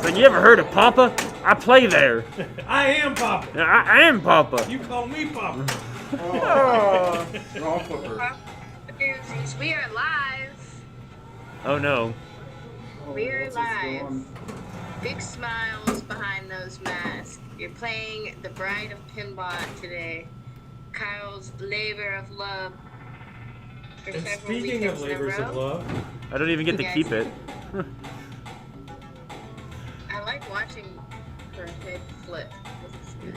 So you ever heard of Papa? I play there. I am Papa. I am Papa. You call me Papa. Wrong flipper. Doozies, we are live. Oh no. We're what's this live. going? Big smiles behind those masks. You're playing the Bride of Pinbot today. Kyle's labor of love. For And several speaking of weekends in a labors of row. love, I don't even get to Yes. keep it. I like watching her head flip. We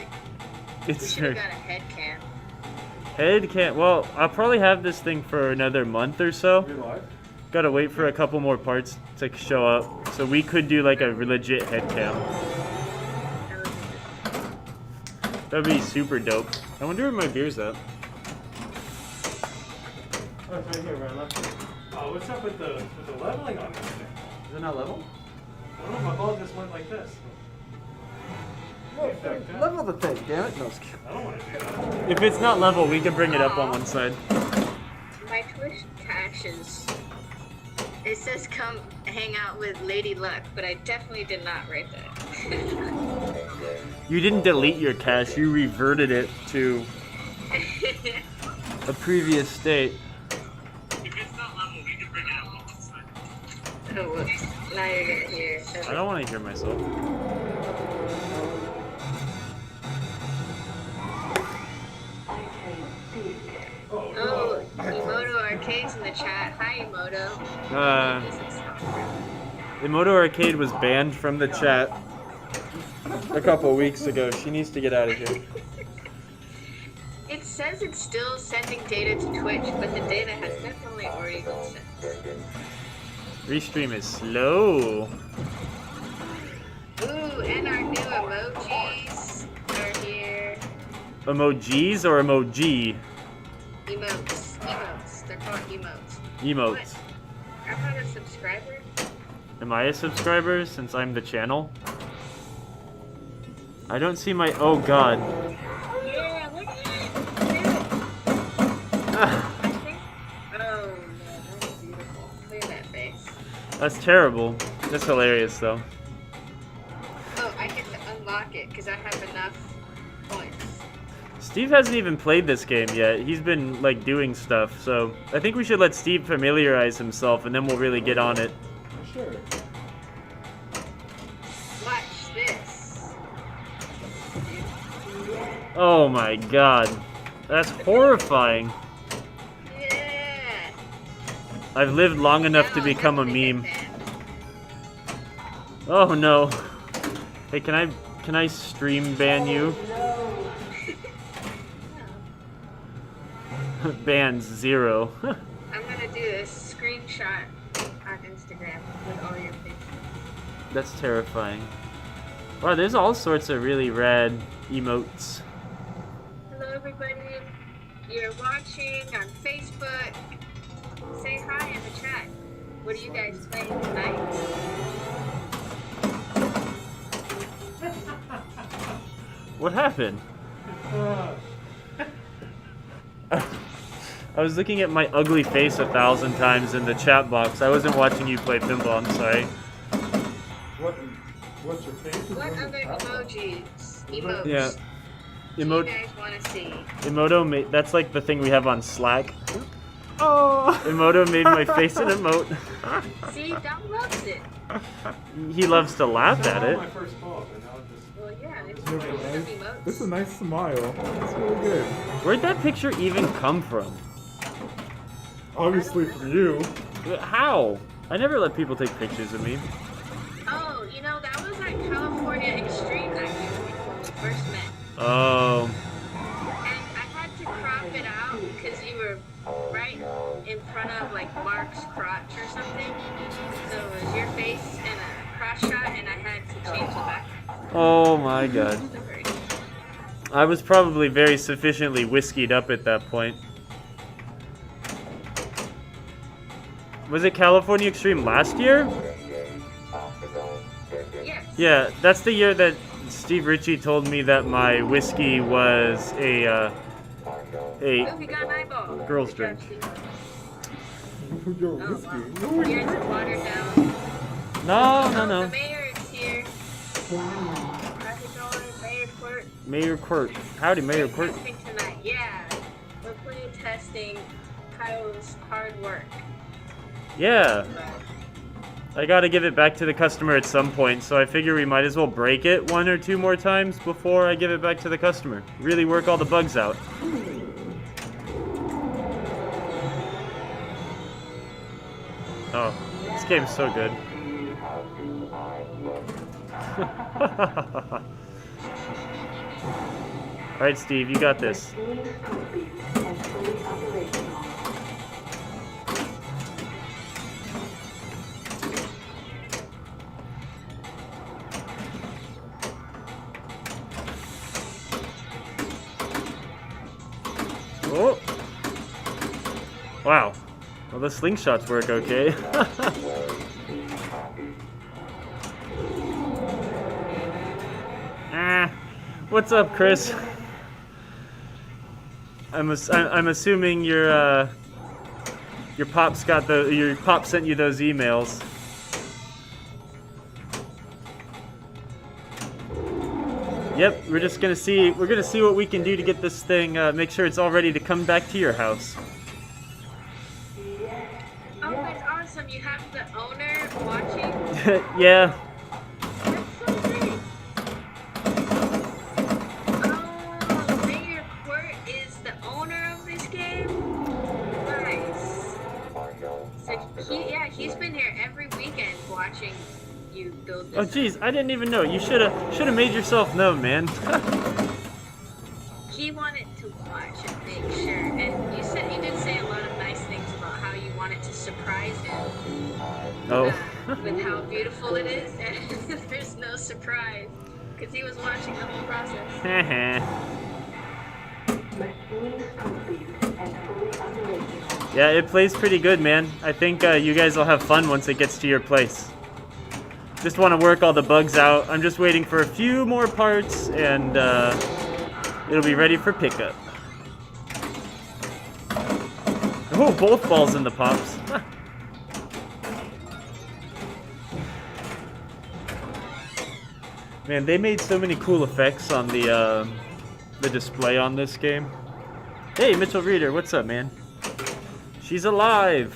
It's should have got a head cam. head can't. Well, I'll probably have this thing for another month or so. You're live? Gotta wait for a couple more parts to show up. So we could do like a legit head cam. That'd be super dope. I wonder where my beer's at. Oh, it's right here, right left. oh, what's up with the leveling on this thing? Is it not level? I don't know, my ball just went like this. Level the thing, damn it. No, it's cute. I don't want to do that. If it's not level, we can bring it up on one side. My Twitch captions. It says come hang out with Lady Luck, but I definitely did not write that. You didn't delete your cache, you reverted it to a previous state. If it's not level, we can bring it up on one side. Oh, whoops. Now you're gonna hear. I don't want to hear myself. Oh, Emoto Arcade's in the chat. Hi, Emoto. Emoto Arcade was banned from the chat a couple weeks ago. She needs to get out of here. It says it's still sending data to Twitch, but the data has definitely already been sent. Restream is slow. Ooh, and our new emojis are here. Emojis or emoji? Emotes. Emotes. They're called emotes. Emotes. I'm not a subscriber. Am I a subscriber since I'm the channel? I don't see my. Oh god. Yeah, look at it. I think. Oh, no, that's beautiful. Look at that face. That's terrible. That's hilarious though. Oh, I get to unlock it because I have enough points. Steve hasn't even played this game yet. He's been like doing stuff, so I think we should let Steve familiarize himself and then we'll really get on it. Sure. Watch this. Oh my god. That's horrifying. Yeah. I've lived long enough Now to I'll become a definitely meme. get that. Oh no. Hey, can I stream ban you? Bans 0. I'm gonna do a screenshot on Instagram with all your pictures. That's terrifying. Wow, there's all sorts of really rad emotes. Hello, everybody. You're watching on Facebook. Say hi in the chat. What are you guys playing tonight? What happened? I was looking at my ugly face 1,000 times in the chat box. I wasn't watching you play pinball, I'm sorry. What's your face? What other emojis? Emotes. Yeah. Do you Emote guys want to see? Emoto that's like the thing we have on Slack. Oh Emoto made my face an emote. See, Dom loves it. He loves to laugh at it. My first ball, but now it's just... Well, yeah, it's Yeah, full of nice. emotes. This is a nice smile. That's really good. Where'd that picture even come from? Obviously from you. How? I never let people take pictures of me. Oh, you know, that was like California Extreme that year when we first met. Oh. And I had to crop it out because you were right in front of like Mark's crotch or something. So it was your face and a cross shot, and I had to change the back. Oh my god. I was probably very sufficiently whiskeyed up at that point. Was it California Extreme last year? Yes. Yeah, that's the year that Steve Ritchie told me that my whiskey was a Oh, we got an eyeball. Girl's Good job, drink. Steve. Yo, Oh, whiskey. wow. Here's the watered down. No, no, The no. mayor is here. How's it going, Mayor Quirt? Mayor Quirt. Howdy, Mayor We're Quirt. testing tonight. Yeah, we're playing testing Kyle's hard work. Yeah. I gotta give it back to the customer at some point, so I figure we might as well break it 1 or 2 more times before I give it back to the customer. Really work all the bugs out. Oh, this game's so good. Alright, Steve, you got this. Oh! Wow. Well, the slingshots work okay. What's up, Chris? I'm assuming your pops got your pop sent you those emails. Yep, we're gonna see what we can do to get this thing, make sure it's all ready to come back to your house. Oh, that's awesome. You have the owner watching. Yeah. That's so great. Oh, Mayor Quirt is the owner of this game? Nice. So he's been here every weekend watching you build Oh, this. geez, I didn't even know. You should have made yourself known, man. He wanted to watch and make sure. And you did say a lot of nice things about how you wanted to surprise him. Oh. With how beautiful it is, and there's no surprise because he was watching the whole process. Yeah, it plays pretty good, man. I think you guys will have fun once it gets to your place. Just want to work all the bugs out. I'm just waiting for a few more parts, and it'll be ready for pickup. Oh, both balls in the pops. Man, they made so many cool effects on the display on this game. Hey, Mitchell Reader, what's up, man? She's alive.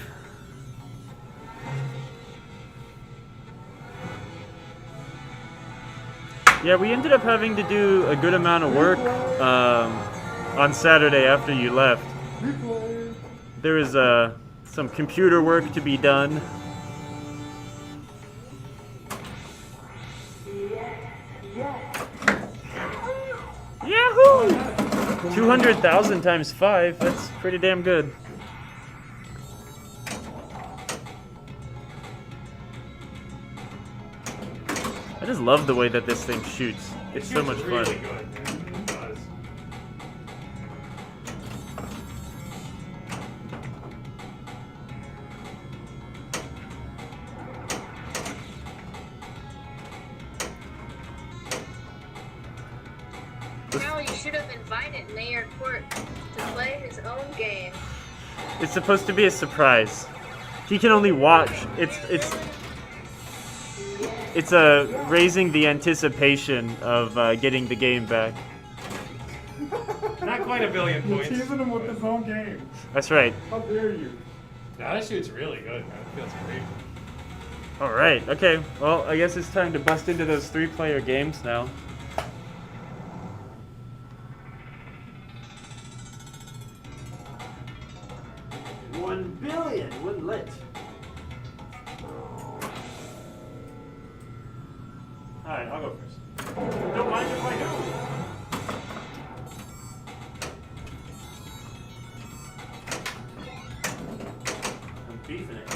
Yeah, we ended up having to do a good amount of work on Saturday after you left. There was some computer work to be done. Yahoo! 200,000 times 5, that's pretty damn good. I just love the way that this thing shoots. It's so much fun. Really good, man. It does. No, you should have invited Mayor Quirt to play his own game. It's supposed to be a surprise. He can only watch. It's raising the anticipation of getting the game back. Not quite a billion You're points. teasing him with his own game. That's right. How dare you? Nah, that shoots really good, man. It feels great. All right. Okay. Well, I guess it's time to bust into those 3-player games now. $1 billion. Wouldn't lit. All right, I'll go first. Don't mind if I go. I'm beefing it.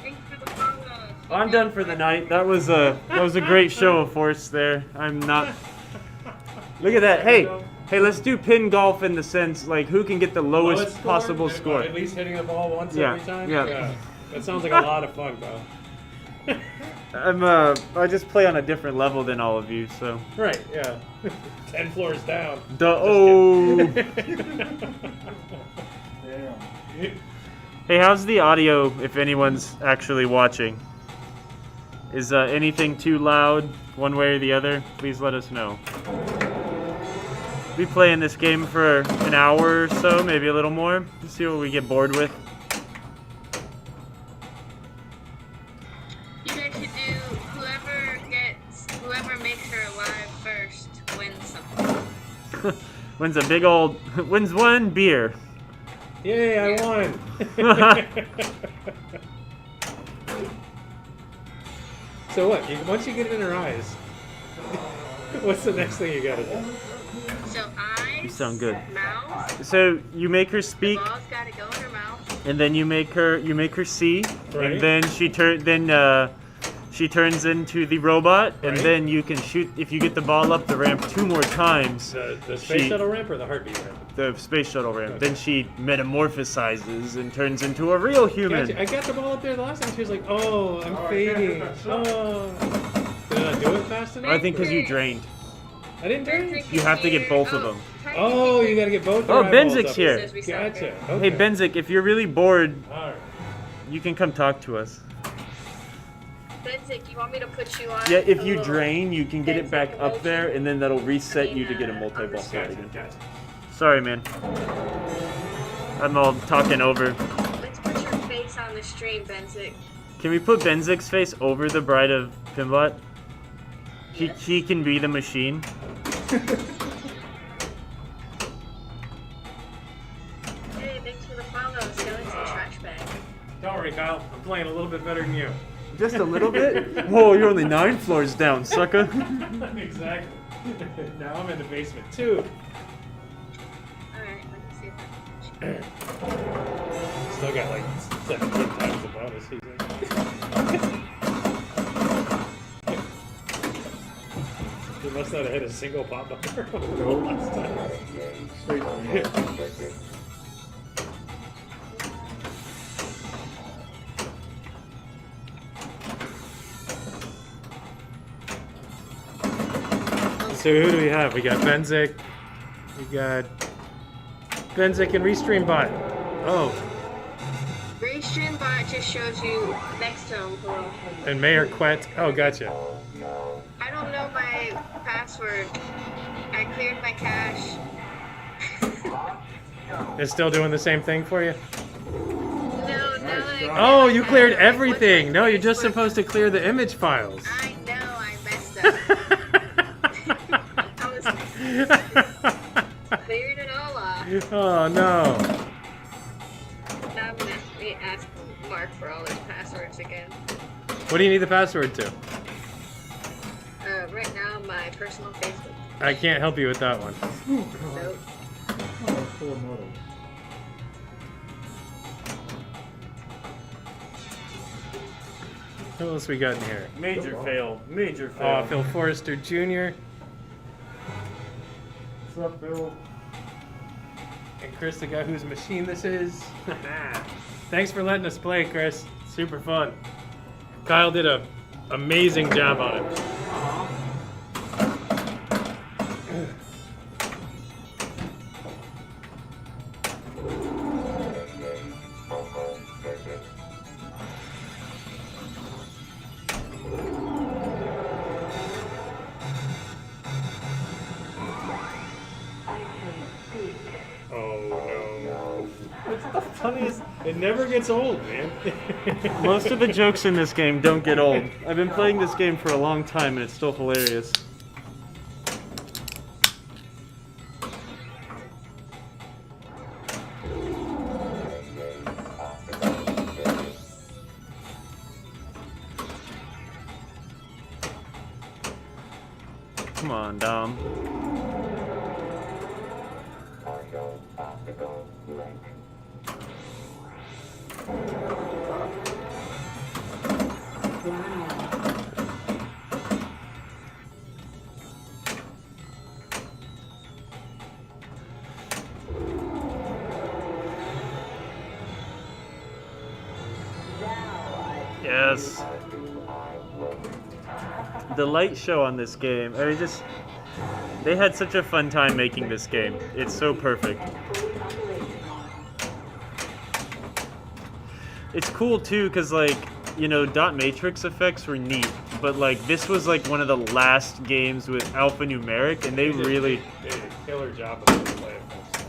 Thanks for the follow. I'm done for the night. That was a great show of force there. I'm not. Look at that. Hey, let's do pin golf in the sense like who can get the lowest possible score. At least hitting the ball once Yeah, every time? yeah. That sounds like a lot of fun, though. I just play on a different level than all of you, so. Right, yeah. 10 floors down. Oh. Damn. Hey, how's the audio if anyone's actually watching? Is anything too loud, one way or the other? Please let us know. Be playing this game for an hour or so, maybe a little more. See what we get bored with. You guys should do whoever makes her alive first wins something. Wins one beer. Yay, I won! So what? Once you get it in her eyes, what's the next thing you gotta do? So eyes. You sound good. Mouth. So you make her The speak, ball's gotta go in her mouth. and then you make her see, Right. and then she turns into the robot, and Right. then you can shoot. If you get the ball up the ramp 2 more times, The space shuttle ramp or the heartbeat ramp? the space shuttle ramp, Okay. then she metamorphosizes and turns into a real human. Gotcha. I got the ball up there the last time. She was like, "Oh, I'm fading." Oh. Did I do it fast enough? I think because you drained. I didn't do it. You have to get both of them. Oh, you gotta get both. Oh, their eyeballs Benzik's up. here. Says we sound Gotcha. good. Okay. Hey Benzik, if you're really bored, All right. you can come talk to us. Benzik, you want me to put you on? Yeah, if a you little- drain, you can get it back up there, and then that'll reset you to get a multi-ball shot Gotcha. again. Gotcha. Sorry, man. I'm all talking over. Let's put your face on the stream, Benzik. Can we put Benzik's face over the Bride of Pimbot? He can be the machine. Hey, thanks for the follow, Skeleton Trash Bag. Don't worry, Kyle. I'm playing a little bit better than you. Just a little bit? Whoa, you're only 9 floors down, sucker. Exactly. Now I'm in the basement too. Alright, let me see if I can. Still got like 17 times the bonus. He's like. You must not have hit a single pop number last time. So who do we have? We got Benzik. We got Benzik and Restream Bot. Oh, Restream Bot just shows you next to him. Hello. and Mayor Quet. Oh, gotcha. I don't know my password. I cleared my cache. It's still doing the same thing for you? No, no. Oh, you cleared everything. No, you're just supposed to clear the image files. I know, I messed up. I was cleared it all off. Oh no. Now I'm gonna ask Mark for all his passwords again. What do you need the password to? Right now, my personal Facebook. I can't help you with that one. Nope. Who else we got in here? Major fail. Major fail. Oh, Phil Forrester Jr. What's up, Bill? and Chris, the guy whose machine this is. Thanks for letting us play, Chris. Super fun. Kyle did a amazing job on it. Oh no. Funniest. It never gets old, man. Most of the jokes in this game don't get old. I've been playing this game for a long time and it's still hilarious. Come on, Dom. Yes. The light show on this game, I mean, just they had such a fun time making this game. It's so perfect. It's cool too, cause like you know, dot matrix effects were neat, but like this was like one of the last games with alphanumeric, and they really. They did a killer job of the display effects.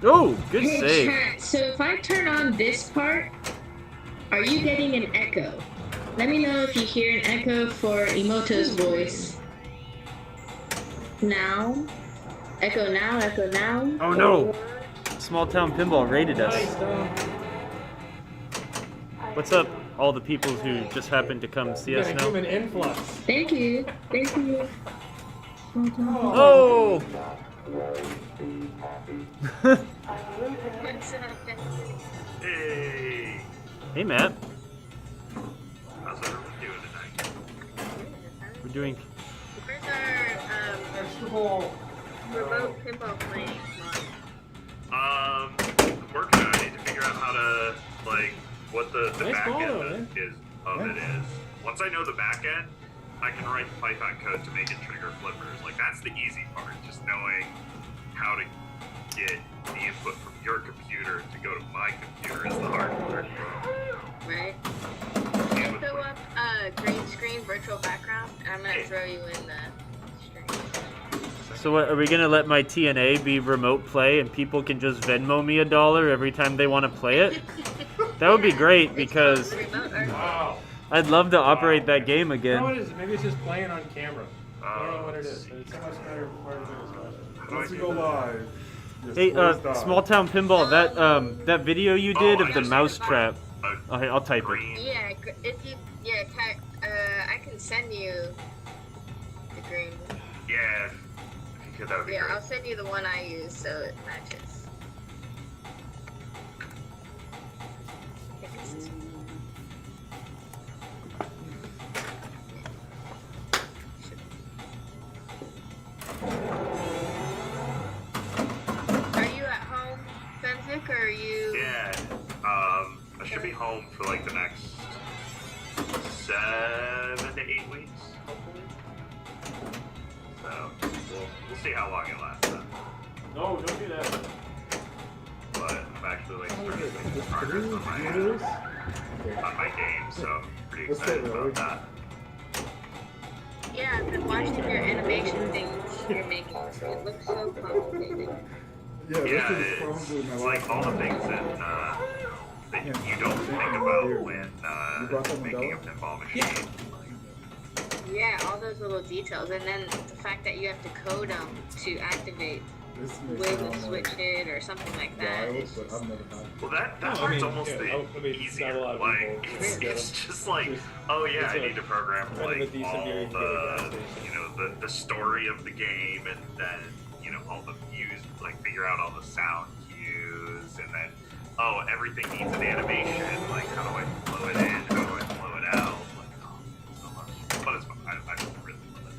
Oh, good Hey, save. chat, so if I turn on this part, are you getting an echo? Let me know if you hear an echo for Emoto's voice. Now. Echo now, echo now. Oh no! Small Town Pinball raided us. Nice, Dom. What's up, all the people who just happened to come see You us got a now? human influx. Thank you. Thank you. Oh! What's up? Hey, Hey, Matt. how's everyone doing tonight? We're doing. Where's our Vegetable. remote pinball playing mod? Working on it. I need to figure out how to, like, what the Nice back ball, end though, man. of it is. Once I know the back end, I can write the Python code to make it trigger flippers. Like, that's the easy part. Just knowing how to get the input from your computer to go to my computer is the hard part. Right? And Can you with, throw like, up a green screen virtual background? And I'm gonna throw you in the stream. So, what, are we gonna let my TNA be remote play, and people can just Venmo me $1 every time they want to play it? That would be great because Remote arcade. Wow. I'd love to operate that game You know what again. it is? Maybe it's just playing on camera. I don't know what it is, but it's so much better part of it. how do I Once do you go that? live. just Hey, close that. Small Town Pinball, that video you did of the mousetrap. A Okay, I'll type it. green. Yeah, if you I can send you the green. Yeah, if you could, that would be Yeah, great. I'll send you the one I use so it matches. I think this is- Are you at home, Fenzik, or are you? Yeah, I should be home for like the next 7 to 8 weeks, hopefully. So we'll see how long it lasts. Then. No, don't do that. But I'm actually like starting to make progress on my game, so I'm pretty What's excited that, about Roy? that. Yeah, I've been watching your animation things you're making. It looks so complicated. Yeah, Yeah, this is probably my it's like last all the one. things that you don't think about when You brought that making a Mandela? pinball machine. Yeah, all those little details, and then the fact that you have to code them to activate This makes way it to sound switch like it or something like that. wild, It's but just, I've never had. Well, that No, I part's mean, almost yeah, the I mean, easier. not a lot of Like, people it's, get it's them. just like, It's- oh yeah, it's I a need to program kind of a like decent all view you can get at a gas the, station. you know, the story of the game, and then you know all the views, like figure out all the sound cues, and then oh everything needs an animation. Like how do I flow it in? How do I flow it out? Like oh, so much, but it's fun. I just really love it.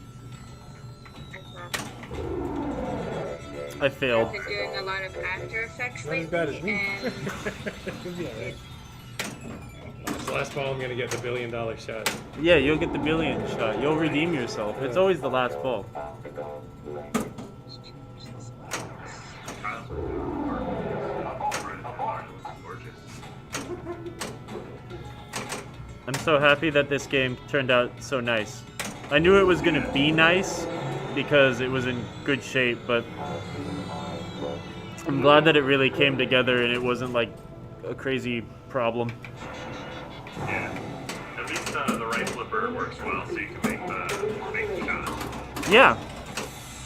I I've failed. been doing a lot of After Effects Not as lately, bad as me. and It'll be alright. This last ball, I'm gonna get the $1 billion shot. Yeah, you'll get the billion shot. You'll redeem yourself. It's always the last ball. Kyle's gorgeous. I'm so happy that this game turned out so nice. I knew it was gonna be nice because it was in good shape, but I'm glad that it really came together and it wasn't like a crazy problem. Yeah. At least the right flipper works well, so you can make the shot. Yeah.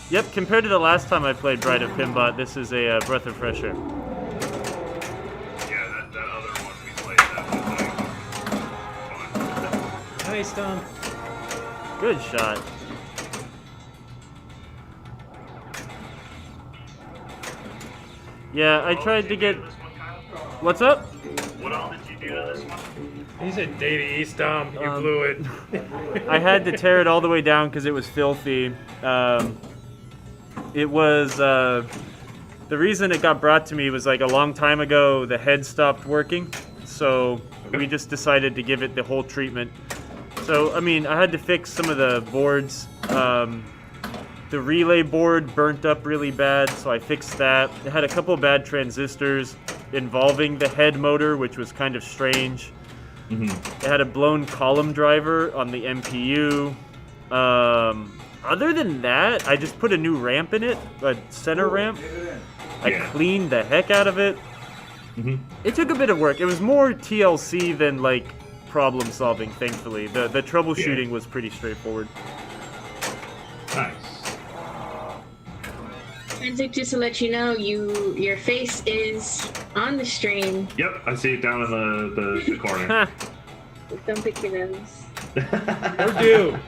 Yep, compared to the last time I played Bride of Pinbot, this is a breath of fresh air. Yeah, that other one we played, that was like fun. Nice, Tom. Good shot. Yeah, I What all tried did to you get... do to this one, Kyle? What's up? What all did you do to this one? He said Data East, Tom. You blew it. I had to tear it all the way down because it was filthy. It was... the reason it got brought to me was like a long time ago, the head stopped working. So we just decided to give it the whole treatment. So, I mean, I had to fix some of the boards. The relay board burnt up really bad, so I fixed that. It had a couple bad transistors. involving the head motor, which was kind of strange. It had a blown column driver on the MPU. Other than that, I just put a new ramp in it, a center ramp. I cleaned the heck out of it. It took a bit of work. It was more TLC than like problem solving, thankfully. The troubleshooting was pretty straightforward. Nice. Isaac, just to let you know, your face is on the stream. Yep, I see it down in the corner. Don't pick your nose. Or do.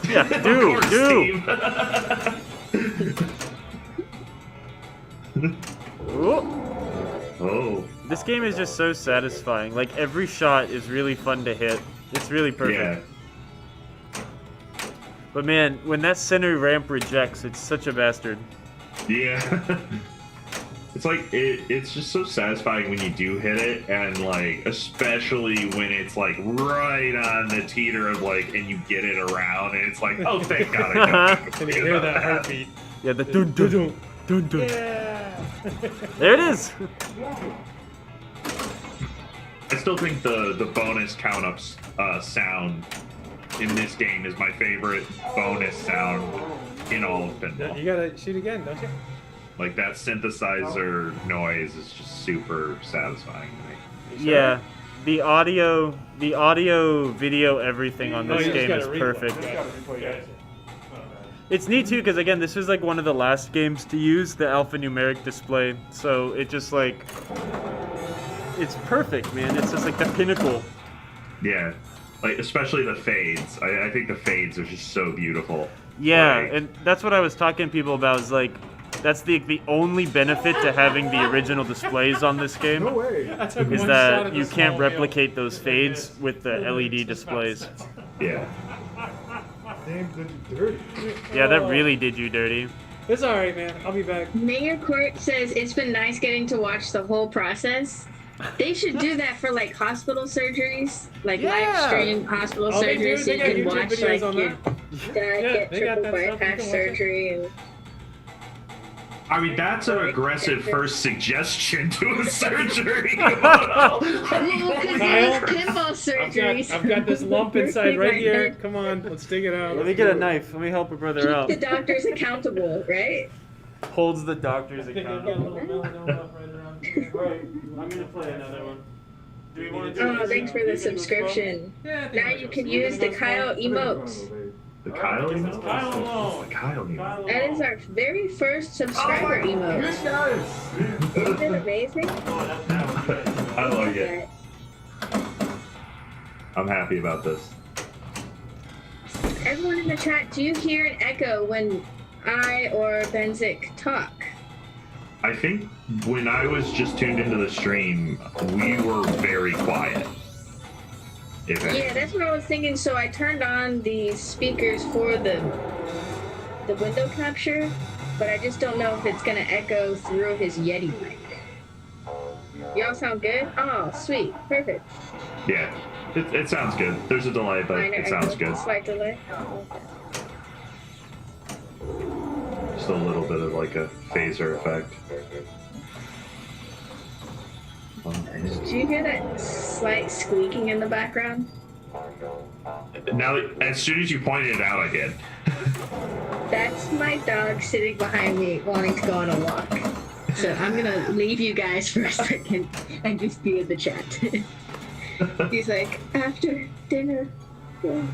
Yeah, Of do. Steve. Oh. This game is just so satisfying. Like, every shot is really fun to hit. It's really perfect. Yeah. But man, when that center ramp rejects, it's such a bastard. Yeah. It's like, it's just so satisfying when you do hit it, and like, especially when it's like right on the teeter of like, and you get it around, and it's like, oh, thank God I don't have to Can you worry hear about that heartbeat? Yeah, the dun dun dun dun dun. Yeah. There it is. I still think the bonus count-ups sound in this game is my favorite bonus sound in all of pinball. You gotta shoot again, don't you? Like, that synthesizer noise is just super satisfying to me. Yeah, the audio, video, everything on Oh, this you just game is gotta replay. perfect. Gotcha. It's neat too because again, this was like one of the last games to use the alphanumeric display, so it just like it's perfect, man. It's just like the pinnacle. Yeah. Like, especially the fades. I think the fades are just so beautiful. Yeah, Like, and that's what I was talking to people about. Is like that's the only benefit to having the original displays on this game. No way. I took Is one shot that at you the can't small replicate hill. those fades with the LED displays. yeah. Damn, did you dirty. Yeah, that Oh. really did you dirty. It's alright, man. I'll be back. Mayor Court says it's been nice getting to watch the whole process. They should do that for like hospital surgeries, like live stream hospital Oh, they do? surgeries, so They you got can YouTube watch videos like on your that? dad Yeah, get they got triple that stuff. You bypass can watch it. surgery and I mean, that's an aggressive first suggestion to a surgery. Well, because Kyle? pinball surgeries. I've got this lump inside right here. Come on, let's dig it out. Let me get a knife. Let me help a brother out. Keep the doctors accountable, right? Holds the doctor's I think I've got a accountable. little melanoma right around here. Right, I'm gonna play another one. Do we want to do Oh, this? thanks for the subscription. Yeah, I think Now we're you good. can use the Kyle emotes. the Kyle emote? Kyle What's alone. the Kyle emote? Kyle That is our very first subscriber emote. Good guys. Isn't it amazing? I like it. I'm happy about this. Everyone in the chat, do you hear an echo when I or Benzik talk? I think when I was just tuned into the stream, we were very quiet. If Yeah, anything. that's what I was thinking. So I turned on the speakers for the window capture, but I just don't know if it's gonna echo through his Yeti mic. Y'all sound good? Oh, sweet, perfect. Yeah, it sounds good. There's a delay, but Minor it sounds echo, good. slight delay. Oh, Just a little bit of like a phaser effect. okay. Do you hear that slight squeaking in the background? Now, as soon as you pointed it out, I did. That's my dog sitting behind me wanting to go on a walk. So I'm gonna leave you guys for a second and just be in the chat. He's like, after dinner. walk."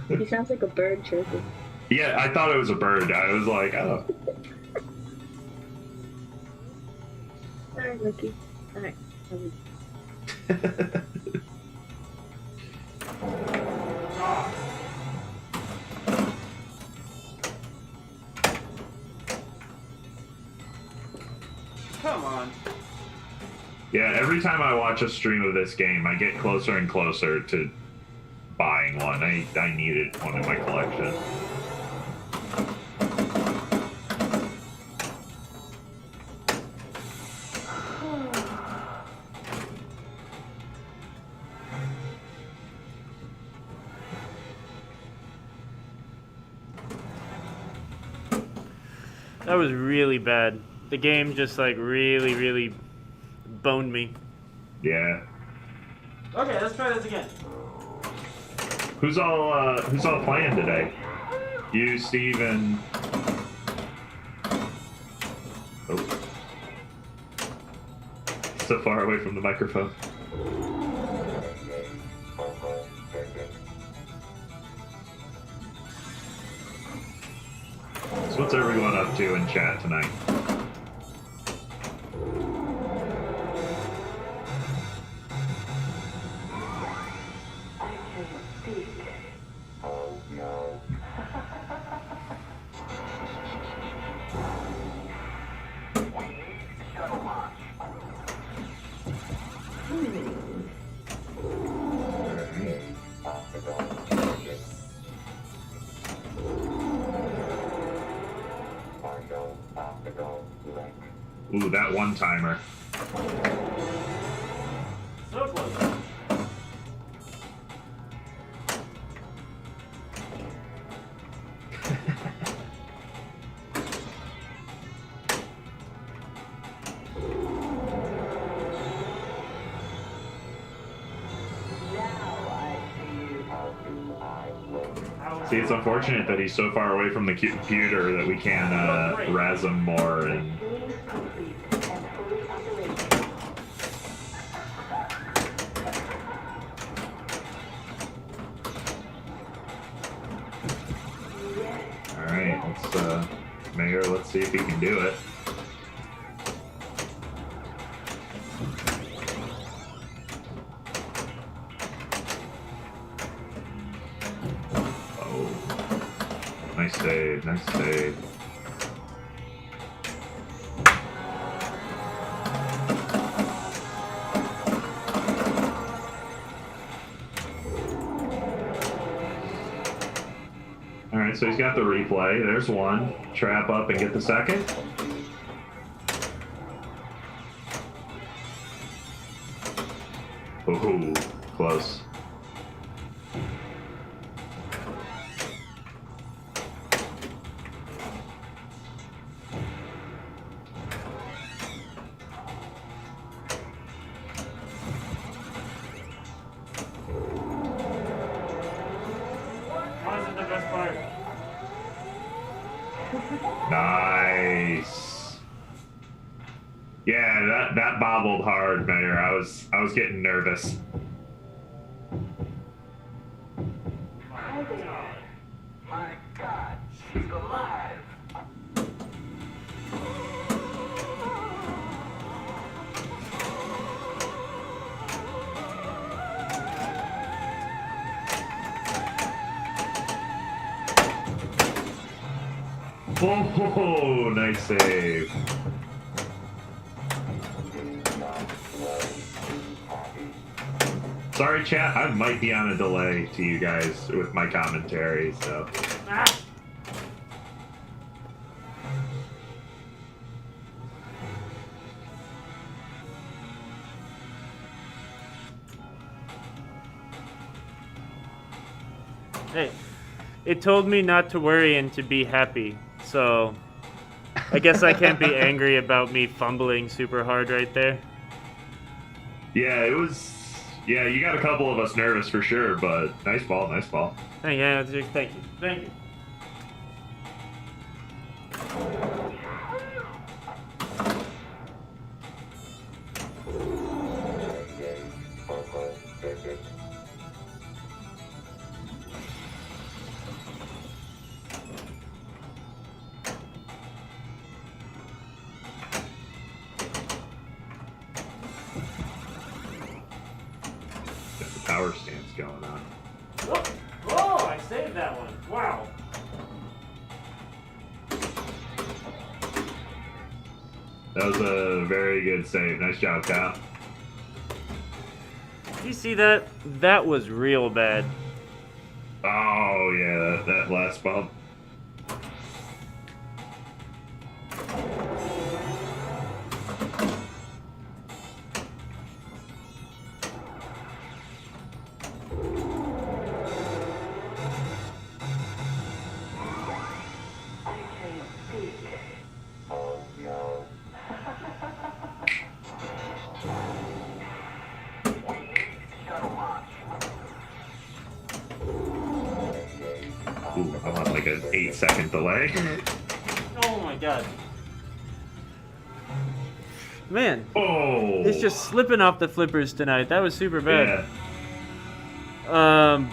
He sounds like a bird chirping. Yeah, I thought it was a bird. I was like, oh. Alright, Lucky. Alright. Come on. Yeah, every time I watch a stream of this game, I get closer and closer to buying one. I needed one in my collection. That was really bad. The game just like really boned me. Yeah. Okay, let's try this again. Who's all playing today? You, Steve, and oh, so far away from the microphone. So what's everyone up to in chat tonight? Ooh, that one timer. So close. See, it's unfortunate that he's so far away from the computer that we can't razz him more. And all right, let's Mayor. Let's see if he can do it. Nice save, nice save. Alright, so he's got the replay. There's one. Trap up and get the second. Ooh, close. Wasn't the best part. Nice. Yeah, that bobbled hard, Mayor. I was getting nervous. My God, she's alive. Oh, nice save. Sorry, chat. I might be on a delay to you guys with my commentary, so. Ah! Hey, it told me not to worry and to be happy, so I guess I can't be angry about me fumbling super hard right there. Yeah, it was. Yeah, you got a couple of us nervous for sure, but nice ball, nice ball. Thank you. Got the power stance going on. Oh, I saved that one. Wow. That was a very good save. Nice job, Kyle. You see that? That was real bad. Oh, yeah, that last bump. Ooh, I'm on like an 8-second delay. Oh my god. Man, Oh! it's just slipping off the flippers tonight. That was super bad. Yeah.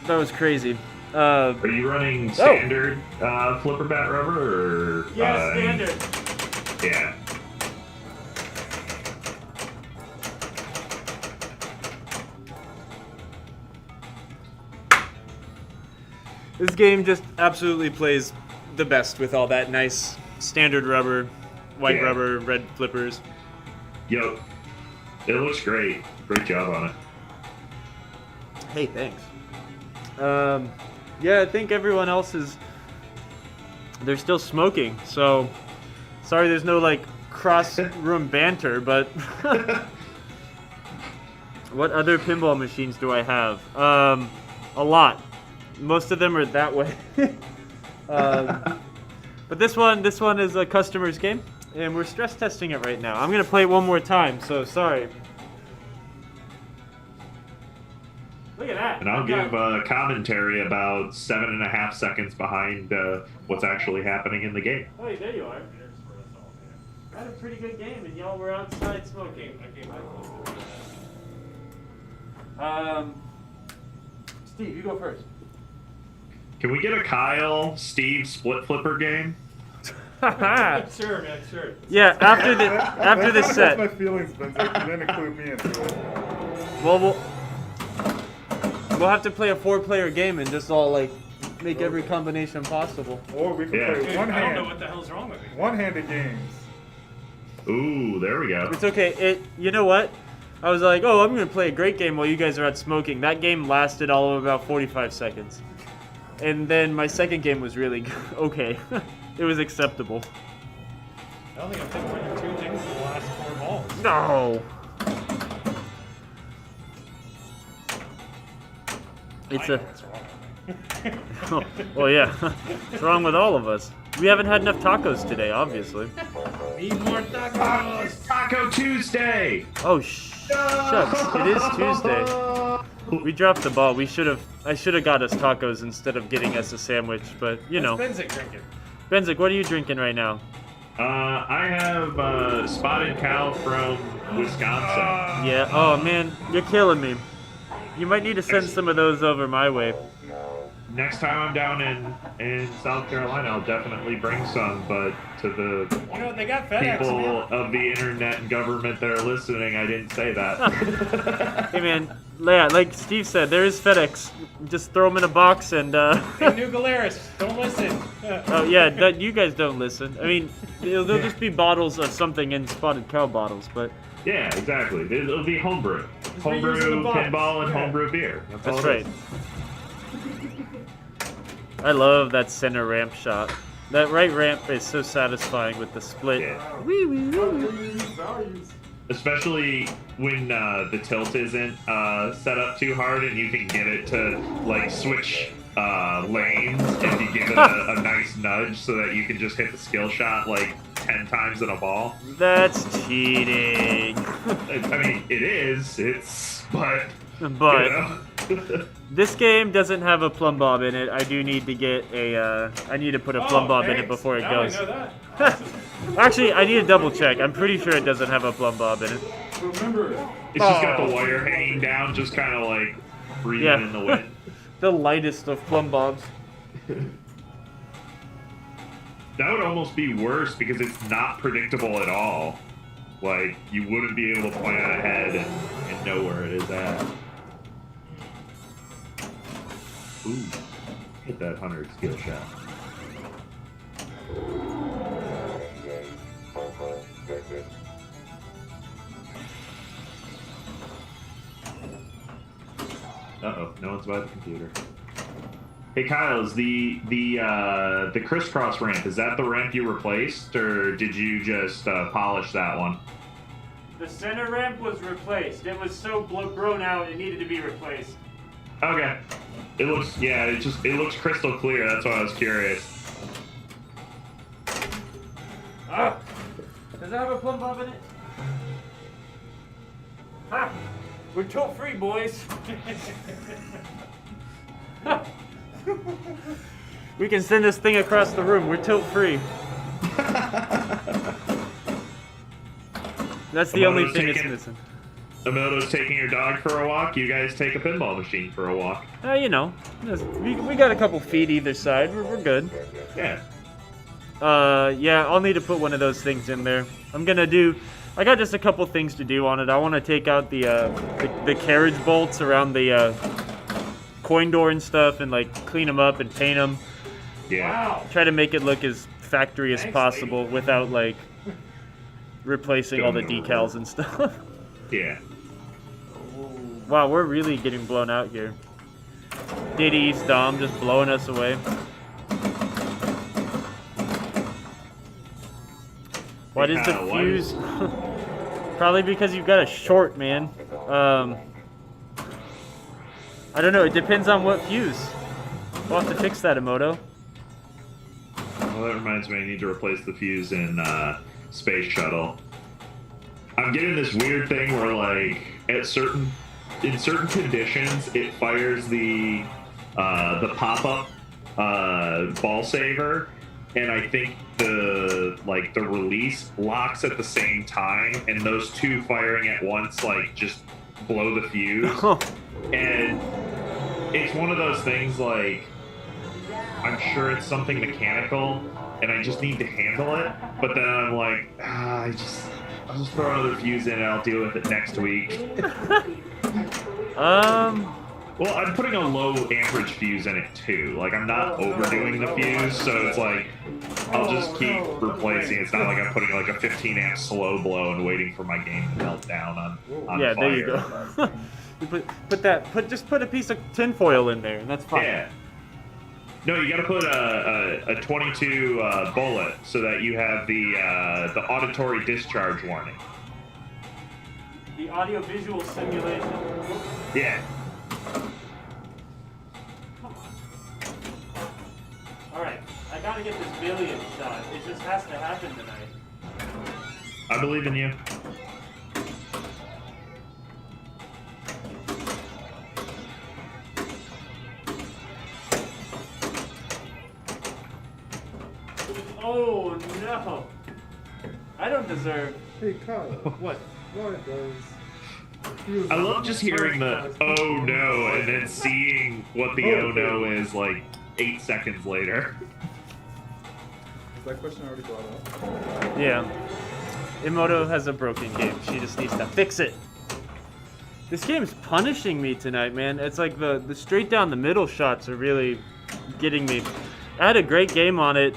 That was crazy. Are you running standard flipper bat rubber or? Yeah, standard. Yeah. This game just absolutely plays the best with all that nice standard rubber, white Yeah. rubber, red flippers. Yep. It looks great. Great job on it. Hey, thanks. Yeah, I think everyone else is. They're still smoking, so sorry there's no like cross-room banter, but what other pinball machines do I have? A lot. Most of them are that way. But this one is a customer's game, and we're stress testing it right now. I'm gonna play it one more time, so sorry. Look at that. And I'll give commentary about 7.5 seconds behind what's actually happening in the game. Oh, there you are. I had a pretty good game, and y'all were outside smoking. Steve, you go first. Can we get a Kyle Steve split flipper game? Sure, man, sure. Yeah, after the That's set. my feelings, Benzik. You didn't include me into it. Well, we'll have to play a 4-player game and just all like make every combination possible. Or we can Yeah. play Dude, one I don't know hand. what the hell's wrong with me. One-handed games. Ooh, there we go. It's okay. You know what? I was like, oh, I'm gonna play a great game while you guys are out smoking. That game lasted all of about 45 seconds, and then my second game was really good. Okay. It was acceptable. I don't think I've hit more than 2 things in the last 4 balls. No. It's I know a. what's wrong with me. Well, yeah. What's wrong with all of us? We haven't had enough tacos today, obviously. Need more tacos! Taco Tuesday! Oh, shucks. It is Tuesday. We dropped the ball. I should have got us tacos instead of getting us a sandwich, but you know. What's Benzik drinking? Benzik, what are you drinking right now? I have Spotted Cow from Wisconsin. Yeah. Oh man, you're killing me. You might need to send some of those over my way. Next time I'm down in South Carolina, I'll definitely bring some, but to the You know, they got FedEx, people man. of the internet and government that are listening, I didn't say that. Hey man, yeah, like Steve said, there is FedEx. Just throw them in a box and. Hey, New Galeris, don't listen. Oh yeah, you guys don't listen. I mean, they'll just be bottles of something in Spotted Cow bottles, but Yeah, exactly. It'll be homebrew. reusing Homebrew the box. pinball and Yeah. homebrew beer. that's all it right. is. I love that center ramp shot. That right ramp is so satisfying with the split. Yeah. Wee wee wee wee. Values. Especially when the tilt isn't set up too hard and you can get it to like switch lanes if you give it a nice nudge so that you can just hit the skill shot like 10 times in a ball. That's cheating. I mean, it is. But But you know. this game doesn't have a plumb bob in it. I do need to get a. I need to put a plumb bob in it before it now goes. I know that. Actually, I need to double check. I'm pretty sure it doesn't have a plumb bob in it. Remember, It's just got the wire hanging down, just kind of like breathing Yeah. in the wind. The lightest of plumb bobs. That would almost be worse because it's not predictable at all. Like, you wouldn't be able to plan ahead and know where it is at. Ooh, hit that 100 skill shot. Uh-oh, no one's by the computer. Hey Kyle, is the crisscross ramp, is that the ramp you replaced, or did you just polish that one? The center ramp was replaced. It was so grown out, it needed to be replaced. Okay. It looks, yeah, it looks crystal clear, that's why I was curious. Ah! Does it have a plumb bob in it? Ha! We're toll free, boys. We can send this thing across the room. We're tilt free. That's the only thing it's missing. Emoto's taking your dog for a walk. You guys take a pinball machine for a walk. You know, we got a couple feet either side. We're good. Yeah. Yeah, I'll need to put one of those things in there. I got just a couple things to do on it. I want to take out the carriage bolts around the coin door and stuff and like clean them up and paint them. Yeah. Try to make it look as factory as possible without like replacing all the decals and stuff. Yeah. Wow, we're really getting blown out here. Diddy East Dom just blowing us away. What is the fuse? Probably because you've got a short, man. I don't know. It depends on what fuse. We'll have to fix that, Emoto. Well, that reminds me, I need to replace the fuse in Space Shuttle. I'm getting this weird thing where, like, in certain conditions, it fires the pop-up ball saver, and I think the release locks at the same time, and those two firing at once, like, just blow the fuse. And it's one of those things, like, I'm sure it's something mechanical, and I just need to handle it, but then I'm like, I'll just throw another fuse in and I'll deal with it next week. Well, I'm putting a low amperage fuse in it too. Like, I'm not overdoing the fuse, so it's like, I'll just keep replacing. It's not like I'm putting like a 15 amp slow blow and waiting for my game to melt down on yeah, fire. there you go. You just put a piece of tinfoil in there, and that's fine. Yeah. No, you got to put a 22 bullet so that you have the auditory discharge warning. The audio-visual simulation. Yeah. Alright, I gotta get this billion shot. It just has to happen tonight. I believe in you. Oh no! I don't deserve. Hey, Kyle. What? Why does... I love just hearing the "oh no" and then seeing what the "oh no" is like 8 seconds later. Is that question already brought up? Yeah. Emoto has a broken game. She just needs to fix it. This game's punishing me tonight, man. It's like the straight down the middle shots are really getting me. I had a great game on it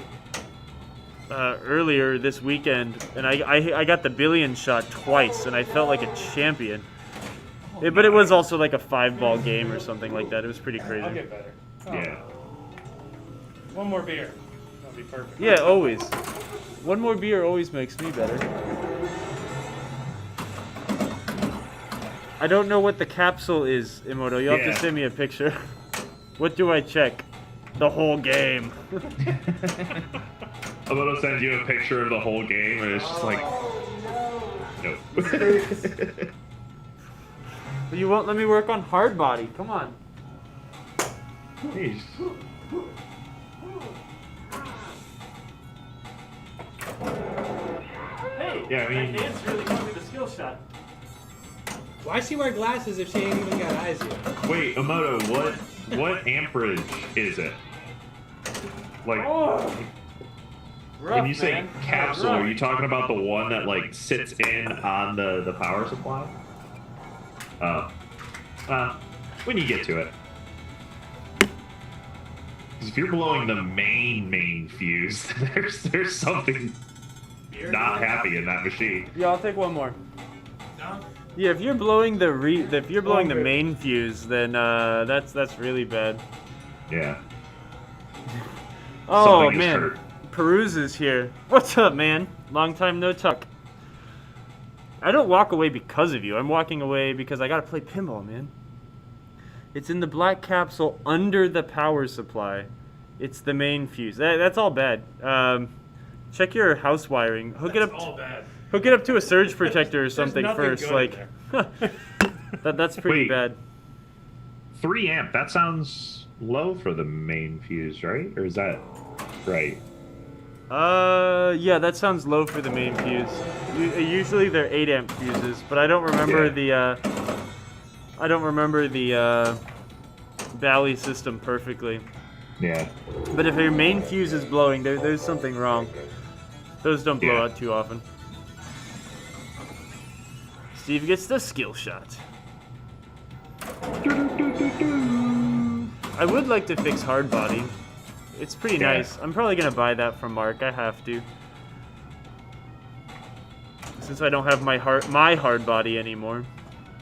earlier this weekend, and I got the billion shot twice, and I felt like a champion. But it was also like a 5-ball game or something like that. It was pretty I'll crazy. get better. Yeah. One more beer. That'll be perfect. Yeah, always. One more beer always makes me better. I don't know what the capsule is, Emoto. You'll have to send me a picture. What do I check? The whole game. I'm gonna send you a picture of the whole game, and it's just like, nope. You won't let me work on hard body. Come on. Jeez. Hey, Yeah, I mean- that dance really got me the skill shot. Why she wear glasses if she ain't even got eyes yet? Wait, Emoto, what amperage is it? Like, Oh, rough, when you say man. capsule, Rough. are you talking about the one that like sits in on the power supply? Oh. When you get to it. 'Cause if you're blowing the main fuse, there's something not happy in that machine. Yeah, I'll take one more. No? Yeah, if you're blowing the Okay. main fuse, then that's really bad. Yeah. Oh Something is man, hurt. Peruse is here. What's up, man? Long time no talk. I don't walk away because of you. I'm walking away because I gotta play pinball, man. It's in the black capsule under the power supply. It's the main fuse. That's all bad. Check your house wiring. Hook That's it up. all bad. Hook it up to a surge protector or There's something nothing first. good Like in there. that's pretty Wait. bad. 3 amp. That sounds low for the main fuse, right? Or is that right? Yeah, that sounds low for the main fuse. Usually they're 8 amp fuses, but I don't remember the Bally system perfectly. Yeah. But if your main fuse is blowing, there's something wrong. Those don't blow Yeah. out too often. Steve gets the skill shot. I would like to fix hard body. It's pretty Yeah. nice. I'm probably gonna buy that from Mark. I have to. Since I don't have my hard body anymore,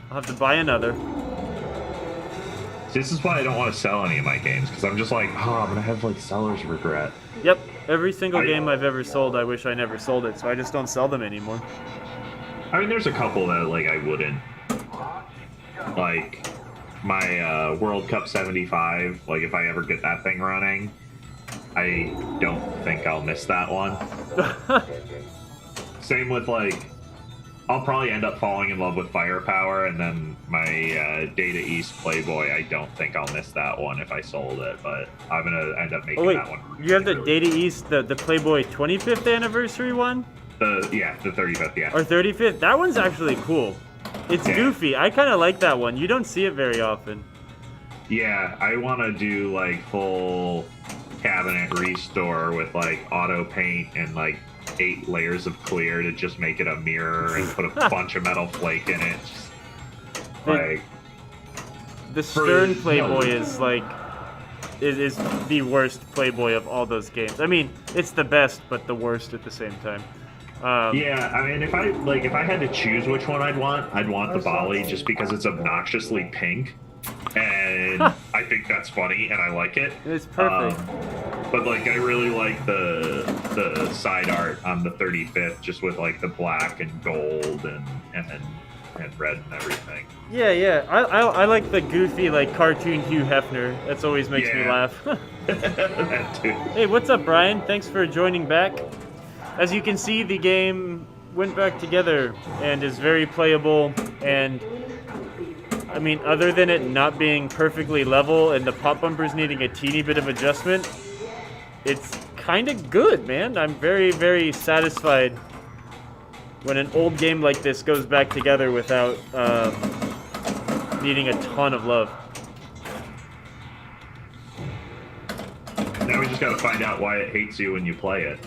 I'll have to buy another. This is why I don't want to sell any of my games, because I'm just like, oh, I'm gonna have like seller's regret. Yep, every single game I've ever sold, I wish I never sold it, so I just don't sell them anymore. I mean, there's a couple that like I wouldn't. Like my World Cup 75. Like if I ever get that thing running, I don't think I'll miss that one. Same with like, I'll probably end up falling in love with Firepower, and then my Data East Playboy. I don't think I'll miss that one if I sold it, but I'm gonna end up making Oh wait, that one. you have the Data East, the Playboy 25th anniversary one? The 35th, yeah. Or 35th? That one's actually cool. It's Yeah. goofy. I kind of like that one. You don't see it very often. Yeah, I want to do like full cabinet restore with like auto paint and like 8 layers of clear to just make it a mirror and put a bunch of metal flake in it. Just, like The Stern For- Playboy no. is like is the worst Playboy of all those games. I mean, it's the best, but the worst at the same time. yeah, I mean, if I had to choose which one I'd want the Bali just because it's obnoxiously pink, and I think that's funny and I like it. It's perfect. But like, I really like the side art on the 35th, just with like the black and gold and red and everything. Yeah. I like the goofy, like, cartoon Hugh Hefner. That's always makes me Yeah. laugh. That too. Hey, what's up, Brian? Thanks for joining back. As you can see, the game went back together and is very playable. And I mean, other than it not being perfectly level and the pop bumpers needing a teeny bit of adjustment, it's kind of good, man. I'm very, very satisfied when an old game like this goes back together without needing a ton of love. Now we just gotta find out why it hates you when you play it.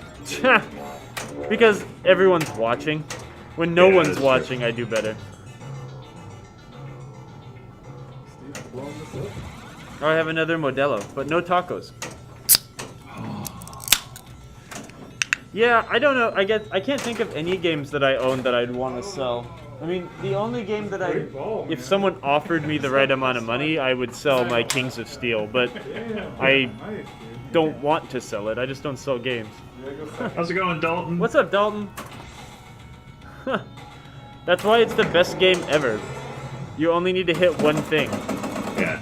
Because everyone's watching. When no Yeah, one's that's true. watching, I do better. Steve's blowing this up. Oh, I have another Modelo, but no tacos. Yeah, I don't know. I can't think of any games that I own that I'd want to sell. I mean, the only game that Great ball, if man. someone offered me the right amount of money, I would sell my Kings of Steel, but Damn, I nice, dude. don't want to sell it. I just don't sell games. Yeah, go second. How's it going, Dalton? What's up, Dalton? That's why it's the best game ever. You only need to hit one thing. Yeah.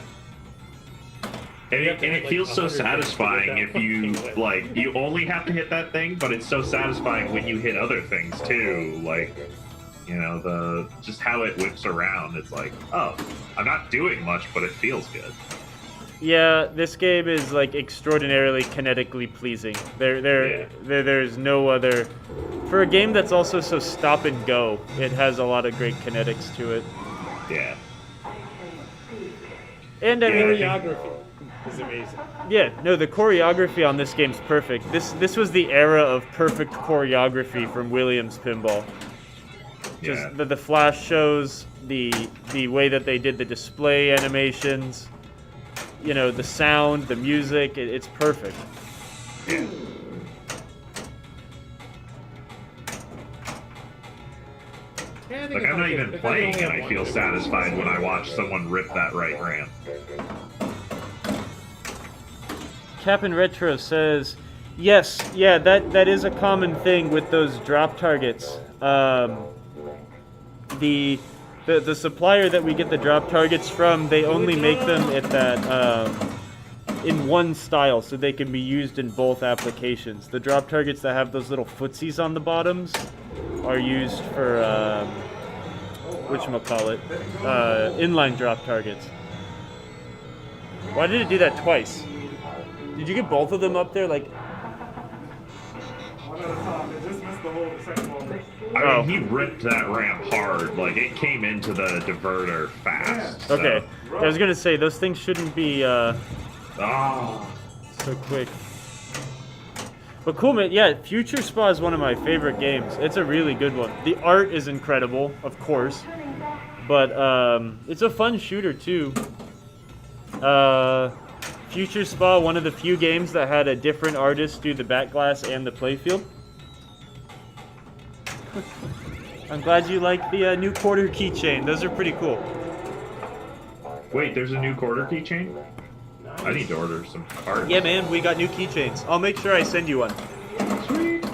And it feels so satisfying if you, like, you only have to hit that thing, but it's so satisfying when you hit other things, too. Like, you know, just how it whips around. It's like, oh, I'm not doing much, but it feels good. Yeah, this game is like extraordinarily kinetically pleasing. There's no other. For a game that's also so stop and go, it has a lot of great kinetics to it. Yeah. And I Yeah, mean, Choreography is amazing. yeah, no, the choreography on this game's perfect. This was the era of perfect choreography from Williams Pinball. Just Yeah. the flash shows, the way that they did the display animations, you know, the sound, the music, it's perfect. Yeah. Like, I'm not even playing, and I feel satisfied when I watch someone rip that right ramp. Cap'n Retro says, yes, yeah, that is a common thing with those drop targets. The supplier that we get the drop targets from, they only make them at that in one style, so they can be used in both applications. The drop targets that have those little footsies on the bottoms are used for whatchamacallit, inline drop targets. Why did it do that twice? Did you get both of them up there? Like, One at a time. It just missed the whole second one. I mean, he ripped that ramp hard. Like, it came into the diverter fast. So. okay. I was gonna say those things shouldn't be Oh. so quick. But cool, man. Yeah, Future Spa is one of my favorite games. It's a really good one. The art is incredible, of course, but it's a fun shooter too. Future Spa, one of the few games that had a different artist do the backglass and the playfield. I'm glad you like the new quarter keychain. Those are pretty cool. Wait, there's a new quarter keychain? I need to order some art. Yeah, man, we got new keychains. I'll make sure I send you one. Sweet.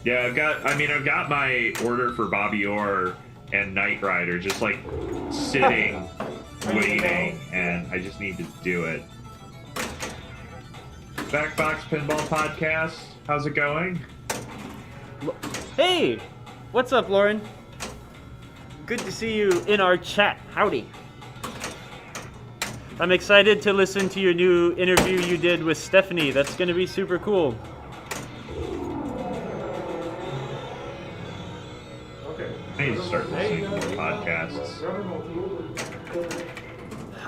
Yeah, I've got my order for Bobby Orr and Knight Rider just like sitting, waiting, and I just need to do it. Backbox Pinball Podcast, how's it going? Hey, what's up, Lauren? Good to see you in our chat. Howdy. I'm excited to listen to your new interview you did with Stephanie. That's going to be super cool. Okay. I need to start listening to more podcasts.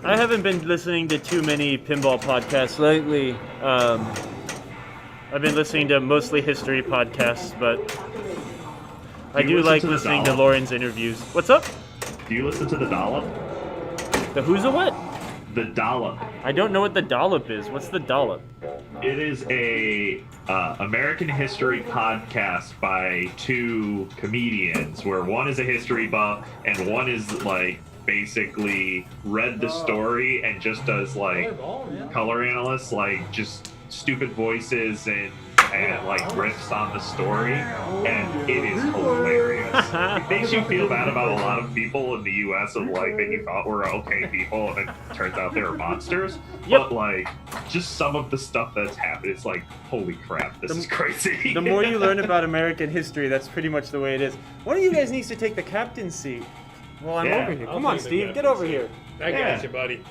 I haven't been listening to too many pinball podcasts lately. I've been listening to mostly history podcasts, but I Do you do listen like to the listening to Dollop? Lauren's interviews. What's up? Do you listen to the Dollop? The who's a what? The Dollop. I don't know what the dollop is. What's the dollop? It is a American history podcast by two comedians, where one is a history buff and one is like basically read the story and just does like color analysts, like just stupid voices and like riffs on the story, and it is hilarious. It makes you feel bad about a lot of people in the U.S. of like that you thought were okay people, and it turns out they were monsters. Yep. But like, just some of the stuff that's happened, it's like, holy crap, this is crazy. The more you learn about American history, that's pretty much the way it is. One of you guys needs to take the captain's seat. Well, I'm Yeah. over here. I'll Come on, take the Steve. Get captain's over seat. here. I got Yeah. you, buddy.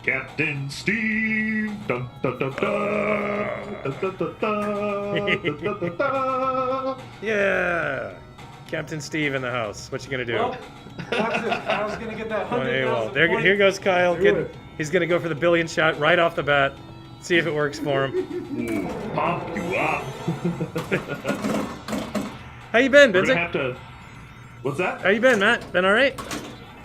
Captain Steve. Dun, dun, dun, dun. Dun, dun, dun, dun. Dun, dun, dun, dun. Yeah. Captain Steve in the house. What you gonna do? Well, watch this. Kyle's gonna get that Oh, 100,000 hey, well, there, point. here goes Kyle. Do Getting, it. he's gonna go for the billion shot right off the bat. See if it works for him. Ooh, pump you up. How you been, We're Benzik? gonna have to. What's that? How you been, Matt? Been all right?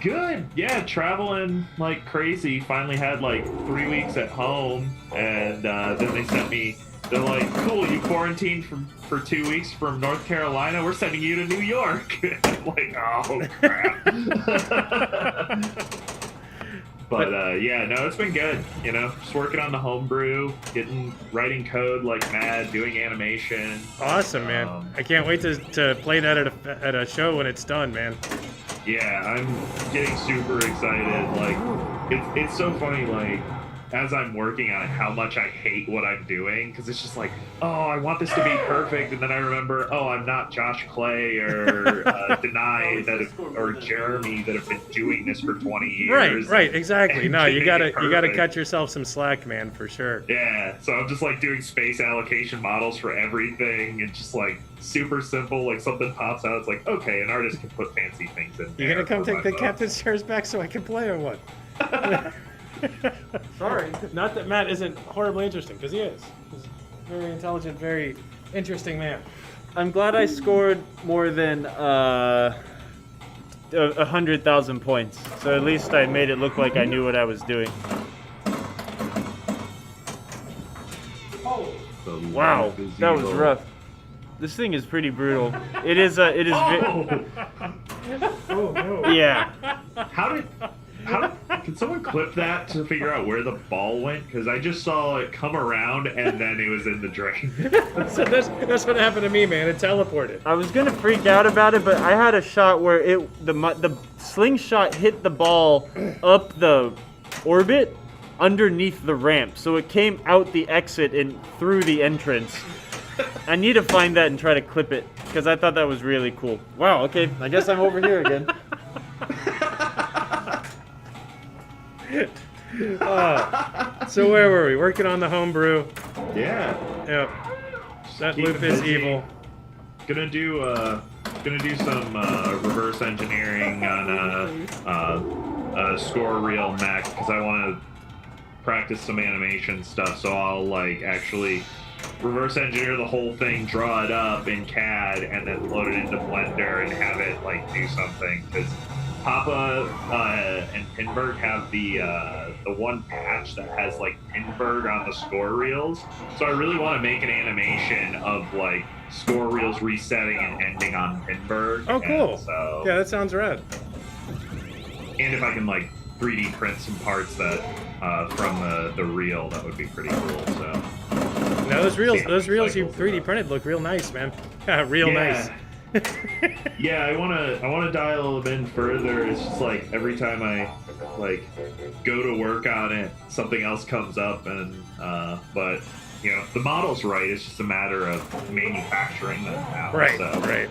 Good. Yeah, traveling like crazy. Finally had like 3 weeks at home, and then they sent me. They're like, "Cool, you quarantined for 2 weeks from North Carolina. We're sending you to New York." I'm like, oh crap. But yeah, no, it's been good. You know, just working on the homebrew, writing code like mad, doing animation. Awesome, man. I can't wait to play that at a show when it's done, man. Yeah, I'm getting super excited. Like, it's so funny, like, as I'm working on it, how much I hate what I'm doing, because it's just like, oh, I want this to be perfect, and then I remember, oh, I'm not Josh Clay or Denai or Jeremy that have been doing this for 20 years. Right, exactly. and No, you getting it gotta perfect. cut yourself some slack, man, for sure. Yeah, so I'm just like doing space allocation models for everything, and just like super simple. Like something pops out, it's like, okay, an artist can put fancy things in. You there gonna come for take my the book. captain's chairs back so I can play or what? Sorry. Not that Matt isn't horribly interesting, because he is. He's a very intelligent, very interesting man. I'm glad I scored more than 100,000 points. So at least I made it look like I knew what I was doing. The Wow, life is that was evil. rough. This thing is pretty brutal. It is. Oh! Oh no. Yeah. How can someone clip that to figure out where the ball went? Because I just saw it come around and then it was in the drain. So that's what happened to me, man. It teleported. I was gonna freak out about it, but I had a shot where the slingshot hit the ball up the orbit underneath the ramp, so it came out the exit and through the entrance. I need to find that and try to clip it because I thought that was really cool. Wow. Okay, I guess I'm over here again. So where were we? Working on the homebrew. Yeah. Yep. That Keep loop it is busy. evil. Gonna do some reverse engineering on a score reel mech because I want to practice some animation stuff. So I'll like actually reverse engineer the whole thing, draw it up in CAD, and then load it into Blender and have it like do something. Because Papa and Pinberg have the one patch that has like Pinberg on the score reels. So I really want to make an animation of like score reels resetting and ending on Pinberg. Oh, cool. And so Yeah, that sounds rad. and if I can like 3D print some parts that from the reel, that would be pretty cool. So Now those reels you Cycles, 3D printed look real nice, man. Real nice. Yeah, I wanna dial them in further. It's just like every time I like go to work on it, something else comes up, and but you know the model's right. It's just a matter of manufacturing them now. Right, So, right.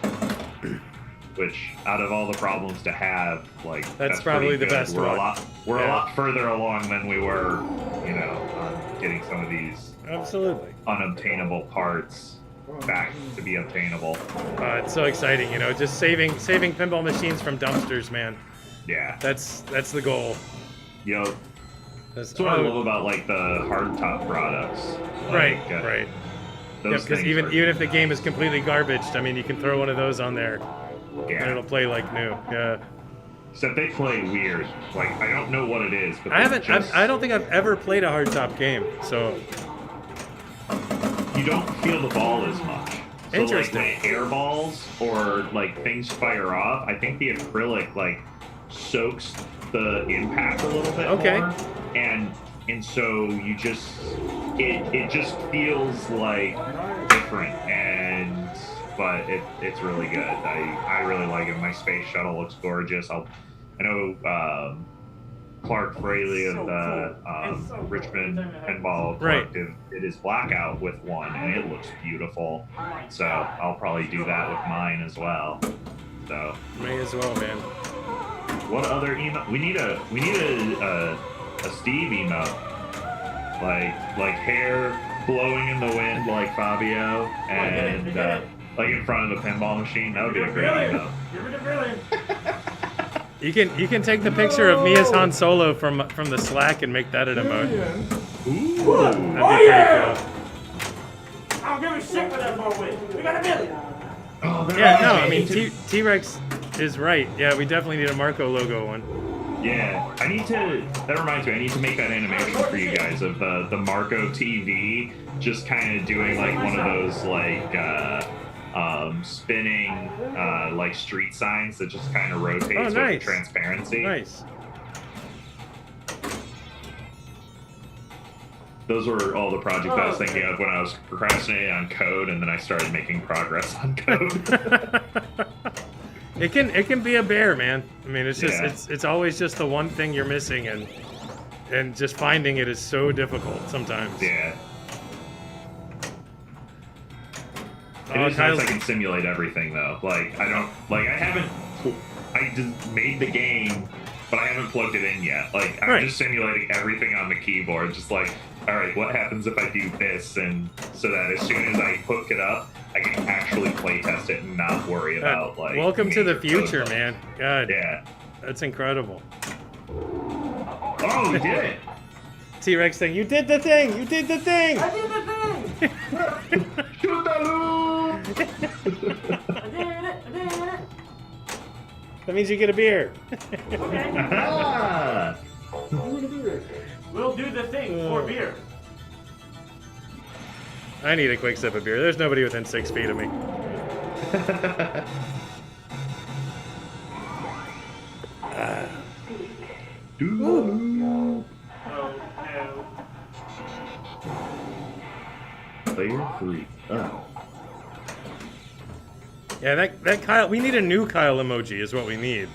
Which out of all the problems to have, like That's probably pretty the good. best We're one. a lot further along than we were, you know, on getting some of these Absolutely. unobtainable parts back to be obtainable. It's so exciting, you know, just saving pinball machines from dumpsters, man. Yeah. That's the goal. Yo, That's that's what I love about like the hardtop products. Right, Like, right. Those Because things even are- if the game is completely garbaged, I mean, you can throw one of those on there and yeah. it'll play like new. Yeah. Except they play weird. Like I don't know what it is, but I they haven't. Just, I don't think I've ever played a hardtop game. So you don't feel the ball as much. So Interesting. like when air balls or like things fire off, I think the acrylic like soaks the impact a little bit Okay. more, and so you just it just feels like different, and but it's really good. I really like it. My space shuttle looks gorgeous. I know Clark Fraley of the Richmond Pinball Right. Collective did his blackout with one, and it looks beautiful. So I'll probably do that with mine as well. So may as well, man. what other emote? We need a Steve emote, like hair blowing in the wind like Fabio, and like in front of the pinball machine. That would be a great emote. You can take the picture of me as Han Solo from the Slack and make that an emote. Ooh. That'd be pretty cool. I don't give a shit what that ball win. We got a million. Oh, that Yeah, no, reminds I me, mean T-Rex is right. Yeah, we definitely need a Marco logo one. Yeah, that reminds me, I need to make that animation for you guys of the Marco TV, just kind of doing like one of those like spinning like street signs that just kind of rotates Oh, with nice. transparency. Nice. Those were all the projects I was thinking of when I was procrastinating on code, and then I started making progress on code. It can be a bear, man. I mean, it's just Yeah. it's always just the one thing you're missing, and just finding it is so difficult sometimes. Yeah. It Oh, is nice Kyle's- I can simulate everything though. Like I just made the game, but I haven't plugged it in yet. Like I'm Right. just simulating everything on the keyboard. Just like, all right, what happens if I do this? And so that as soon as I hook it up, I can actually play test it and not worry about like. Welcome to the major future, code man. God, Yeah. that's incredible. Oh, we did it. T-Rex thing, you did the thing! You did the thing! I did the thing. Shoot the loop. I did it. I did it. That means you get a beer. Okay. Ah. We'll do the thing for beer. I need a quick sip of beer. There's nobody within 6 feet of me. Ooh. Oh no. Player 3. Oh. Yeah, that Kyle. We need a new Kyle emoji. Is what we need.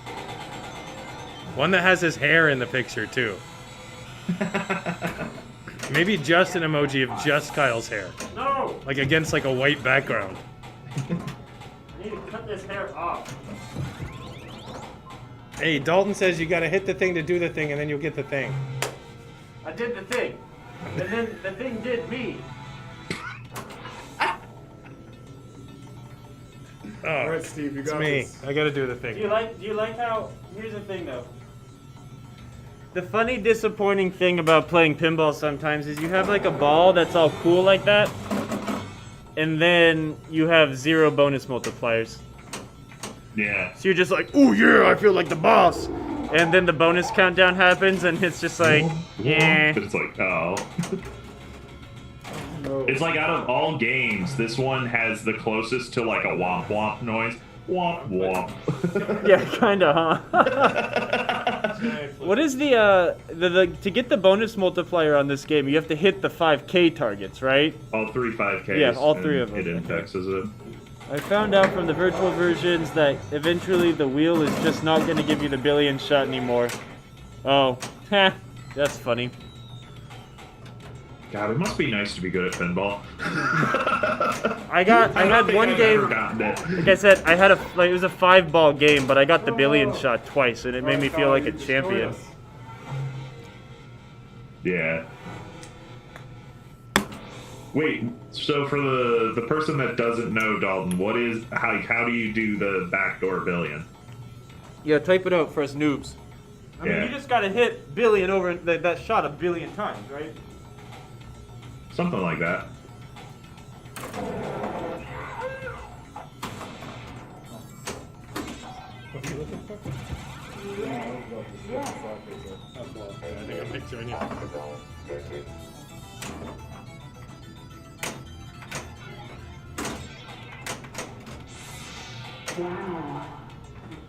One that has his hair in the picture too. Maybe just an emoji of just Kyle's hair, No. like against like a white background. I need to cut this hair off. Hey, Dalton says you gotta hit the thing to do the thing, and then you'll get the thing. I did the thing. And then the thing did me. Oh, Alright, Steve, you it's got me. this. I gotta do the Do thing. you like how, here's the thing though. The funny, disappointing thing about playing pinball sometimes is you have like a ball that's all cool like that, and then you have 0 bonus multipliers. Yeah. So you're just like, oh yeah, I feel like the boss. And then the bonus countdown happens, and it's just like, yeah. But it's like, oh. No. It's like out of all games, this one has the closest to like a womp womp noise. Womp womp. Yeah, kinda, huh? What is the to get the bonus multiplier on this game? You have to hit the 5K targets, right? All 3 5Ks. Yeah, all 3 and of them. It indexes it. I found out from the virtual versions that eventually the wheel is just not going to give you the billion shot anymore. Oh, heh, that's funny. God, it must be nice to be good at pinball. I had one game. Like I said, I had it was a 5-ball game, but I got the billion shot twice, and it made me feel like a champion. Yeah. Wait, so for the person that doesn't know, Dalton, how do you do the backdoor billion? Yeah, type it out for us noobs. I mean, Yeah. you just gotta hit billion over that shot a billion times, right? Something like that. What are you looking for? Oh, well, I think I'm picturing you.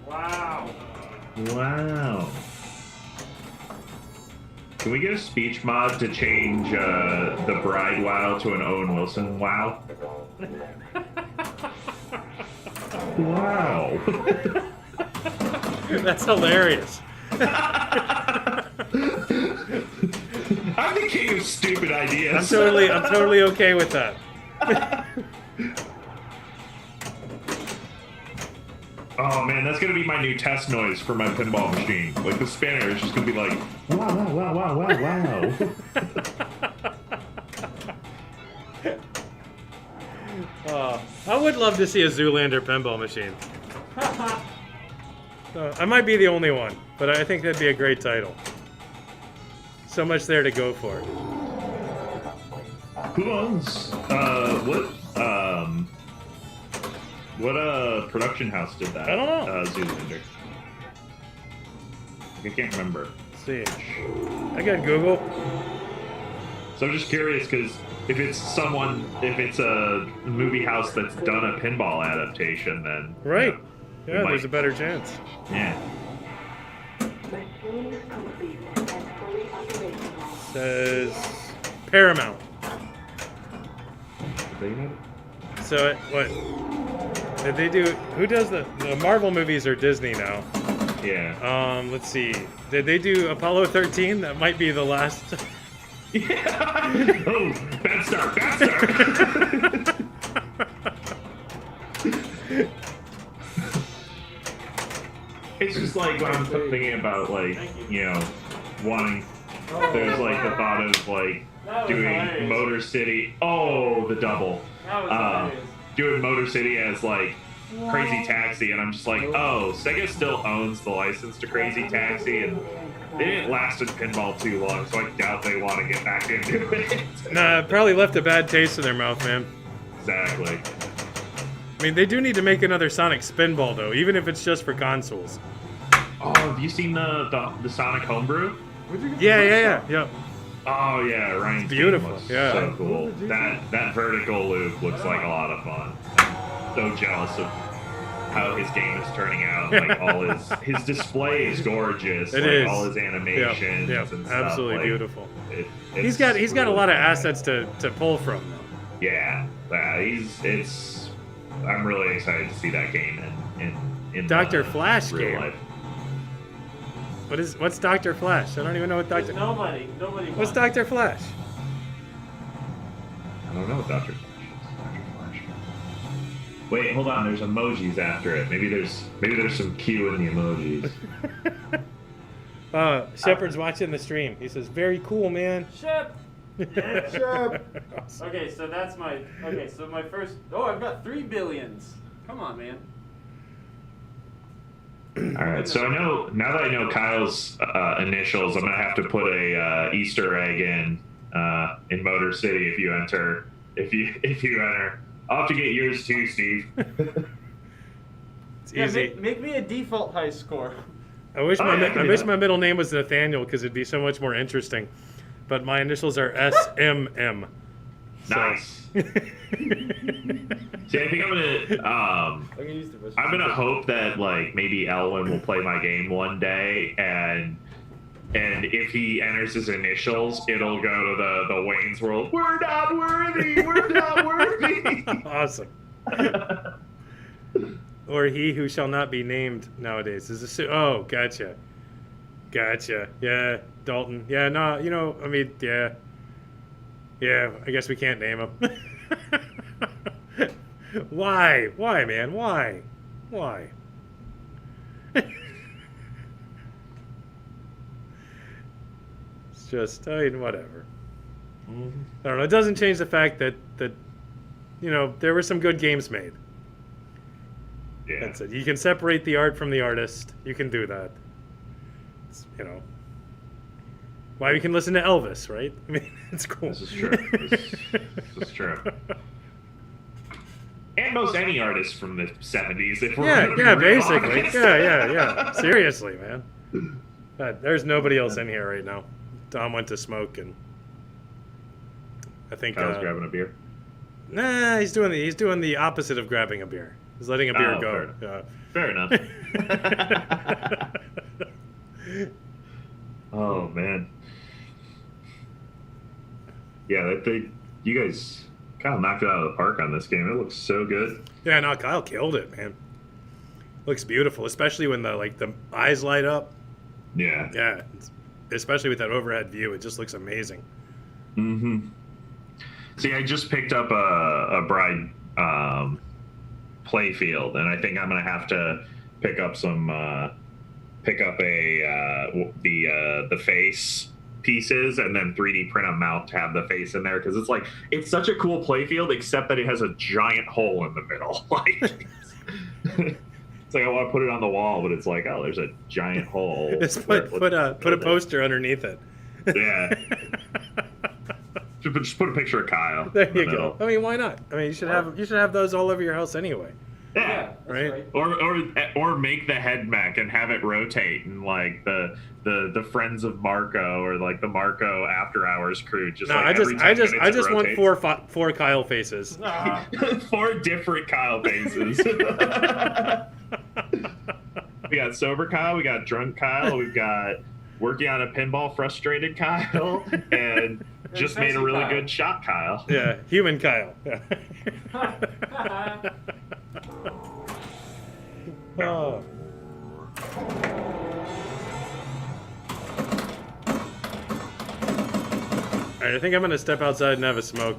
Wow. Wow. Can we get a speech mod to change the bride wow to an Owen Wilson wow? Wow. That's hilarious. I'm the king of stupid ideas. I'm totally okay with that. Oh man, that's gonna be my new test noise for my pinball machine. Like the spinner is just gonna be like, wow, wow, wow, wow, wow, wow. I would love to see a Zoolander pinball machine. I might be the only one, but I think that'd be a great title. So much there to go for. Who owns what production house did that? I don't know. Zoolander. I can't remember. Let's see. I got Google. So I'm just curious because if it's a movie house that's done a pinball adaptation, then Right. we Yeah, might- there's a better chance. Yeah. Says Paramount. They know? So what? Did they do? Who does the Marvel movies are Disney now? Yeah. Let's see. Did they do Apollo 13? That might be the last. Yeah. Oh, bad start. Bad start. It's just like when I'm thinking about like wanting. There's like the thought of like That was doing hilarious. Motor City. Oh, the double. That was hilarious. Doing Motor City as like Crazy Taxi, and I'm just like, oh, Sega still owns the license to Crazy Taxi, and they didn't last in pinball too long, so I doubt they want to get back into it. Nah, it probably left a bad taste in their mouth, man. Exactly. I mean, they do need to make another Sonic Spinball though, even if it's just for consoles. Oh, have you seen the Sonic homebrew? Yeah. Oh yeah, Ryan's game beautiful, looks yeah. so cool. That vertical loop looks like a lot of fun. I'm so jealous of how his game is turning out. Like all his display is gorgeous. It like is. all his animations Yeah, and stuff. absolutely like, beautiful. He's He's got a lot of assets to pull from though. Yeah, I'm really excited to see that game in Dr. the Flash real game. life. What's Dr. Flash? I don't even know what Dr. Nobody. What's Dr. Flash? I don't know what Dr. Flash is. Dr. Flash. Wait, hold on. There's emojis after it. Maybe there's some Q in the emojis. Shepard's watching the stream. He says, "Very cool, man." Shep. Shep. Awesome. Okay, so that's my. Okay, so my first. Oh, I've got 3 billions. Come on, man. All right, so I know now that I know Kyle's initials, I'm gonna have to put a Easter egg in Motor City if you enter. If you enter, I'll have to get yours too, Steve. It's Yeah, easy. make me a default high score. I wish Oh, yeah, I can do that. my middle name was Nathaniel because it'd be so much more interesting. But my initials are SMM. So- Nice. See, I think I'm gonna hope that like maybe Elwin will play my game one day, and if he enters his initials, it'll go to the Wayne's World. We're not worthy. We're not worthy. Awesome. Or he who shall not be named nowadays is a oh, gotcha. Yeah, Dalton. Yeah, no, you know, I mean, yeah. I guess we can't name him. Why, man? Why? It's just, I mean, whatever. I don't know. It doesn't change the fact that you know, there were some good games made. Yeah. That's it. You can separate the art from the artist. You can do that. It's, you know, why we can listen to Elvis, right? I mean, it's cool. This is true. This is true. And most any artist from the 70s, if we're Yeah, gonna be real basically. honest. Yeah. Seriously, man. But there's nobody else in here right now. Tom went to smoke, and I think Kyle's grabbing a beer. nah, he's doing the opposite of grabbing a beer. He's letting a beer Oh, go. Fair enough. Oh man. Yeah, you guys kind of knocked it out of the park on this game. It looks so good. Yeah, no, Kyle killed it, man. Looks beautiful, especially when the eyes light up. Yeah. Yeah, especially with that overhead view, it just looks amazing. Mm-hmm. See, I just picked up a Bride playfield, and I think I'm gonna have to pick up the face pieces and then 3D print them out to have the face in there, because it's such a cool playfield, except that it has a giant hole in the middle. Like it's like I want to put it on the wall, but it's like, oh, there's a giant hole. Just put a poster underneath it. Yeah. Just put a picture of Kyle. There in the you middle. go. I mean, why not? I mean, you should have those all over your house anyway. Yeah. that's Right. Or make the head mech and have it rotate, and like the Friends of Marco or like the Marco After Hours crew. Just No, like I every 10 just minutes it want rotates. four Kyle faces. 4 different Kyle faces. We got sober Kyle, we got drunk Kyle, we've got working on a pinball frustrated Kyle, and just made a sexy really Kyle. good shot Kyle. Yeah, human Kyle. Yeah. Oh. All right, I think I'm gonna step outside and have a smoke.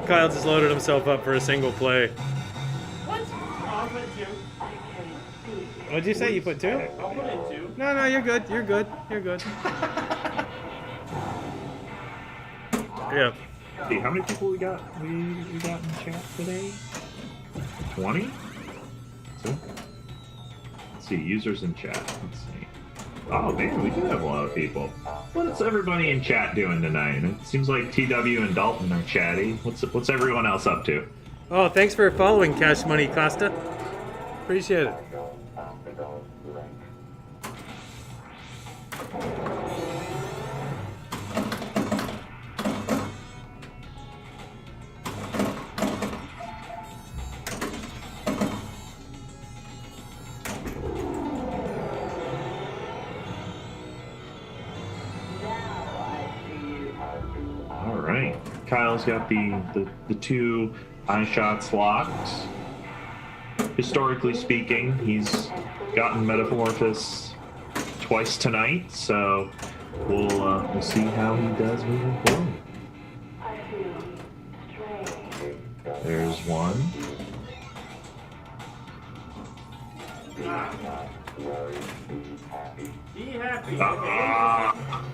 Kyle just loaded himself up for a single play. What? I'll put 2. What'd you say? You put 2? I'll put in 2. No, you're good. You're good. Yeah. See, how many people we got in chat today? 20? Let's see, users in chat. Let's see. Oh man, we do have a lot of people. What's everybody in chat doing tonight? It seems like TW and Dalton are chatty. What's everyone else up to? Oh, thanks for following Cash Money Costa. Appreciate it. All right, Kyle's got the 2 eye shots locked. Historically speaking, he's gotten Metamorphosis twice tonight, so we'll see how he does moving forward. There's one. Be happy. Ah.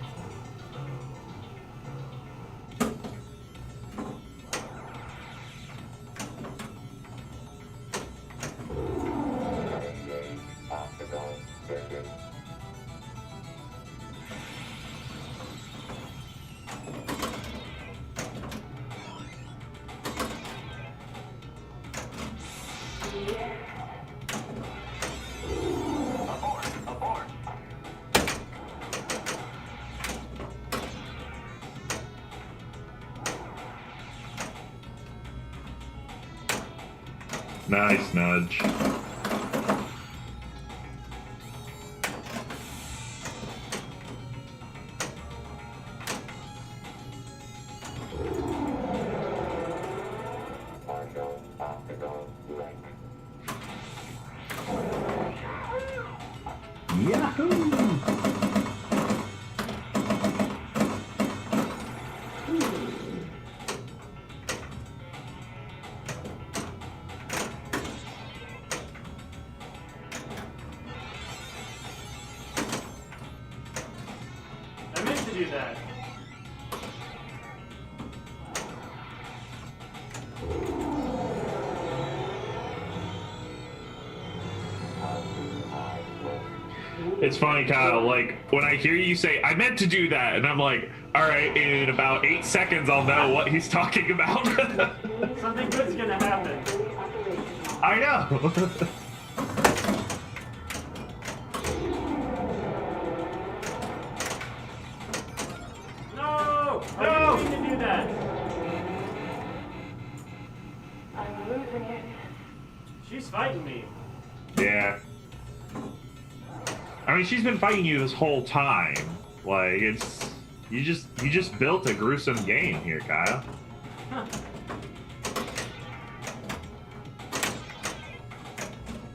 Nice nudge. Yahoo! I meant to do that. It's funny, Kyle, like, when I hear you say, I meant to do that, and I'm like, alright, in about 8 seconds I'll know what he's talking about. Something good's gonna happen. I know! No! I didn't mean to do that. I'm losing it. She's fighting me. Yeah. I mean, she's been fighting you this whole time. Like, it's... You just built a gruesome game here, Kyle. Huh.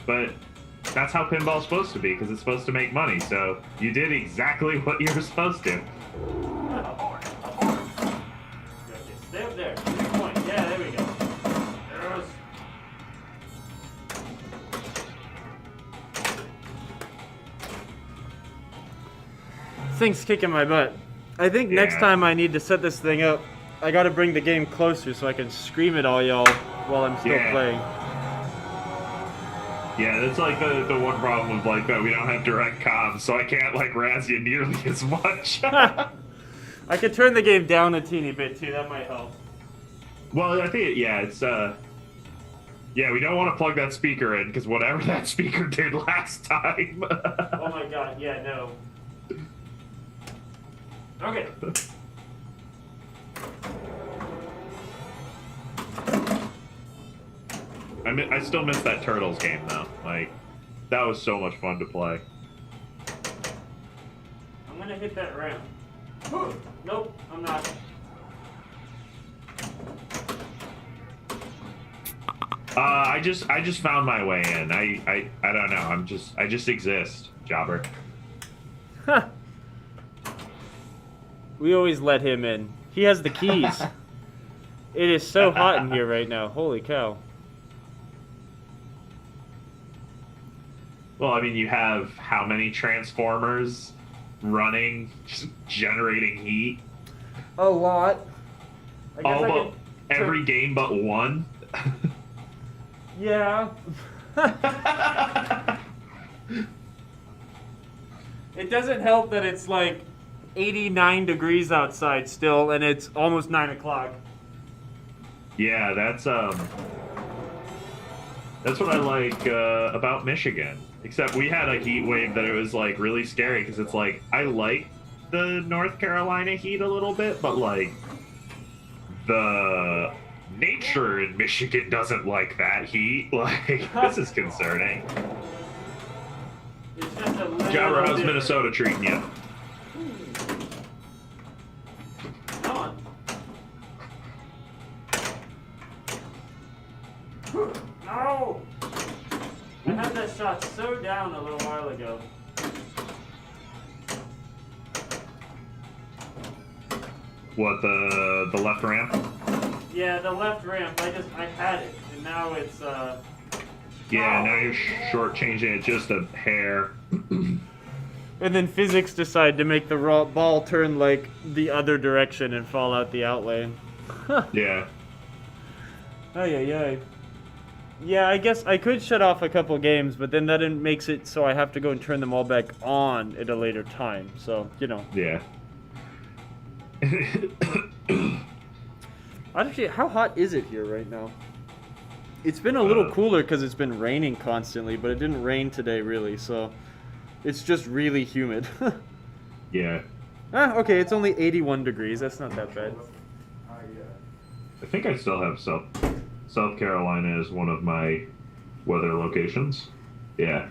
But that's how pinball's supposed to be, because it's supposed to make money, so you did exactly what you were supposed to. Stay up there. Good point. Yeah, there we go. Arrows. Thing's kicking my butt. I think next Yeah. time I need to set this thing up, I gotta bring the game closer so I can scream at all y'all while I'm still Yeah. playing. Yeah, that's like the one problem with like that we don't have direct comms, so I can't like razz you nearly as much. I could turn the game down a teeny bit too, that might help. Well, I think it's yeah, we don't want to plug that speaker in because whatever that speaker did last time. Oh my god, yeah, no. Okay. I still miss that Turtles game though. Like, that was so much fun to play. I'm gonna hit that ramp. Nope, I'm not. I just found my way in. I don't know. I just exist, jobber. Huh. We always let him in. He has the keys. It is so hot in here right now. Holy cow. Well, I mean, you have how many transformers running, just generating heat? A lot. I guess All I but could every game but one. Yeah. It doesn't help that it's like 89 degrees outside still, and it's almost 9 o'clock. Yeah, that's what I like about Michigan. Except we had a heat wave that it was like really scary because it's like I like the North Carolina heat a little bit, but like the nature in Michigan doesn't like that heat. Like, this is concerning. It's just a little Jabber, how's different. Minnesota treating you? Come on. No! I had that shot so down a little while ago. What, the left ramp? Yeah, the left ramp, I had it, and now it's, Yeah, now you're shortchanging it just a hair. And then physics decide to make the ball turn like the other direction and fall out the outlane. Yeah. Oh yeah. Yeah, I guess I could shut off a couple games, but then that makes it so I have to go and turn them all back on at a later time. So, you know. Yeah. Actually, how hot is it here right now? It's been a little cooler because it's been raining constantly, but it didn't rain today really, so it's just really humid. Yeah. Okay, it's only 81 degrees. That's not that bad. I think I still have South Carolina as one of my weather locations. Yeah.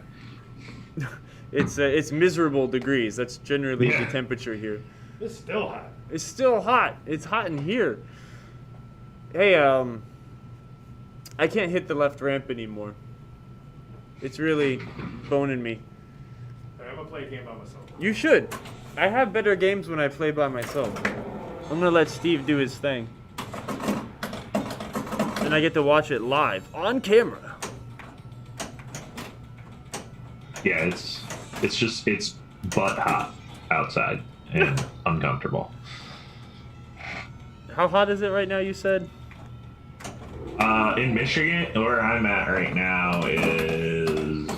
It's miserable degrees. That's generally Yeah. the temperature here. It's still hot. It's still hot. It's hot in here. Hey, I can't hit the left ramp anymore. It's really boning me. I'm gonna play a game by myself. You should. I have better games when I play by myself. I'm gonna let Steve do his thing. And I get to watch it live, on camera. Yeah, it's butt hot outside and uncomfortable. How hot is it right now, you said? In Michigan, where I'm at right now is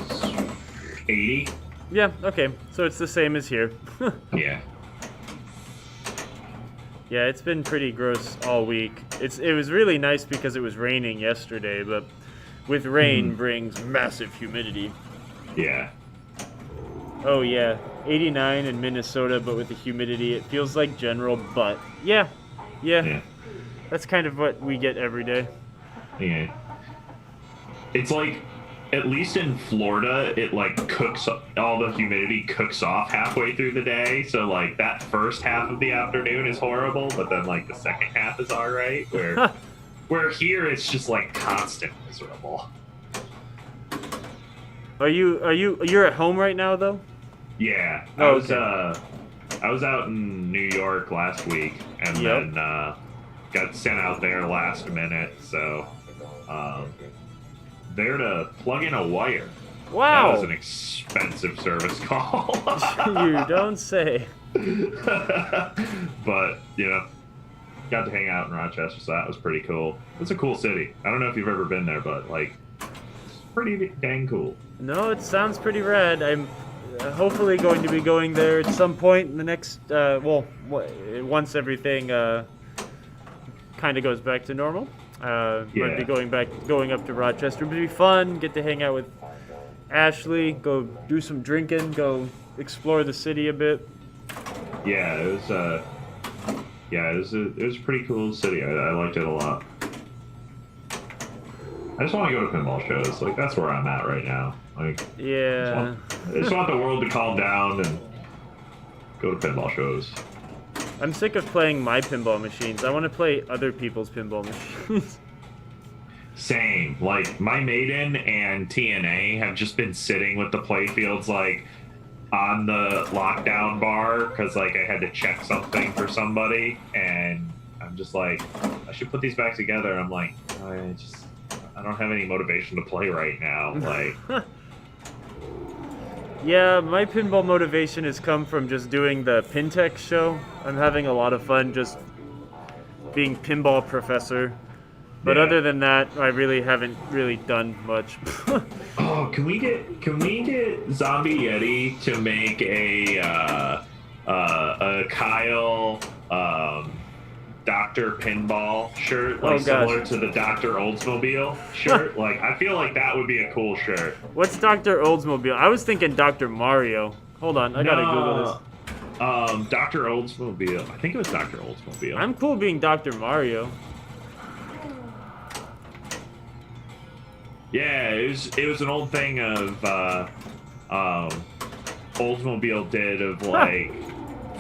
80. Yeah, okay. So it's the same as here. Yeah. Yeah, it's been pretty gross all week. It was really nice because it was raining yesterday, but with rain brings massive humidity. Yeah. Oh yeah, 89 in Minnesota, but with the humidity, it feels like general butt. Yeah. That's kind of what we get every day. Yeah. It's like, at least in Florida, it like cooks, all the humidity cooks off halfway through the day. So like that first half of the afternoon is horrible, but then like the second half is all right. Where here it's just like constant miserable. You're at home right now though? Yeah. Oh, I was out in New York last week and then got sent out there last minute. So there to plug in a wire. Wow. That was an expensive service call. You don't say. But, you know, got to hang out in Rochester, so that was pretty cool. It's a cool city. I don't know if you've ever been there, but, like, it's pretty dang cool. No, it sounds pretty rad. I'm hopefully going to be going there at some point in the next, once everything kind of goes back to normal. Might be going up to Rochester. It'll be fun. Get to hang out with Ashley. Go do some drinking. Go explore the city a bit. Yeah, it was a pretty cool city. I liked it a lot. I just want to go to pinball shows. Like that's where I'm at right now. Like yeah, I just want the world to calm down and go to pinball shows. I'm sick of playing my pinball machines. I want to play other people's pinball machines. Same. Like, my Maiden and TNA have just been sitting with the playfields, like, on the lockdown bar, because, like, I had to check something for somebody, and I'm just like, I should put these back together. I'm like, I don't have any motivation to play right now. Like... Yeah, my pinball motivation has come from just doing the Pintex show. I'm having a lot of fun just being pinball professor. But other than that, I really haven't really done much. Oh, can we get Zombie Yeti to make a Kyle Dr. Pinball shirt, like similar to the Dr. Oldsmobile shirt? Like, I feel like that would be a cool shirt. What's Dr. Oldsmobile? I was thinking Dr. Mario. Hold on, I gotta Google this. Dr. Oldsmobile. I think it was Dr. Oldsmobile. I'm cool being Dr. Mario. Yeah, it was an old thing of Oldsmobile did of like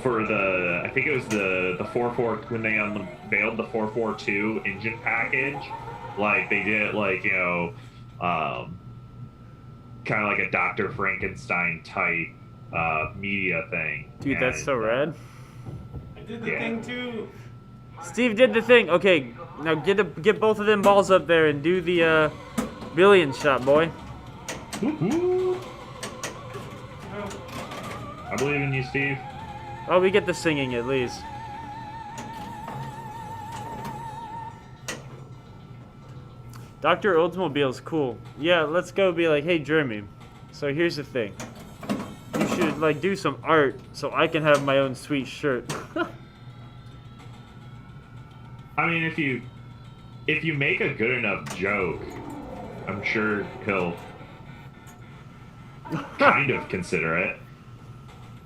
for the, I think it was the 4.4 when they unveiled the 442 engine package, like they did like, you know, kind of like a Dr. Frankenstein type media thing. Dude, that's so rad. I did the thing too. Steve did the thing. Okay, now get both of them balls up there and do the billion shot, boy. Woo-hoo. I believe in you, Steve. Oh, we get the singing at least. Dr. Oldsmobile's cool. Yeah, let's go be like, hey, Jeremy. So here's the thing. You should, like, do some art so I can have my own sweet shirt. I mean, if you make a good enough joke, I'm sure he'll kind of consider it.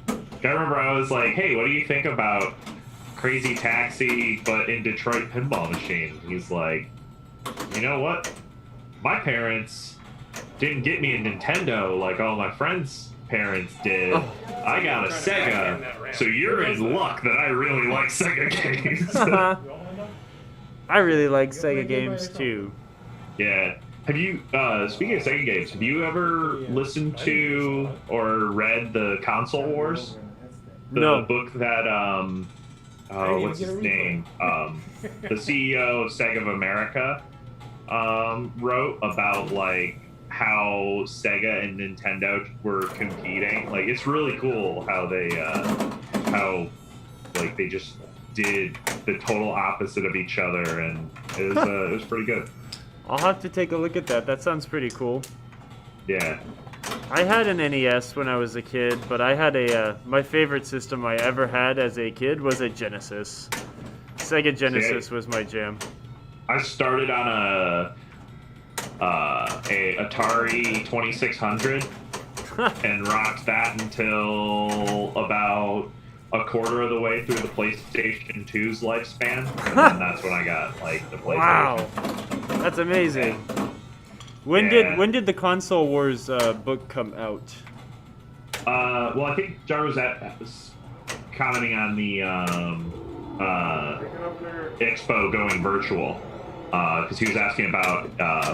I remember I was like, hey, what do you think about Crazy Taxi, but in Detroit Pinball Machine? He's like, you know what? My parents didn't get me a Nintendo like all my friends' parents did. Oh. I got a Sega, so you're in luck that I really like Sega games. I really like Sega games too. Yeah. Have you, speaking of Sega games, have you ever listened to or read the Console Wars? The No. book that, what's his name? The CEO of Sega of America wrote about, like, how Sega and Nintendo were competing. Like, it's really cool how they, they just did the total opposite of each other, and it was pretty good. I'll have to take a look at that. That sounds pretty cool. Yeah. I had an NES when I was a kid, but I had my favorite system I ever had as a kid was a Genesis. Sega Genesis was my jam. I started on a Atari 2600 and rocked that until about a quarter of the way through the PlayStation 2's lifespan, and then that's when I got like the PlayStation. Wow, that's amazing. When did the Console Wars book come out? Well, I think Jar was commenting on the Expo going virtual, because he was asking about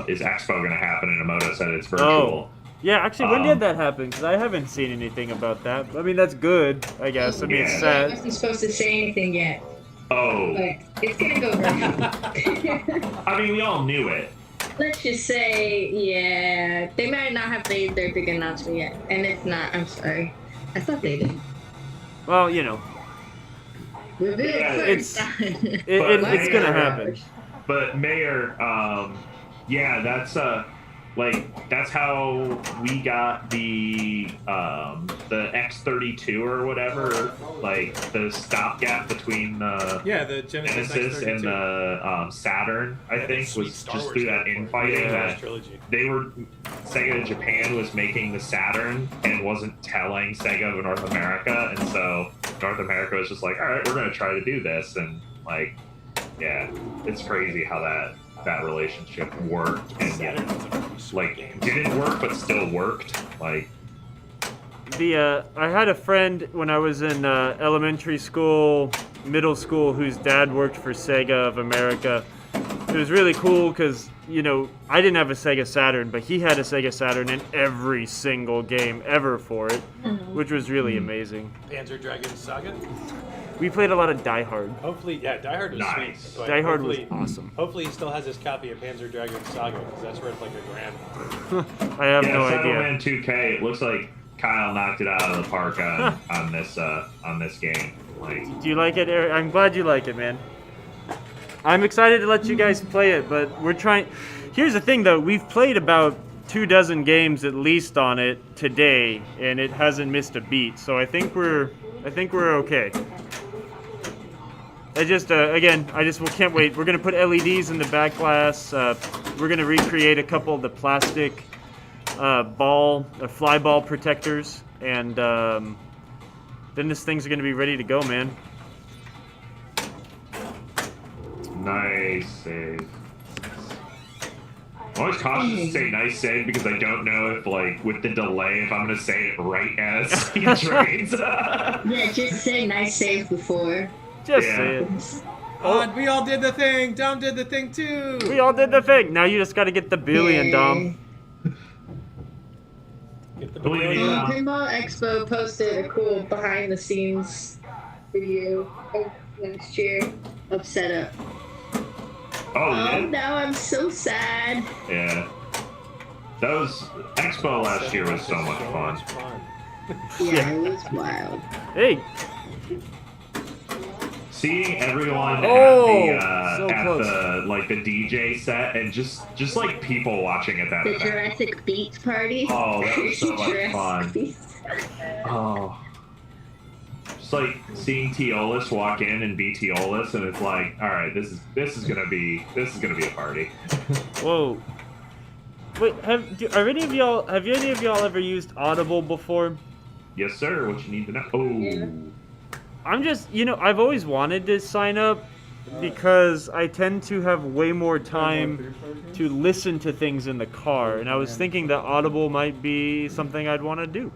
is Expo going to happen, and Emoto said it's virtual. Oh. Yeah, actually, when did that happen? Because I haven't seen anything about that. I mean, that's good, I guess. I mean, it's I sad. wasn't supposed to say anything yet, Oh, but it's gonna go virtual. I mean, we all knew it. Let's just say, yeah, they might not have made their big announcement yet, and if not, I'm sorry. I thought they did. Well, you know, Reveal Yeah, first. it's gonna happen. But Mayor, yeah, that's how we got the X32 or whatever, like the stopgap between the The Genesis Genesis and the Saturn, I think, was just through that infighting that Sega Japan was making the Saturn and wasn't telling Sega of North America, and so North America was just like, all right, we're going to try to do this, and like, yeah, it's crazy how that relationship worked and yet, like, didn't work but still worked. Like, I had a friend when I was in elementary school, middle school, whose dad worked for Sega of America. It was really cool because, you know, I didn't have a Sega Saturn, but he had a Sega Saturn in every single game ever for it, which was really amazing. Panzer Dragoon Saga. We played a lot of Die Hard. Hopefully, Die Hard was Nice. sweet. but Die Hard was hopefully- awesome. Hopefully, he still has his copy of Panzer Dragoon Saga because that's worth like $1,000. I have yeah, no idea. Cyberman 2K, it looks like Kyle knocked it out of the park on this game. Like, Do you like it, Eric? I'm glad you like it, man. I'm excited to let you guys play it, but we're trying. Here's the thing, though. We've played about 24 games at least on it today, and it hasn't missed a beat. So I think we're okay. I just we can't wait. We're gonna put LEDs in the back glass. We're gonna recreate a couple of the plastic fly ball protectors, and then this thing's gonna be ready to go, man. nice save. I'm always cautious to say nice save because I don't know if, like, with the delay, if I'm gonna say it right as he trades. Yeah, just say nice save before. Just Yeah. say it. Oh, we all did the thing. Dom did the thing too. We all did the thing. Now you just got to get the billion, Dom. Get the Believe billion. me, Dom. Pinball Expo posted a cool behind-the-scenes video of last year of setup. Oh, Oh, yeah. now I'm so sad. Yeah. That was Expo last year was so much fun. Yeah, it was wild. Hey, Seeing everyone Oh, at so the close. the DJ set and just like people watching at that The event. Jurassic Beats party. Oh, that was so much Jurassic fun. Beats. Oh. Just like seeing Teolis walk in and be Teolis, and it's like, all right, this is gonna be a party. whoa. Wait, have any of y'all ever used Audible before? Yes, sir. What you need to know? Oh, Yeah. I'm just, I've always wanted to sign up because I tend to have way more time to listen to things in the car, and I was thinking that Audible might be something I'd want to do.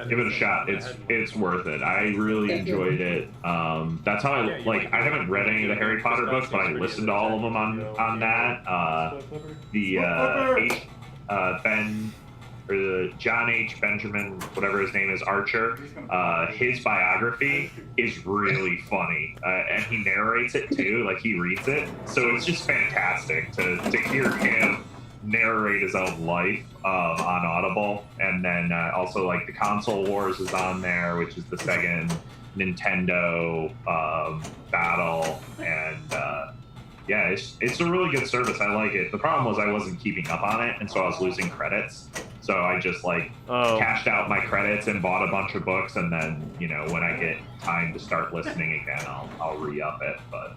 give it a shot. It's worth it. I really enjoyed it. That's how I haven't read any of the Harry Potter books, but I listened to all of them on that. The John H. Benjamin, whatever his name is, Archer, his biography is really funny, and he narrates it too, like he reads it. So it's just fantastic to hear him narrate his own life on Audible, and then also like the Console Wars is on there, which is the Sega Nintendo battle, and yeah, it's a really good service. I like it. The problem was I wasn't keeping up on it, and so I was losing credits. So I just cashed out my credits and bought a bunch of books, and then when I get time to start listening again, I'll re-up it. But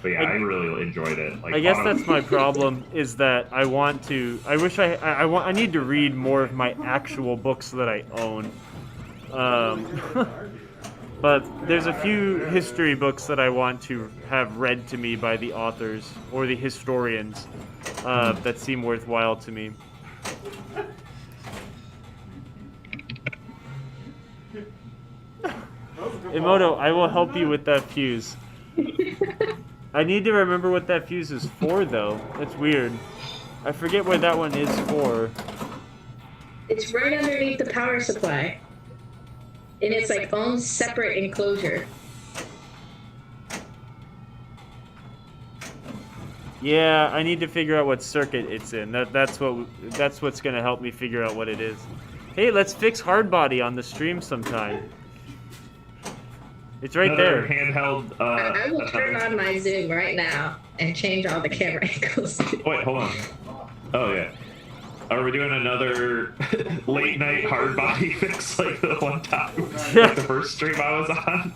yeah, I really enjoyed it. I guess that's my problem is that I need to read more of my actual books that I own. But there's a few history books that I want to have read to me by the authors or the historians that seem worthwhile to me. Emoto, I will help you with that fuse. I need to remember what that fuse is for, though. That's weird. I forget what that one is for. It's right underneath the power supply. In its own separate enclosure. Yeah, I need to figure out what circuit it's in. That's what's gonna help me figure out what it is. Hey, let's fix Hardbody on the stream sometime. It's right another there. handheld. I will turn on my Zoom right now and change all the camera angles. Wait, hold on. Oh yeah. Are we doing another late night hard body fix like the one time, like the first stream I was on?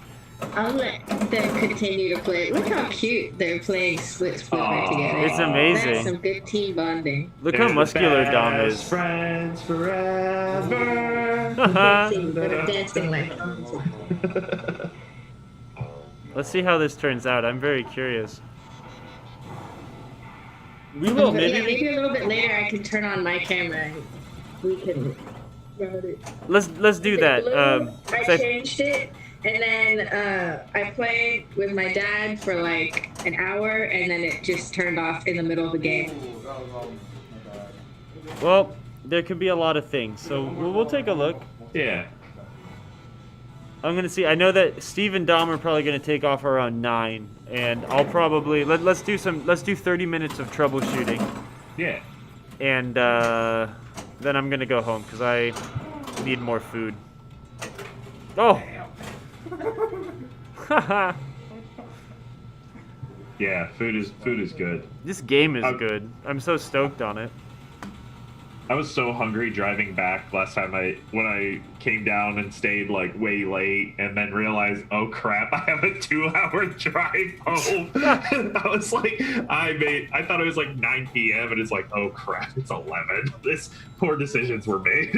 I'll let them continue to play. Look how cute they're playing Split Splinter together. It's amazing. That's some good team bonding. Look how muscular Dom Best is. friends forever. They're dancing like. Let's see how this turns out. I'm very curious. We will Maybe a little bit later I can turn on my camera and we can. Let's do that. I changed it, and then I played with my dad for like an hour, and then it just turned off in the middle of the game. Well, there could be a lot of things, so we'll take a look. Yeah. I'm gonna see. I know that Steve and Dom are probably gonna take off around 9, and I'll probably let's do 30 minutes of troubleshooting. Yeah. And then I'm gonna go home because I need more food. Oh. Haha. Yeah. Food is good. This game is good. I'm so stoked on it. I was so hungry driving back last time when I came down and stayed like way late, and then realized, oh crap, I have a 2-hour drive home. I was like, I thought it was like 9 p.m. and it's like, oh crap, it's 11. This poor decisions were made.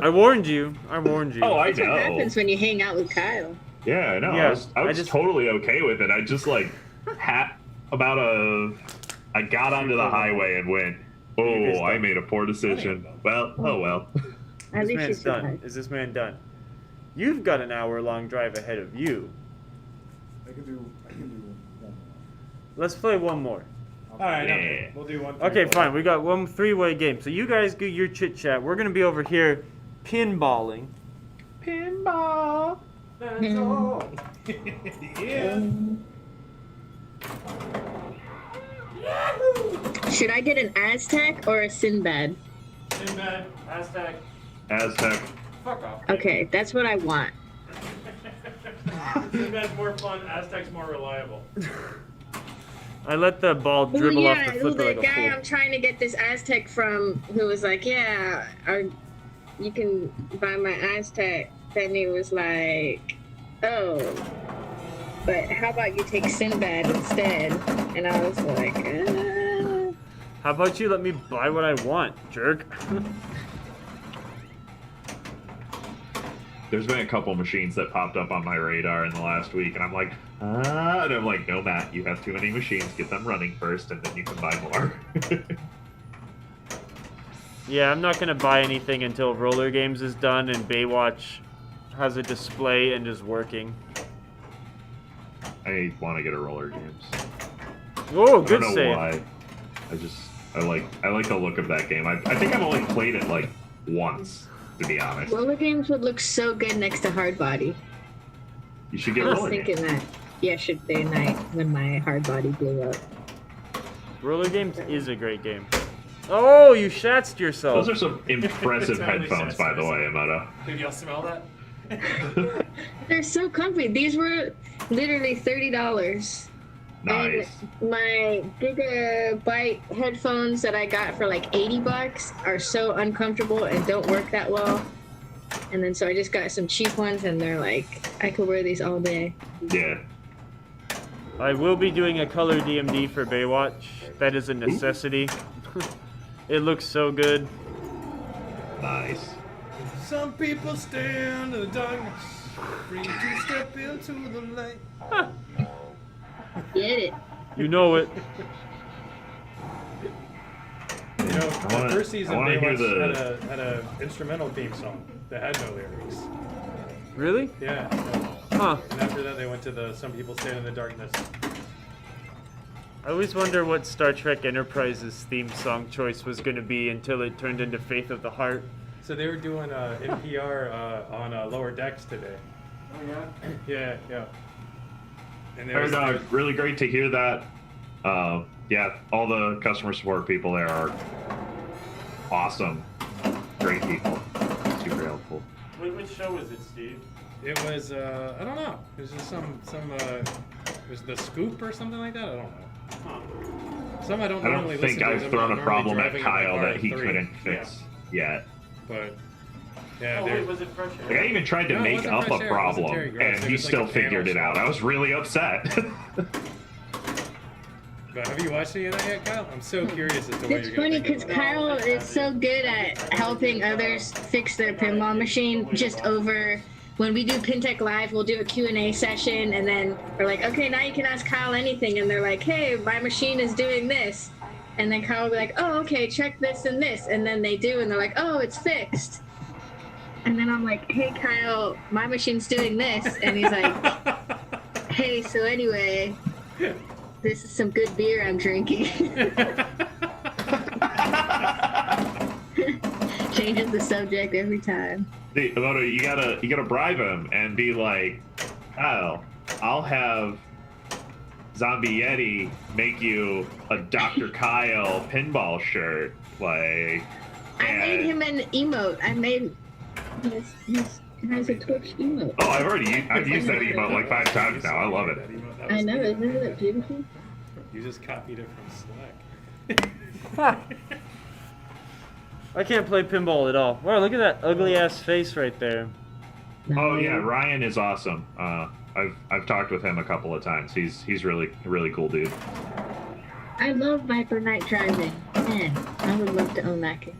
I warned you. Oh, I That's know. what happens when you hang out with Kyle. Yeah, I know. Yeah, I was totally okay with it. I just like I got onto the highway and went, oh, I made a poor decision. Well, oh well. At This least you man's done. survived. Is this man done? You've got an hour-long drive ahead of you. I can do one more. Let's play one more. All right, Yeah. okay. We'll do one. Okay, fine. We got one 3-way game. So you guys do your chit-chat. We're gonna be over here pinballing. Pinball. That's all. Yeah. Should I get an Aztec or a Sinbad? Sinbad. Aztec. Aztec. Fuck off. Okay, that's what I want. That's more fun. Aztec's more reliable. I let the ball Well, dribble off yeah, the flipper the like guy a I'm trying to get this Aztec from, who was like, yeah, you can buy my Aztec. Then he was like, oh, but how about you take Sinbad instead? And I was like, fool. How about you let me buy what I want, jerk? There's been a couple machines that popped up on my radar in the last week, and I'm like, and I'm like, no, Matt, you have too many machines. Get them running first, and then you can buy more. Yeah, I'm not gonna buy anything until Roller Games is done and Baywatch has a display and is working. I want to get a Roller Games. Oh, I good don't know save. why. I like the look of that game. I think I've only played it like once, to be honest. Roller Games would look so good next to Hard Body. You should get I was Roller thinking Games. that yesterday night when my Hard Body blew up. Roller Games is a great game. Oh, you shatzed yourself. Those are some impressive Totally headphones, by the way, Emoto. Did y'all smell that? They're so comfy. These were literally $30. Nice. And my Gigabyte headphones that I got for like $80 are so uncomfortable and don't work that well. And then so I just got some cheap ones, and they're like, I could wear these all day. Yeah. I will be doing a color DMD for Baywatch. That is a necessity. It looks so good. Nice. Some people stand in the darkness, free to step into the light. Get it? You know it. You know, the wanna- first season I wanna hear Baywatch had a instrumental theme song that had no lyrics. Really? Yeah. Huh. And after that, they went to the Some People Stand in the Darkness. I always wonder what Star Trek Enterprise's theme song choice was going to be until it turned into Faith of the Heart. So they were doing NPR on Lower Decks today. Oh, yeah? Yeah, yeah. And there was, Heard, really great to hear that. Yeah, all the customer support people there are awesome. Great people. Super helpful. Which show was it, Steve? it was I don't know. It was just some it was the Scoop or something like that. I don't know. Some I don't I normally don't think listen to. I've I'm thrown not a problem normally at driving in my Kyle car that at he 3. couldn't fix yet. But yeah, Oh, they're- wait, was it Fresh Air? Like, I even tried to No, it make wasn't up Fresh a Air, it wasn't problem, Terry Gross, and it he was like still a panel figured it out. show. I was really upset. But have you watched any of that yet, Kyle? I'm so curious as to what It's you're funny gonna think because about it. Kyle is so good at helping others fix their pinball machine. Just over when we do Pintech Live, we'll do a Q&A session, and then we're like, okay, now you can ask Kyle anything, and they're like, hey, my machine is doing this, and then Kyle will be like, oh, okay, check this and this, and then they do, and they're like, oh, it's fixed. And then I'm like, hey, Kyle, my machine's doing this, and he's like, hey, so anyway, this is some good beer I'm drinking. Changes the subject every time. See, Emoto, you gotta bribe him and be like, Kyle, I'll have Zombie Yeti make you a Dr. Kyle pinball shirt. Like, I made him an emote. I made his has a Twitch emote. Oh, I've used that emote like 5 times now. I love it. That was I know, good. isn't it beautiful? You just copied it from Slack. I can't play pinball at all. Wow, look at that ugly ass face right there. Oh yeah, Ryan is awesome. I've talked with him a couple of times. He's really cool dude. I love Viper Night Driving. Man, I would love to own that game.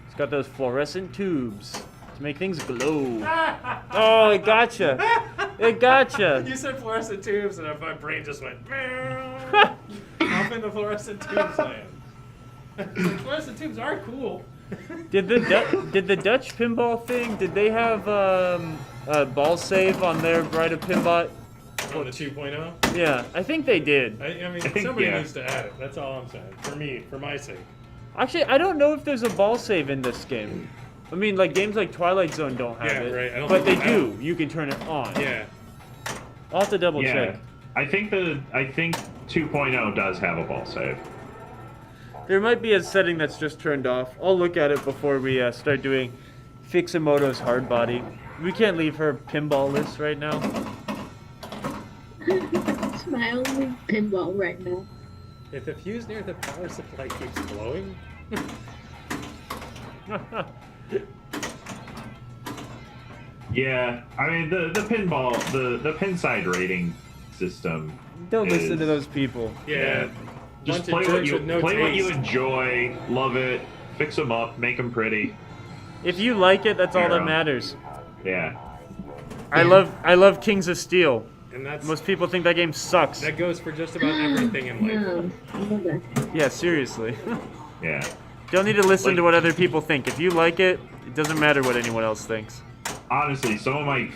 It's got those fluorescent tubes to make things glow. Oh, it gotcha. It gotcha. You said fluorescent tubes, and my brain just went. Off in the fluorescent tubes land. So fluorescent tubes are cool. Did the Dutch pinball thing? Did they have a ball save on their Bride of Pinbot? On the 2.0? Yeah, I think they did. I mean, I think, somebody yeah. needs to add it. That's all I'm saying. For my sake. Actually, I don't know if there's a ball save in this game. I mean, like games like Twilight Zone don't have Yeah, it, right. I don't but they think- I do. don't- You can turn it on. Yeah. I'll have to double Yeah, check. I think 2.0 does have a ball save. There might be a setting that's just turned off. I'll look at it before we start doing Fixamoto's hard body. We can't leave her pinball-less right now. It's my only pinball right now. If the fuse near the power supply keeps glowing, Yeah, I mean the pinball, the pin side rating system. Don't listen is- to those people. yeah. Just Bunch play of what jerks you with no play what you taste. enjoy, love it, fix them up, make them pretty. If you like it, that's all Hero. that matters. Yeah. I love Kings of Steel. And that's Most people think that game sucks. that goes for just about everything in life. No, I love that. Yeah, seriously. Yeah. Don't need to listen to Like- what other people think. If you like it, it doesn't matter what anyone else thinks. Honestly, some of my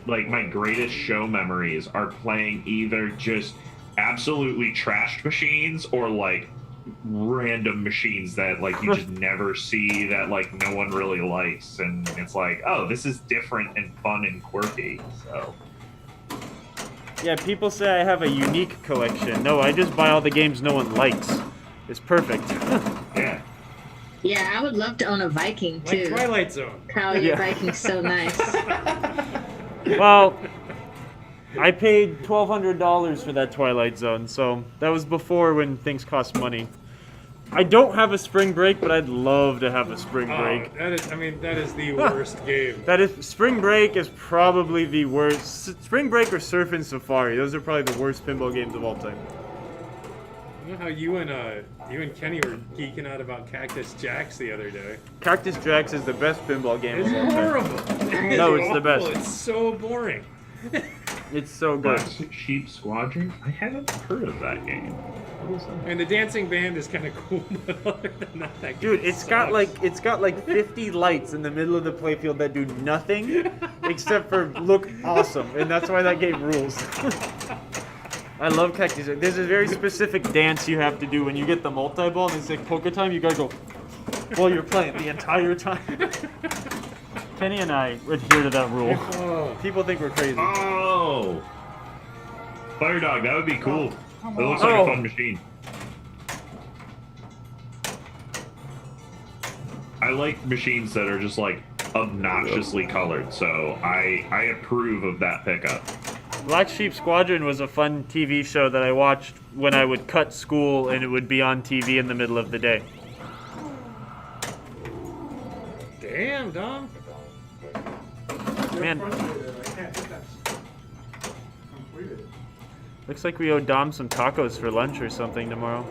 my greatest show memories are playing either just absolutely trashed machines or like random machines that like you just never see that like no one really likes, and it's like, oh, this is different and fun and quirky. So Yeah, people say I have a unique collection. No, I just buy all the games no one likes. It's perfect. yeah. Yeah, I would love to own a Viking Like too. Twilight Zone. Kyle, your Viking's so nice. Well, I paid $1,200 for that Twilight Zone, so that was before when things cost money. I don't have a Spring Break, but I'd love to have a Spring Break. Oh, that is the worst game. That is, Spring Break is probably the worst. Spring Break or Surf and Safari, those are probably the worst pinball games of all time. You know how you and Kenny were geeking out about Cactus Jacks the other day? Cactus Jacks is the best pinball game It's of all time. horrible. No, it's the best. It's so boring. It's so good. Black Sheep Squadron? I haven't heard of that game. What is that? And the dancing band is kind of cool, but other than that, that game Dude, it's got sucks. like 50 lights in the middle of the playfield that do nothing except for look awesome, and that's why that game rules. I love Cactus. There's a very specific dance you have to do when you get the multi-ball, and it's like poker time. You gotta go while you're playing the entire time. Kenny and I adhere to that rule. Oh. People think we're crazy. Oh! Fire Dog, that would be cool. It looks like Oh. a fun machine. I like machines that are just like obnoxiously colored, so I approve of that pickup. Black Sheep Squadron was a fun TV show that I watched when I would cut school and it would be on TV in the middle of the day. Damn, Dom. Man, Frustrated. I can't get that completed. looks like we owe Dom some tacos for lunch or something tomorrow.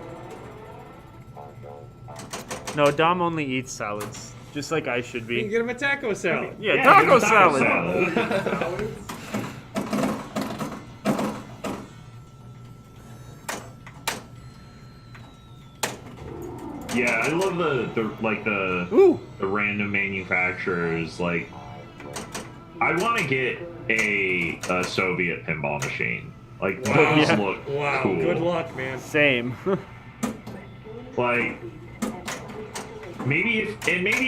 No, Dom only eats salads, just like I should You can be. get him a taco salad. Yeah, Yeah, taco get a salad. Yeah, I love the Ooh, the random manufacturers. Like, I want to get a Soviet pinball machine. Like, those Yeah. look Wow, cool. good luck, man. same. Like, maybe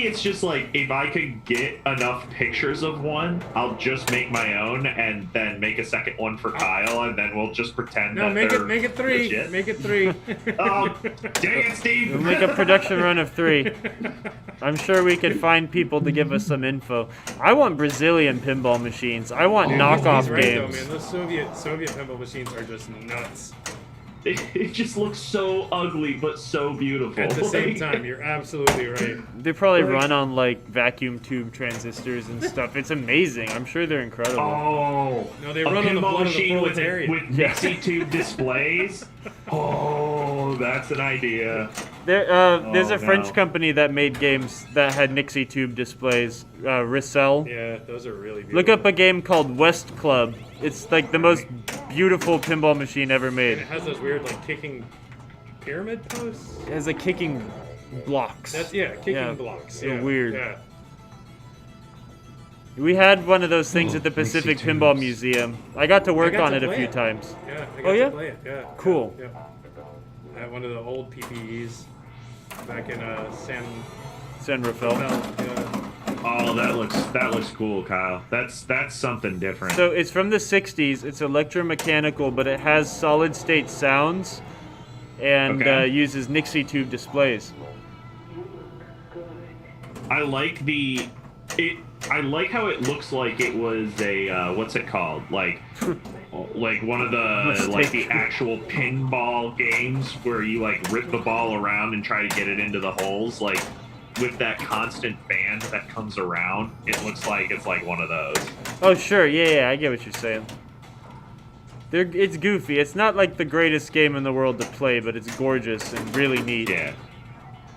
it's just like if I could get enough pictures of one, I'll just make my own and then make a second one for Kyle, and then we'll just pretend No, that make they're it three. legit. Make it three. Oh, dang it, We'll Steve! make a production run of 3. I'm sure we could find people to give us some info. I want Brazilian pinball machines. I want Dude, knockoff he's right, games. though, man. Those Soviet pinball machines are just nuts. It just looks so ugly, but so beautiful. At the same Like, time, you're absolutely right. They probably Like- run on like vacuum tube transistors and stuff. It's amazing. I'm sure they're incredible. Oh, No, they a run on the pinball blood of the machine with proletariat. Yeah. Nixie tube displays. Oh, that's an idea. There's Oh, a French no. company that made games that had Nixie tube displays. Rissell. Yeah, those are really beautiful. Look up a game called West Club. It's like the most beautiful pinball machine ever And made. it has those weird, like, kicking pyramid posts. It has a kicking blocks. That's, yeah, kicking Yeah, blocks. they're Yeah, weird. Yeah. We had one of those things at the Nixie Pacific tubes. Pinball Museum. I got to work got on to it a play few it. times. Yeah, I got Oh, yeah? to play it. Yeah. Cool. Yeah. I had one of the old PPEs back in San San Rafael. Yeah. Oh, that looks cool, Kyle. That's something different. So it's from the 60s. It's electromechanical, but it has solid state sounds. and Okay. uses Nixie tube displays. I like I like how it looks like it was a what's it called? Like one of the like the actual pinball games where you like rip the ball around and try to get it into the holes. Like with that constant band that comes around, it looks like it's like one of those. Oh sure, yeah, I get what you're saying. It's goofy. It's not like the greatest game in the world to play, but it's gorgeous and really neat. Yeah.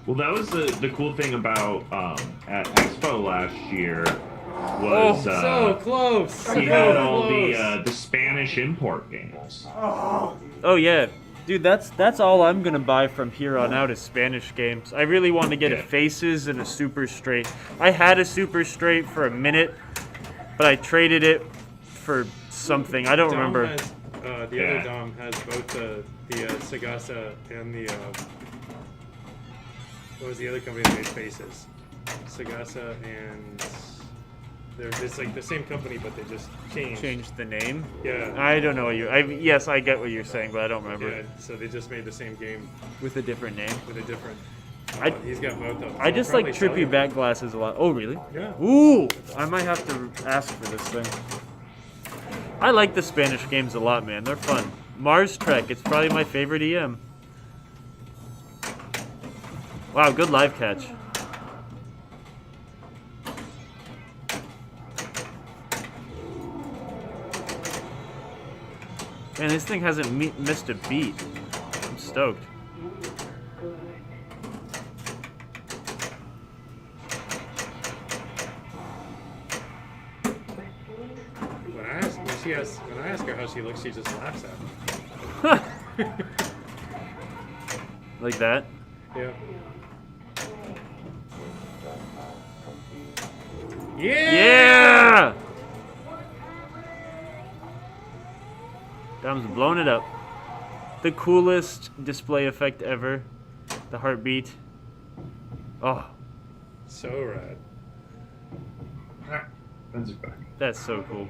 Well, that was the cool thing about at Expo last year was So close. he had all the Spanish import games. Oh yeah, dude, that's all I'm gonna buy from here on out is Spanish games. I really want to get a Yeah. Faces and a Super Straight. I had a Super Straight for a minute, but I traded it for something. I don't Dom remember. Has, the Yeah. other Dom has both the Sagasa and the what was the other company that made Faces? Sagasa and it's like the same company, but they just changed. Changed the name. Yeah. I don't know what you. Yes, I get what you're saying, but I don't remember. Yeah, so they just made the same game With a different name. with a different. I- He's got both of them. I just like trippy back glasses a lot. Oh really? Yeah. Ooh, I might have to ask for this thing. I like the Spanish games a lot, man. They're fun. Mars Trek, it's probably my favorite EM. Wow, good live catch. Man, this thing hasn't missed a beat. I'm stoked. When I ask her how she looks, she just laughs at me. Like that? Yeah. Yeah! Dom's blowing it up. The coolest display effect ever. The heartbeat. Oh, So rad. Friends are back. that's so cool.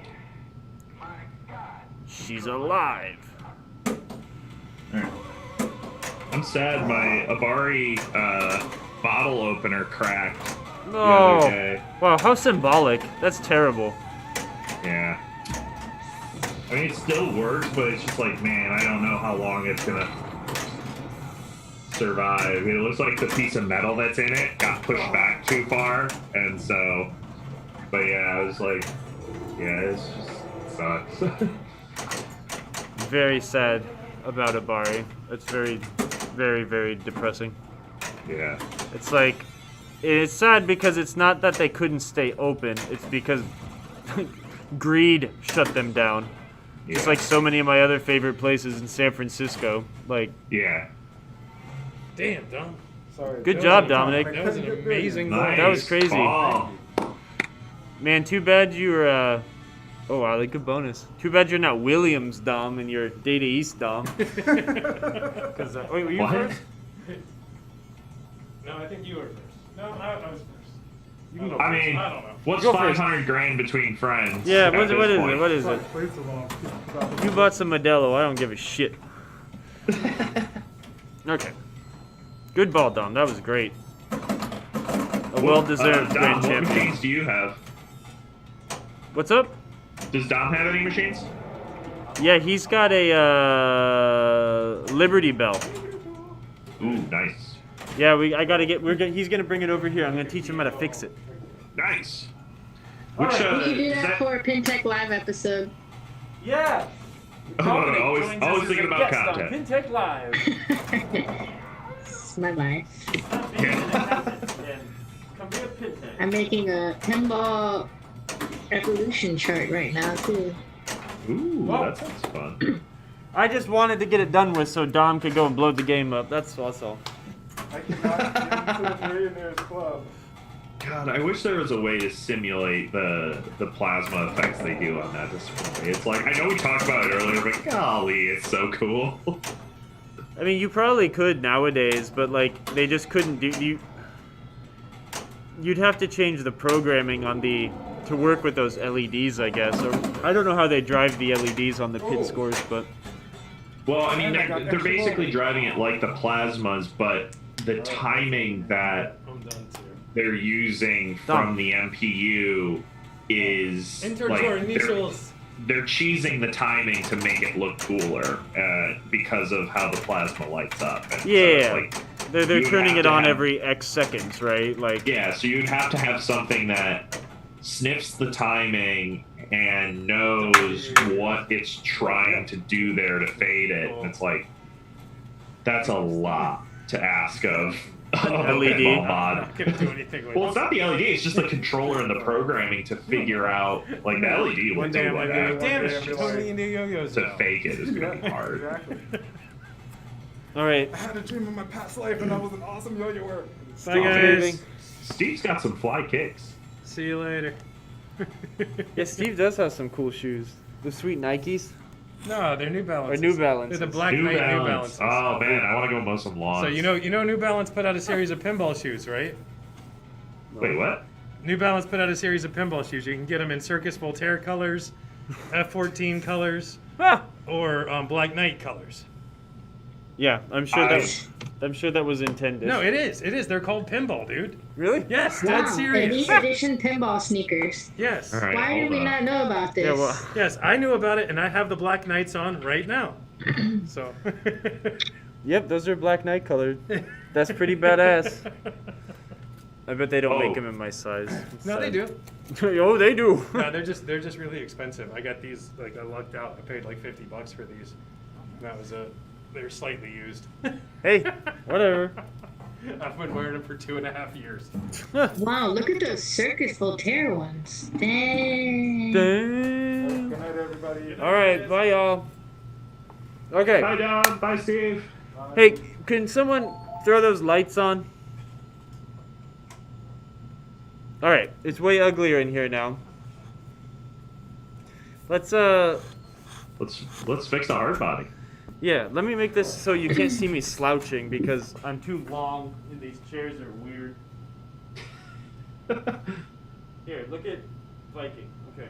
She's alive. Alright. I'm sad my Abari bottle opener cracked the Oh, other day. wow, how symbolic. That's terrible. Yeah. I mean, it still works, but it's just like, man, I don't know how long it's gonna survive. I mean, it looks like the piece of metal that's in it got pushed back too far, and so. But yeah, I was like, yeah, it's just sucks. Very sad about Abari. It's very, very, very depressing. Yeah. It's like, it's sad because it's not that they couldn't stay open. It's because greed shut them down. Just Yeah. like so many of my other favorite places in San Francisco. Like, Yeah. Damn, Dom. Sorry. good job, Dominic. That was an amazing Nice. That was crazy. Ball. Man, too bad you're, oh wow, like good bonus. Too bad you're not Williams Dom and you're Data East Dom. Cause, wait, were you What? first? No, I think you were first. No, I was first. You can go I first. mean, I don't know. what's Go first. 500 grand between friends? Yeah, at what is this it? point? What is it? Sorry, plates along. You bought some Modelo, I don't give a shit. Okay. Good ball, Dom. That was great. A well-deserved Dom, grand what champion. machines do you have? What's up? Does Dom have any machines? Yeah, he's got a Liberty Bell. Ooh, nice. Yeah, he's gonna bring it over here. I'm gonna teach him how to fix it. Nice. Which, We should do is that for a Pintech Live episode. Yeah. always thinking about content. Pintech Live. It's my life. Yeah. Come be a Pintech. I'm making a pinball evolution chart right now too. Ooh, Whoa. that sounds fun. I just wanted to get it done with so Dom could go and blow the game up. That's all. I cannot get into the Millionaires Club. God, I wish there was a way to simulate the plasma effects they do on that display. It's like, I know we talked about it earlier, but golly, it's so cool. I mean, you probably could nowadays, but like they just couldn't do. You'd have to change the programming on to work with those LEDs, I guess. Or I don't know how they drive the LEDs on the pin scores, but Well, I mean, And I got they're extra basically voltage. driving it like the plasmas, but the timing that I'm done too. they're using Done. from the MPU is Enter like your initials. they're cheesing the timing to make it look cooler because of how the plasma lights up. And so it's Yeah. like, They're you would turning have it to on have- every X seconds, right? Like, Yeah, so you'd have to have something that sniffs the timing and knows what it's trying to do there to fade it. And it's like, that's a lot to ask of a LED. pinball I'm mod. not gonna do anything with Well, it. it's not the LED, it's just the controller and the programming to figure out, like, the LED will One day do I'm like gonna be like, that. damn it, It's I'm just- totally into yo-yos to now. fake it is going to be hard. Exactly. all right. I had a dream in my past life, and I was an awesome yo-yoer. Bye, guys. Steve's got some fly kicks. See you later. Yeah, Steve does have some cool shoes. The sweet Nikes. No, they're New Balances. New Balances. They're the Black New Knight New Balance. Balances. Oh man, I want to go mow some lawns. So you know New Balance put out a series of pinball shoes, right? Wait, what? New Balance put out a series of pinball shoes. You can get them in Circus Voltaire colors, F14 colors, Ah! or Black Knight colors. Yeah, I'm sure that was intended. No, it is. It is. They're called pinball, dude. Really? Yes, dead Wow, serious. elite edition pinball sneakers. Yes. All right, Why did hold we on. not know about this? Yeah, well, Yes, I knew about it, and I have the Black Knights on right now. So. yep, those are Black Knight colored. That's pretty badass. I bet they don't make Oh. them in my size. No, they do. Oh, they do. No, they're just really expensive. I got these, like, I lucked out. I paid like $50 for these. And that was it. They're slightly used. Hey, whatever. I've been wearing them for 2.5 years. Wow, look at those Circus Voltaire ones. Dang. Dang. Good night, everybody. All right, bye y'all. Okay. Bye, Don. Bye, Steve. Hey, can someone throw those lights on? All right, it's way uglier in here now. Let's Let's fix the hard body. yeah, let me make this so you can't see me slouching because I'm too long and these chairs are weird. Here, look at Viking. Okay.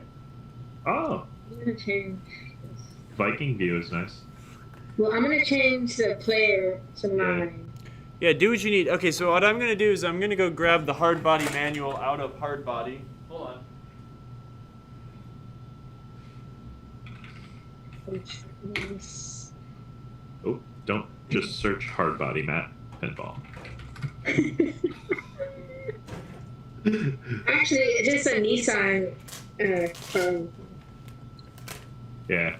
Oh, I'm gonna change. Viking view is nice. Well, I'm gonna change the player to mine. Yeah, do what you need. Okay, so what I'm gonna do is I'm gonna go grab the hard body manual out of hard body. Hold on. Which is- Oh, don't just search hard body, Matt. Pinball. Actually, it's just a Nissan phone. Yeah.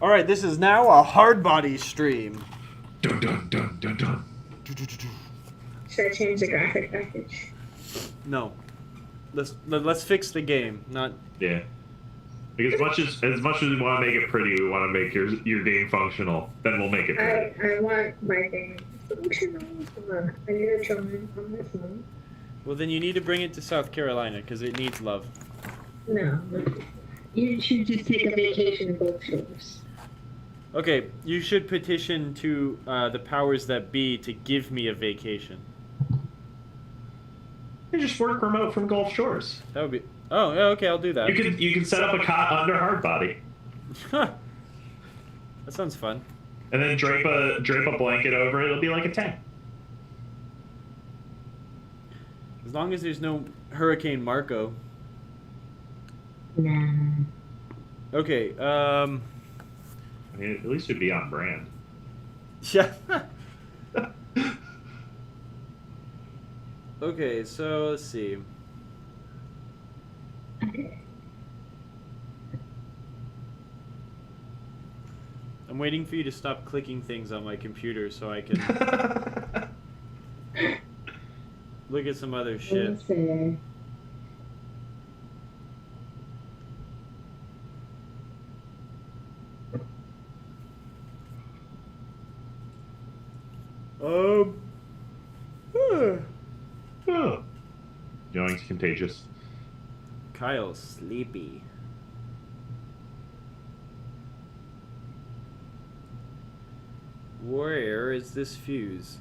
All right, this is now a hard body stream. Dun dun dun dun dun. Should I change the graphic package? No. Let's fix the game, not. Yeah. Because as much as we want to make it pretty, we want to make your game functional. Then we'll make it pretty. I want my game functional. Hold on. I need to join on this one. Well, then you need to bring it to South Carolina because it needs love. No. You should just take a vacation in Gulf Shores. Okay, you should petition to the powers that be to give me a vacation. You just work remote from Gulf Shores. That would be. Oh, yeah, okay, I'll do that. You can set up a cot under hard body, That sounds fun. and then drape a blanket over it. It'll be like a tent. As long as there's no Hurricane Marco. Nah. Okay, I mean, at least it'd be on brand. yeah. Okay, so let's see. I'm waiting for you to stop clicking things on my computer so I can look at some other shit. Let's see. Oh. Yoing's contagious. Kyle's sleepy. Where is this fuse?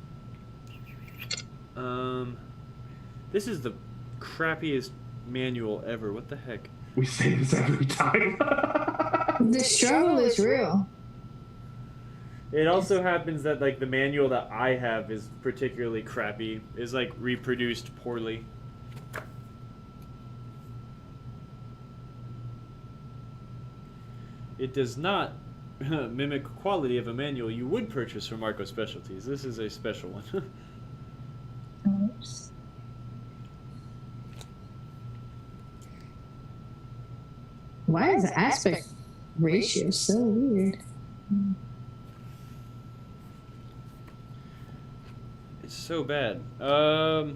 This is the crappiest manual ever. What the heck? We say this every time. The struggle is real. It also happens that like the manual that I have is particularly crappy, is like reproduced poorly. It does not mimic quality of a manual you would purchase from Marco Specialties. This is a special one. Oops. Why is the aspect ratio so weird? It's so bad. So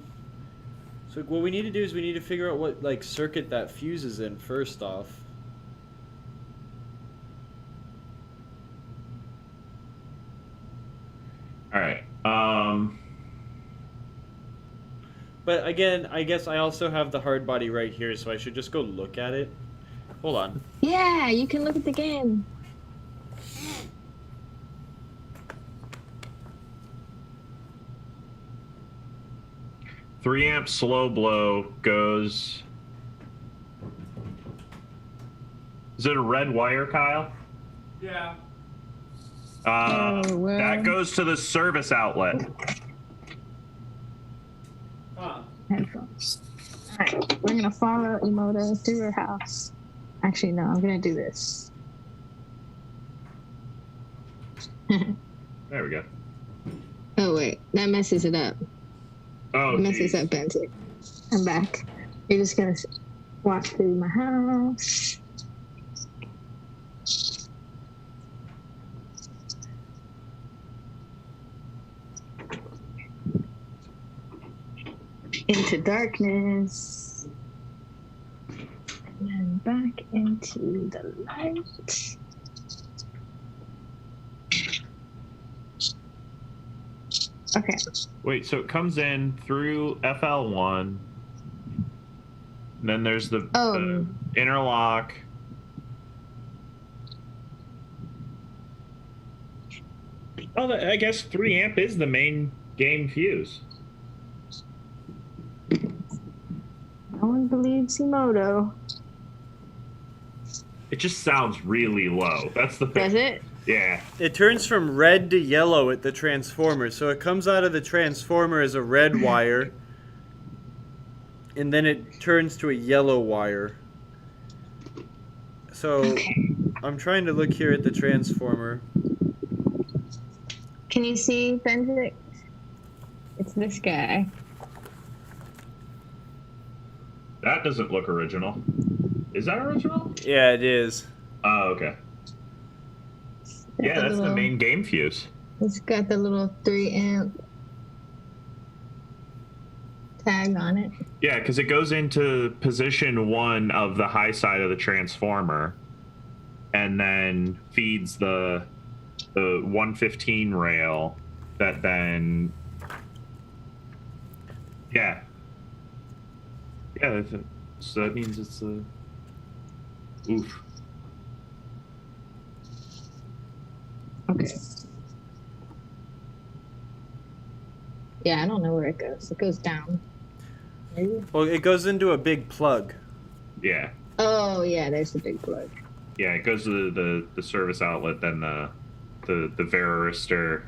what we need to do is we need to figure out what like circuit that fuse is in first off. All right. But again, I guess I also have the hard body right here, so I should just go look at it. Hold on. Yeah, you can look at the game. Three amp slow blow goes. Is it a red wire, Kyle? Yeah. well. That goes to the service outlet. Headphones. Alright, we're gonna follow Emoto through her house. Actually, no, I'm gonna do this. There we go. Oh, wait, that messes it up. Oh, It messes geez. up Bentic. I'm back. You're just gonna walk through my house. Into darkness. And then back into the light. Okay. Wait, so it comes in through FL1. And then there's the interlock. Oh, I guess 3 amp is the main game fuse. No one believes Emoto. It just sounds really low. That's the thing. Does it? Yeah. It turns from red to yellow at the transformer. So it comes out of the transformer as a red wire, and then it turns to a yellow wire. So I'm trying to look here at the transformer. Can you see Benedict? It's this guy. That doesn't look original. Is that original? Yeah, it is. Oh, okay. Yeah, that's the main game fuse. It's got the little 3 amp tag on it. Yeah, because it goes into position 1 of the high side of the transformer, and then feeds the 115 rail that then. Yeah. Yeah, so that means it's a. Oof. Okay. Yeah, I don't know where it goes. It goes down. Maybe? Well, it goes into a big plug. Yeah. Oh, yeah, there's the big plug. Yeah, it goes to the service outlet, then the varistor,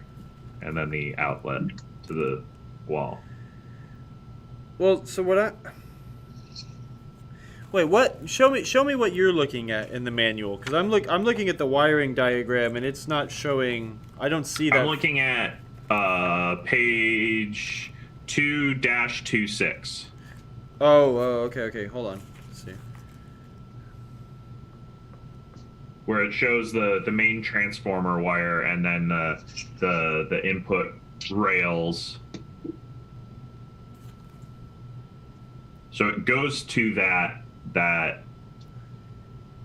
and then the outlet to the wall. Well, so what I... Wait, what? Show me what you're looking at in the manual, because I'm looking at the wiring diagram and it's not showing. I don't see that. I'm looking at page 2-26. Oh, okay. Hold on. Let's see. Where it shows the main transformer wire and then the input rails. So it goes to that.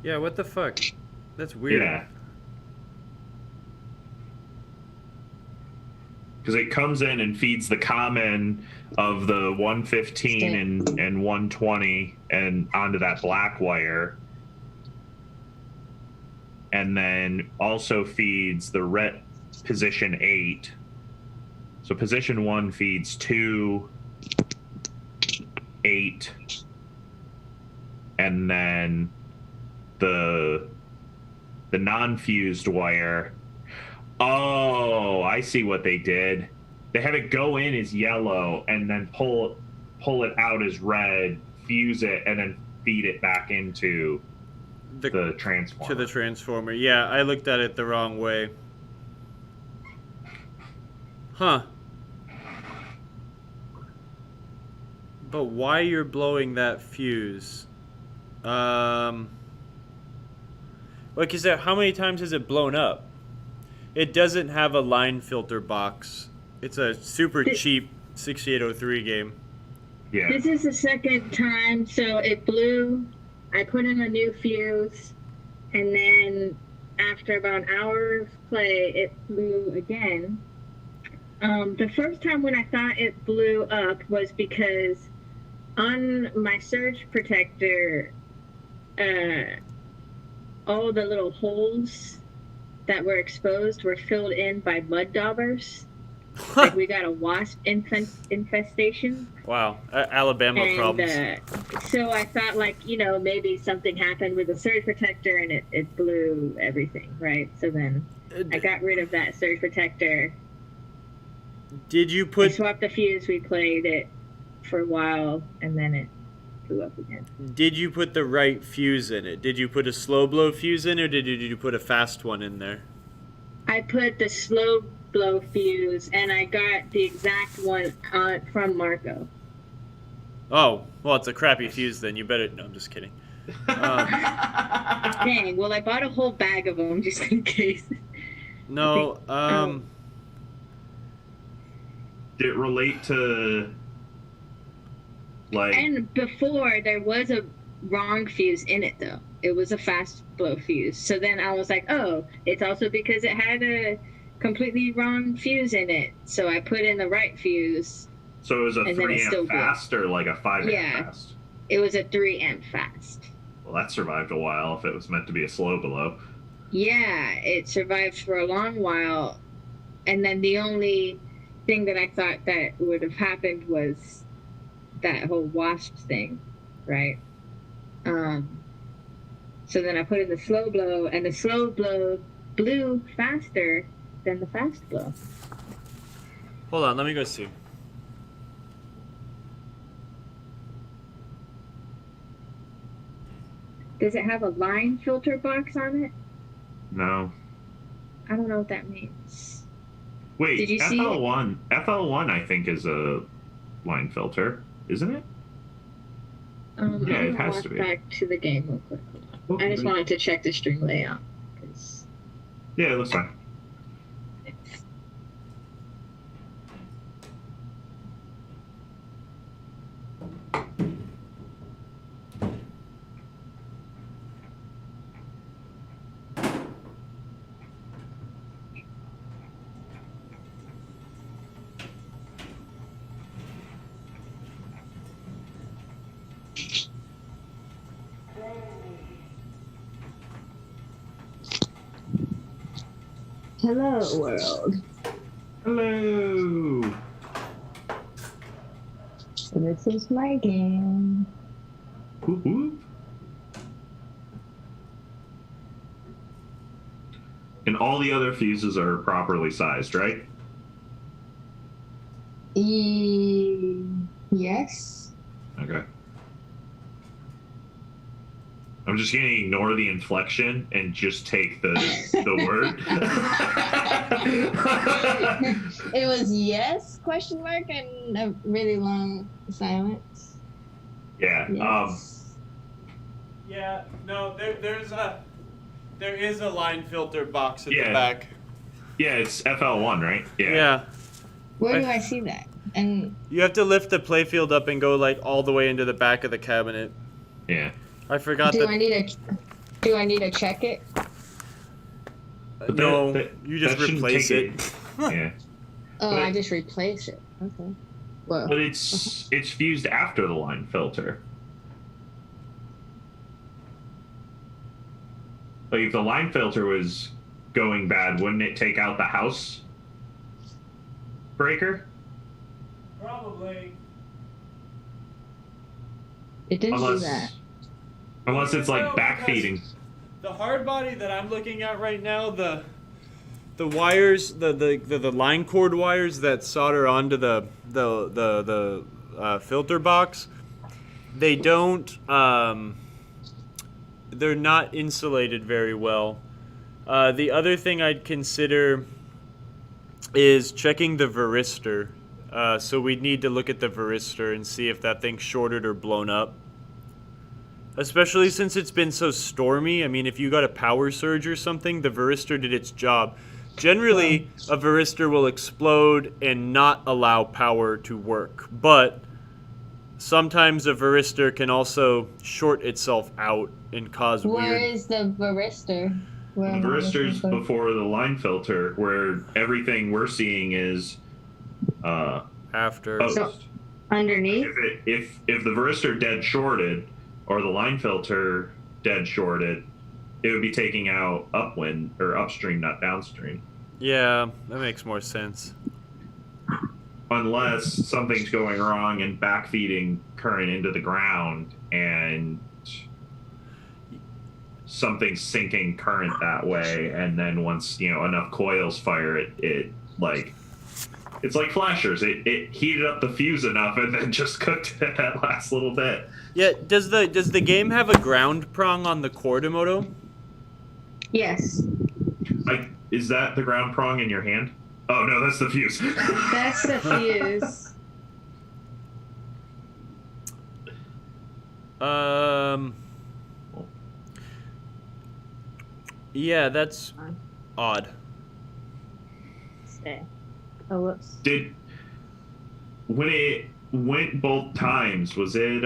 Yeah, what the fuck? That's weird. Yeah. Because it comes in and feeds the common of the 115 and 120 and onto that black wire. And then also feeds the red position 8. So position 1 feeds 2, 8, and then the non-fused wire. Oh, I see what they did. They have it go in as yellow and then pull it out as red, fuse it, and then feed it back into the transformer. To the transformer. Yeah, I looked at it the wrong way. Huh. But why you're blowing that fuse? Like you said, how many times has it blown up? It doesn't have a line filter box. It's a super cheap 6803 game. Yeah. This is the second time, so it blew. I put in a new fuse, and then after about an hour of play, it blew again. The first time when I thought it blew up was because on my surge protector, all the little holes that were exposed were filled in by mud daubers. Like we got a wasp infestation. Wow, Alabama problems. So I thought, like, you know, maybe something happened with the surge protector and it blew everything, right? So then I got rid of that surge protector. Did you I put swapped the fuse, we played it for a while, and then it blew up again. Did you put the right fuse in it? Did you put a slow blow fuse in, or did you put a fast one in there? I put the slow blow fuse, and I got the exact one from Marco. Oh, well, it's a crappy fuse then. You better... No, I'm just kidding. Dang, well, I bought a whole bag of them just in case. No, Did it relate to, like... And before, there was a wrong fuse in it, though. It was a fast blow fuse. So then I was like, oh, it's also because it had a completely wrong fuse in it. So I put in the right fuse. So it was a and then it 3 still amp blew. fast or like a 5 amp Yeah. fast? It was a 3 amp fast. Well, that survived a while if it was meant to be a slow blow. Yeah, it survived for a long while. And then the only thing that I thought that would have happened was that whole wasp thing, right? So then I put in the slow blow, and the slow blow blew faster than the fast blow. hold on, let me go see. Does it have a line filter box on it? No. I don't know what that means. Wait, Did you see FL1, FL1 I think is a line filter, isn't it? Yeah, I'm it gonna has walk to be. back to the game real quick. I just wanted to check the stream layout. 'Cause Yeah, it looks fine. Hello, world. Hello. So this is my game. Whoop, whoop. And all the other fuses are properly sized, right? Yes. Okay. I'm just gonna ignore the inflection and just take the word. It was yes, question mark, and a really long silence. Yeah. Yes. Yeah, no, there is a line filter box at Yeah. the back. Yeah, it's FL1, right? Yeah. Where do I see that? And You have to lift the playfield up and go like all the way into the back of the cabinet. Yeah. I forgot do that. I need to check it? But No, that- you just that shouldn't replace take it. Yeah. Oh, But- I just replace it. Okay. Well, But it's fused after the line filter. Like if the line filter was going bad, wouldn't it take out the house breaker? Probably. it didn't do Unless that. Unless it's like backfeeding. The hard body that I'm looking at right now, the wires, the line cord wires that solder onto the filter box, they don't they're not insulated very well. The other thing I'd consider is checking the varistor. So we'd need to look at the varistor and see if that thing's shorted or blown up. Especially since it's been so stormy. I mean, if you got a power surge or something, the varistor did its job. Generally, a varistor will explode and not allow power to work. But sometimes a varistor can also short itself out and cause Where weird... is the varistor? The varistor's before the line filter, where everything we're seeing is after. Post. So, underneath? If the varistor dead shorted, or the line filter dead shorted, it would be taking out upwind or upstream, not downstream. Yeah, that makes more sense. Unless something's going wrong and backfeeding current into the ground and something's sinking current that way, and then once enough coils fire, it like it's like flashers. It heated up the fuse enough and then just cooked it that last little bit. Yeah, does the game have a ground prong on the Quordimoto? Yes. Is that the ground prong in your hand? Oh no, that's the fuse. That's the fuse. Yeah, that's odd. Stay. Oh, whoops. When it went both times, was it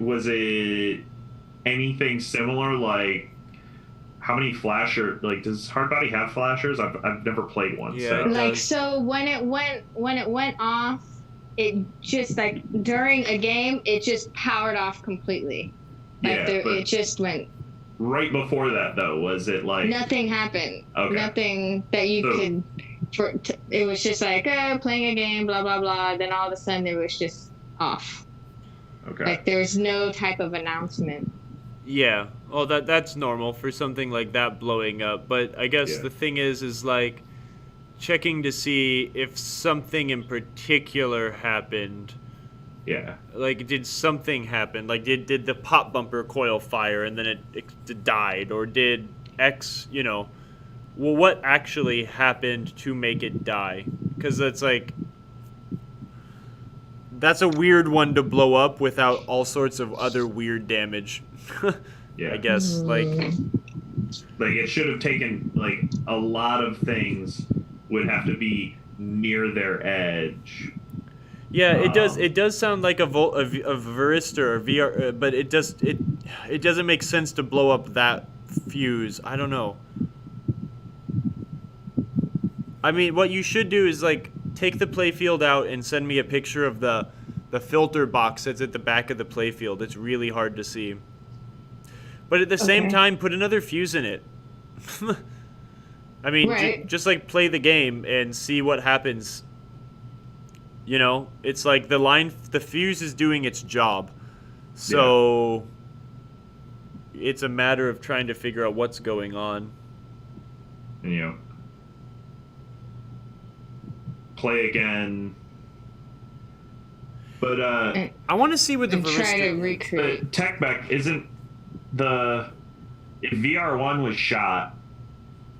was it anything similar? Like, how many flasher? Like, does Hardbody have flashers? I've never played one. Yeah, so. Like, so when it went off, it just like during a game, it just powered off completely. Like Yeah, it just went. Right before that, though, was it like Nothing happened. Okay. Nothing that you could. It was just like playing a game, blah blah blah. Then all of a sudden, it was just off. Okay. Like there was no type of announcement. Yeah. Well, that's normal for something like that blowing up. But I guess the thing is like checking to see if something in particular happened. Yeah. Like, did something happen? Like, did the pop bumper coil fire and then it died? Or did X, well, what actually happened to make it die? Because that's like, that's a weird one to blow up without all sorts of other weird damage. Yeah. I guess, like it should have taken, like, a lot of things would have to be near their edge. Yeah, it does sound like a varistor or VR, but it doesn't make sense to blow up that fuse. I don't know. I mean, what you should do is like take the playfield out and send me a picture of the filter box that's at the back of the playfield. It's really hard to see. But at the same time, put another fuse in it. I mean, Right. just like play the game and see what happens. It's like the fuse is doing its job. So it's a matter of trying to figure out what's going on. And, play again. But I want to see what the And try to recreate. TechBack isn't if VR1 was shot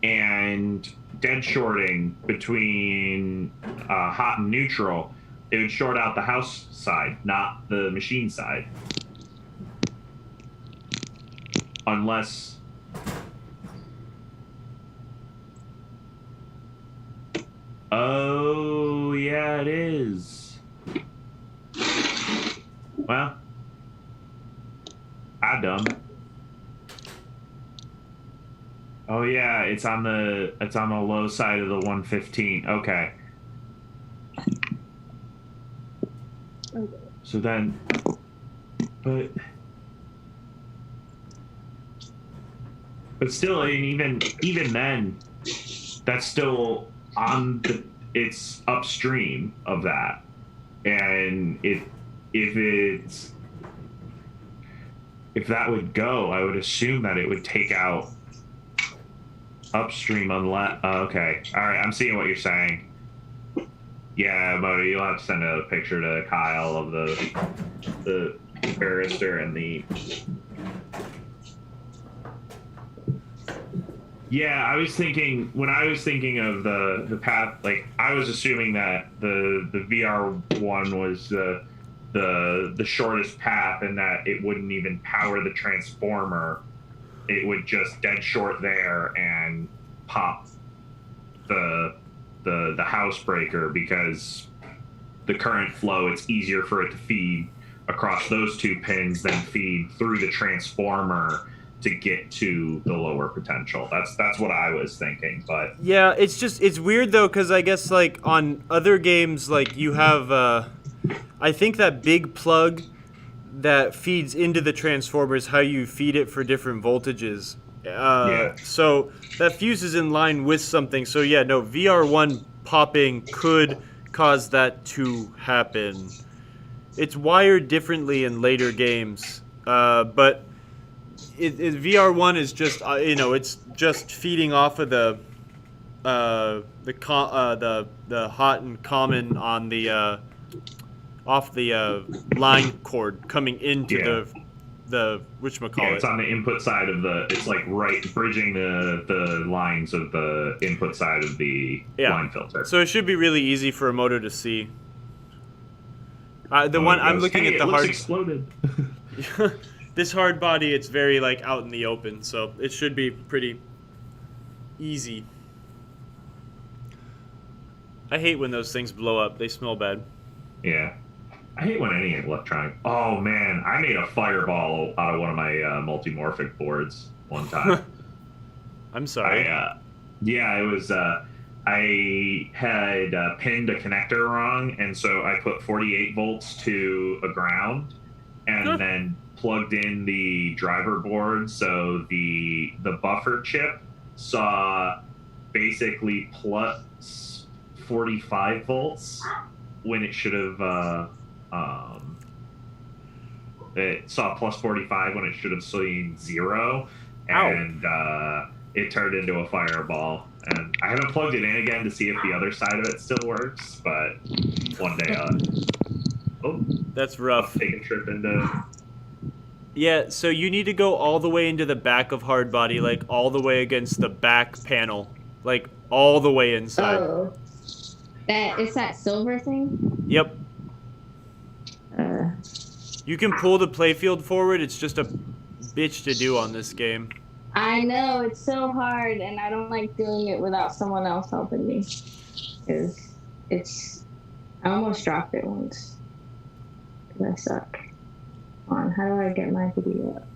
and dead shorting between hot and neutral, it would short out the house side, not the machine side. Unless... Oh, yeah, it is. Well, I dumb. Oh yeah, it's on the low side of the 115. Okay. So then, but still, I mean, even then, that's still on it's upstream of that. and if that would go, I would assume that it would take out upstream unless. Okay, all right, I'm seeing what you're saying. Yeah, but you'll have to send a picture to Kyle of the barrister and the. Yeah, I was thinking when I was thinking of the path, like I was assuming that the VR1 was the shortest path, and that it wouldn't even power the transformer. It would just dead short there and pop the housebreaker, because the current flow, it's easier for it to feed across those two pins than feed through the transformer to get to the lower potential. That's what I was thinking. But Yeah, it's weird though, because I guess like on other games, like you have I think that big plug that feeds into the transformers, how you feed it for different voltages. So that fuse is in line with something. So yeah, no, VR1 popping could cause that to happen. It's wired differently in later games, but VR1 is just it's just feeding off of the hot and common on the off the line cord coming into the whatchamacallit. Yeah, it's on the input side of it's like bridging the lines of the input side of the line filter. So it should be really easy for a moto to see. I'm looking at the hard. Exploded. This hard body, it's very like out in the open, so it should be pretty easy. I hate when those things blow up. They smell bad. Yeah. I hate when any electronic. Oh man, I made a fireball out of one of my multimorphic boards one time. I'm sorry. It was. I had pinned a connector wrong, and so I put 48 volts to a ground, and then plugged in the driver board. So the buffer chip saw basically plus 45 volts when it should have. It saw plus 45 when it should have seen 0, and it turned into a fireball. And I haven't plugged it in again to see if the other side of it still works, but one day that's rough. I'll take a trip into. Yeah, so you need to go all the way into the back of hard body, like all the way against the back panel, like all the way inside. Oh, it's that silver thing. Yep. You can pull the playfield forward. It's just a bitch to do on this game. I know, it's so hard, and I don't like doing it without someone else helping me. I almost dropped it once. 'Cause I suck. Come on, how do I get my video up?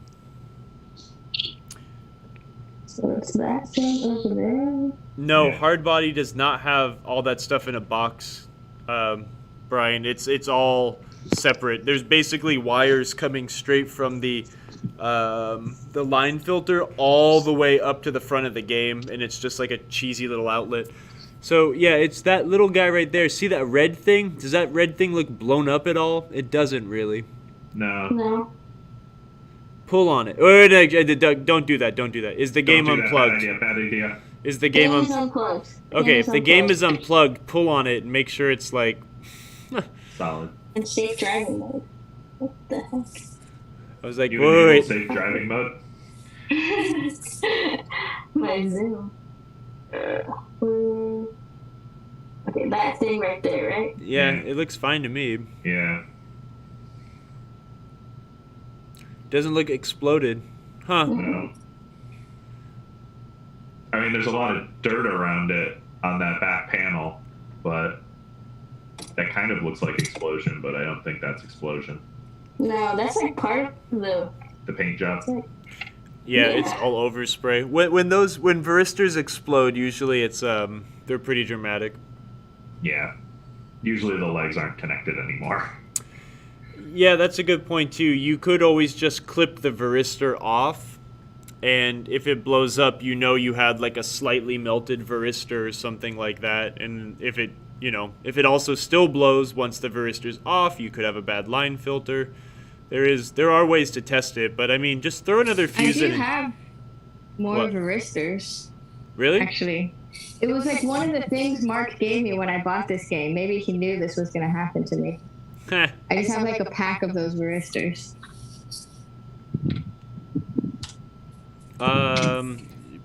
So it's that thing over there. No, hard body does not have all that stuff in a box, Brian. It's all separate. There's basically wires coming straight from the line filter all the way up to the front of the game, and it's just like a cheesy little outlet. So yeah, it's that little guy right there. See that red thing? Does that red thing look blown up at all? It doesn't really. No. Pull on it. Oh, no, don't do that. Don't do that. Is the game unplugged? Bad idea. Is the game unplugged? Okay, if the game is unplugged, pull on it and make sure it's like solid. In safe driving mode. What the heck? I was like, You wait. safe driving mode. My Zoom. Okay, that thing right there, right? Yeah, it looks fine to me. Yeah. Doesn't look exploded. Huh. No. I mean, there's a lot of dirt around it on that back panel, but that kind of looks like explosion, but I don't think that's explosion. No, that's like part of the paint job. Yeah, it's all over spray. When varistors explode, usually it's they're pretty dramatic. Yeah. Usually the legs aren't connected anymore. Yeah, that's a good point too. You could always just clip the varistor off, and if it blows up, you know you had like a slightly melted varistor or something like that. And if it you know, if it also still blows once the varistor's off, you could have a bad line filter. There are ways to test it, but I mean, just throw another I fuse do in. have more What? varistors, Really? actually. It was like one of the things Mark gave me when I bought this game. Maybe he knew this was going to happen to me. Heh. I just have like a pack of those varistors.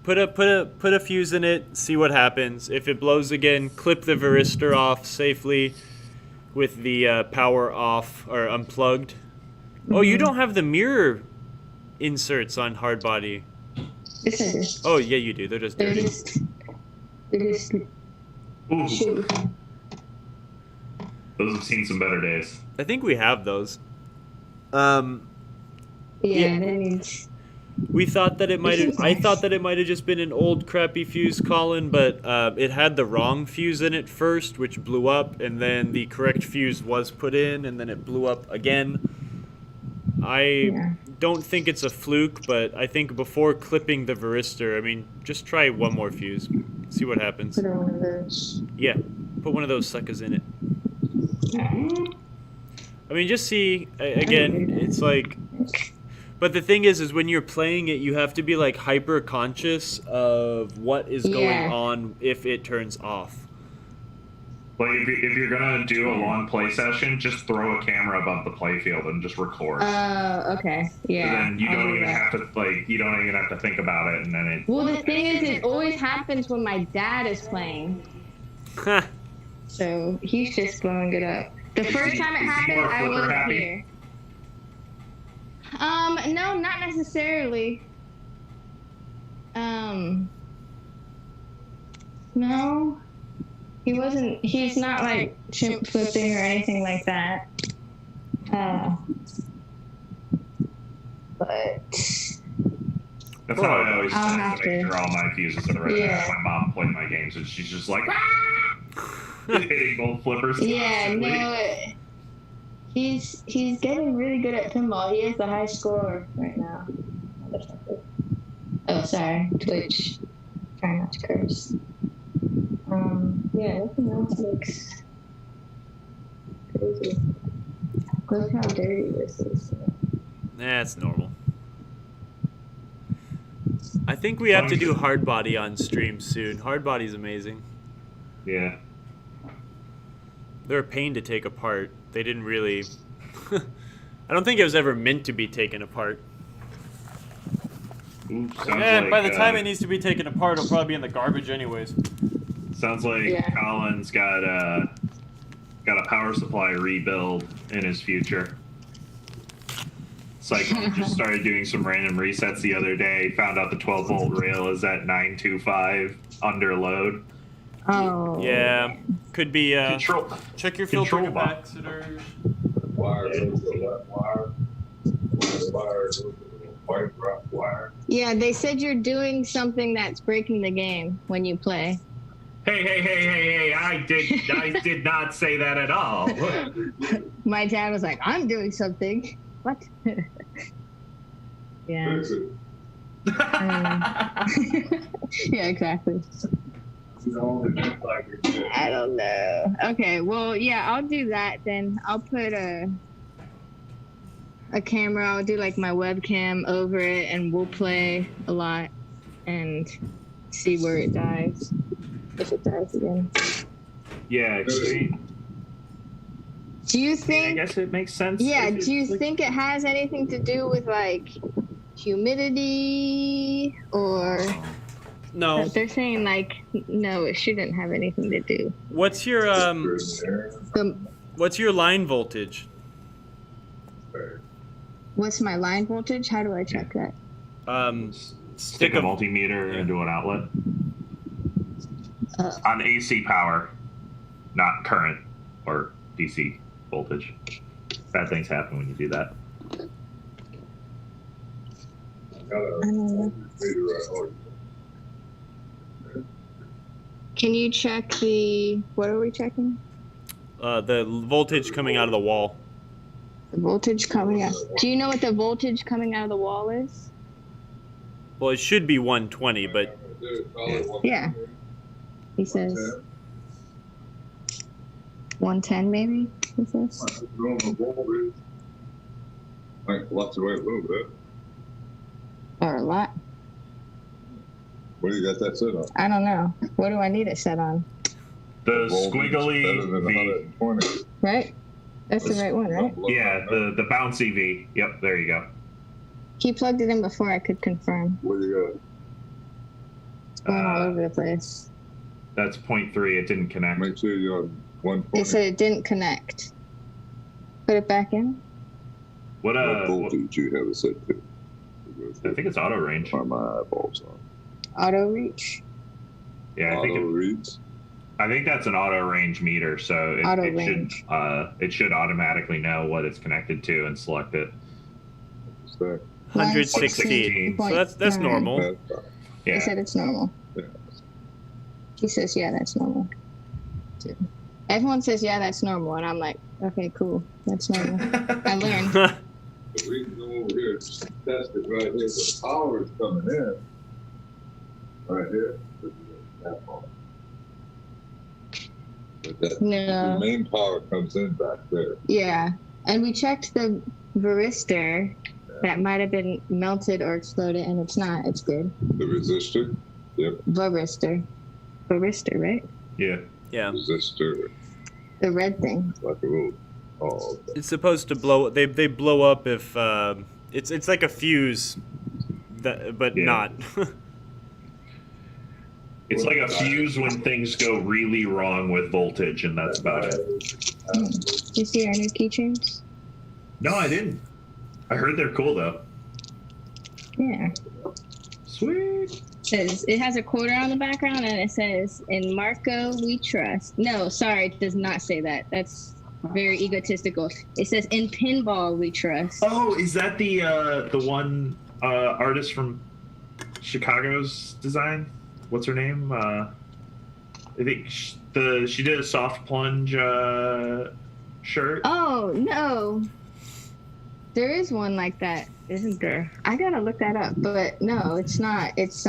Put a fuse in it, see what happens. If it blows again, clip the varistor off safely with the power off or unplugged. Oh, you don't have the mirror inserts on hard body. Yes, I do. Oh, yeah, you do. They're just They're dirty. just Ooh, shoot. those have seen some better days. I think we have those. Yeah, Yeah. that means. We thought that it might have. This is I nice. thought that it might have just been an old crappy fuse, Colin, but it had the wrong fuse in it first, which blew up, and then the correct fuse was put in, and then it blew up again. I don't think it's a fluke, but I think before clipping the varistor, I mean, just try one more fuse, see what happens. Put on one of those. Yeah, put one of those suckers in it. I mean, just see again. It's like. But the thing is when you're playing it, you have to be like hyper conscious of what is going on if it turns off. Like if you're gonna do a long play session, just throw a camera above the play field and just record. Okay. Yeah. And then you I'll don't do even that. have to you don't even have to think about it, and then it. Well, the thing is, it always happens when my dad is playing. So he's just blowing it up. The first time it happened, more I flipper wasn't happy? here. No, not necessarily. No. He wasn't, he's not like chimp flipping or anything like that. But That's how I always I'll test have to make to- sure all my fuses are ready. Yeah. My mom played my games, and she's just like hitting both flippers. yeah, constantly. no, he's getting really good at pinball. He has the high score right now. Oh, sorry, Twitch. Trying not to curse. Yeah, nothing else looks crazy. Look how dirty this is. That's normal. I think we have to do hard body on stream soon. Hard body's amazing. Yeah. They're a pain to take apart. They didn't really. I don't think it was ever meant to be taken apart. Ooh, sounds And like, by the time it needs to be taken apart, it'll probably be in the garbage anyways. sounds like Yeah. Colin's got a power supply rebuild in his future. Cycle just started doing some random resets the other day. Found out the 12-volt rail is at 925 under load. Oh. Yeah, could be. Control. Check your filter Control box. capacitors. Wire goes to the left wire. Wire goes to the white rock wire. Yeah, they said you're doing something that's breaking the game when you play. Hey! I did not say that at all. My dad was like, I'm doing something. What? Yeah. Fix it. Yeah, exactly. You know, it looks like it's I don't know. Okay, well, yeah, I'll do that then. I'll put a camera, I'll do like my webcam over it, and we'll play a lot and see where it dies. If it dies again. Yeah, I Do you think, guess it makes sense. yeah, If do you it's- think it has anything to do with like humidity or... No. They're saying like, no, it shouldn't have anything to do. What's your The, What's your line voltage? what's my line voltage? How do I check that? Stick a multimeter into an outlet on AC power, not current or DC voltage. Bad things happen when you do that. Can you check the, what are we checking? The voltage coming out of the wall. The voltage coming out. Do you know what the voltage coming out of the wall is? Well, it should be 120, but Yeah. He says. 110 maybe. Is this? Like, lots of way a little bit. Or a lot? What do you got that set on? I don't know. What do I need it set on? The Voltage better than squiggly V. 120. Right? That's the right one, right? Yeah, the bouncy V. Yep, there you go. He plugged it in before I could confirm. What do you It's going all over the place. That's 0.3. It didn't got? connect. Make sure you're on 120. It said it didn't connect. Put it back in. What What voltage you have it set to? I think it's auto range. Turn my eyeballs on. Auto reach. Yeah, Auto reads. I think that's an auto range meter, so Auto it range. should automatically know what it's connected to and select it. What's that? 116. So that's 116.9. normal. That's fine. He Yeah. said it's normal. Yeah. He says, yeah, that's normal. Too. Everyone says, yeah, that's normal. And I'm like, okay, cool. That's normal. I learned. If we can go over here and just test it right here, the power is coming in. Right here. That part. But that, No. the main power comes in back there. Yeah. And we checked the varistor. That might have been melted or exploded, and it's not. It's good. The resistor. Yep. Varistor. Varistor, right? Yeah. Yeah. Resistor. The red thing. Like a little. Oh, okay. It's supposed to blow. They blow up if it's like a fuse, but Yeah. not. It's like a fuse when things go really wrong with voltage, and that's about it. Do you see our new keychains? No, I didn't. I heard they're cool though. Yeah. Sweet. It has a quarter on the background, and it says, "In Marco we trust." No, sorry, it does not say that. That's very egotistical. It says, "In pinball we trust." Oh, is that the one artist from Chicago's design? What's her name? I think she did a soft plunge shirt. Oh no, there is one like that, isn't there? I gotta look that up, but no, it's not. It's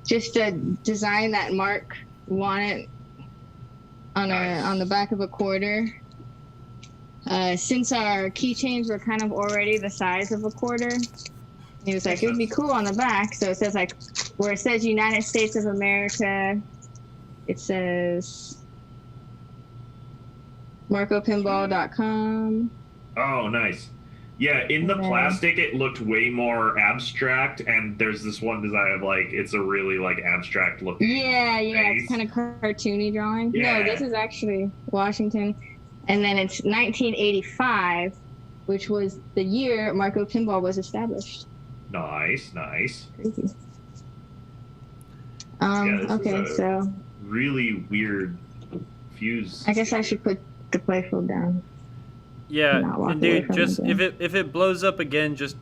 just a design that Mark wanted on on the back of a quarter. Since our keychains were kind of already the size of a quarter, he was like, it would be cool on the back. So it says like, where it says United States of America, it says MarcoPinball.com. Oh, nice. Yeah, in the plastic, it looked way more abstract, and there's this one design of like it's a really like abstract looking. Yeah, face. it's kind of cartoony drawing. Yeah. No, this is actually Washington, and then it's 1985, which was the year Marco Pinball was established. Nice. Crazy. Yeah, this Okay, is a- so Really weird fuse. I guess I should put the playfield down. Yeah, Not walk and away dude, from just it, if it blows up again, just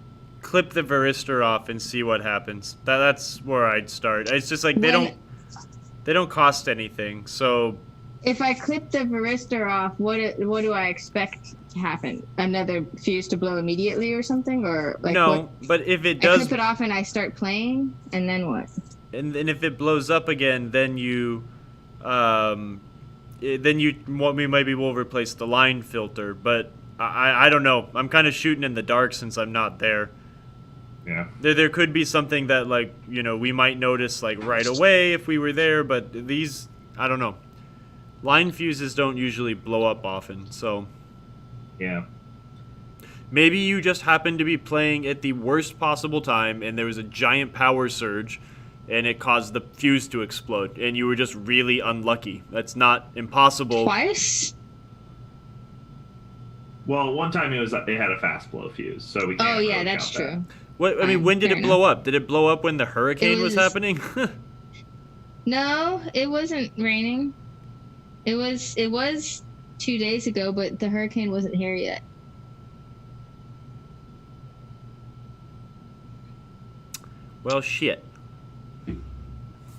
clip the varistor off and see what happens. That's where I'd start. It's just like they don't cost anything. So If I clip the varistor off, what do I expect to happen? Another fuse to blow immediately or something, or like no, what? but if it I does, clip it off and I start playing, and then what? and if it blows up again, then we maybe will replace the line filter. But I don't know. I'm kind of shooting in the dark since I'm not there. Yeah. There could be something that like we might notice like right away if we were there, but these I don't know. Line fuses don't usually blow up often, so Yeah. maybe you just happened to be playing at the worst possible time and there was a giant power surge and it caused the fuse to explode and you were just really unlucky. That's not impossible. Twice? Well, one time it had a fast blow fuse, so we can't. Oh yeah, really that's count that. true. What I mean, when did Fair it blow up? Did it blow up when the hurricane was was- happening? No, it wasn't raining. It was 2 days ago, but the hurricane wasn't here yet. Well, shit.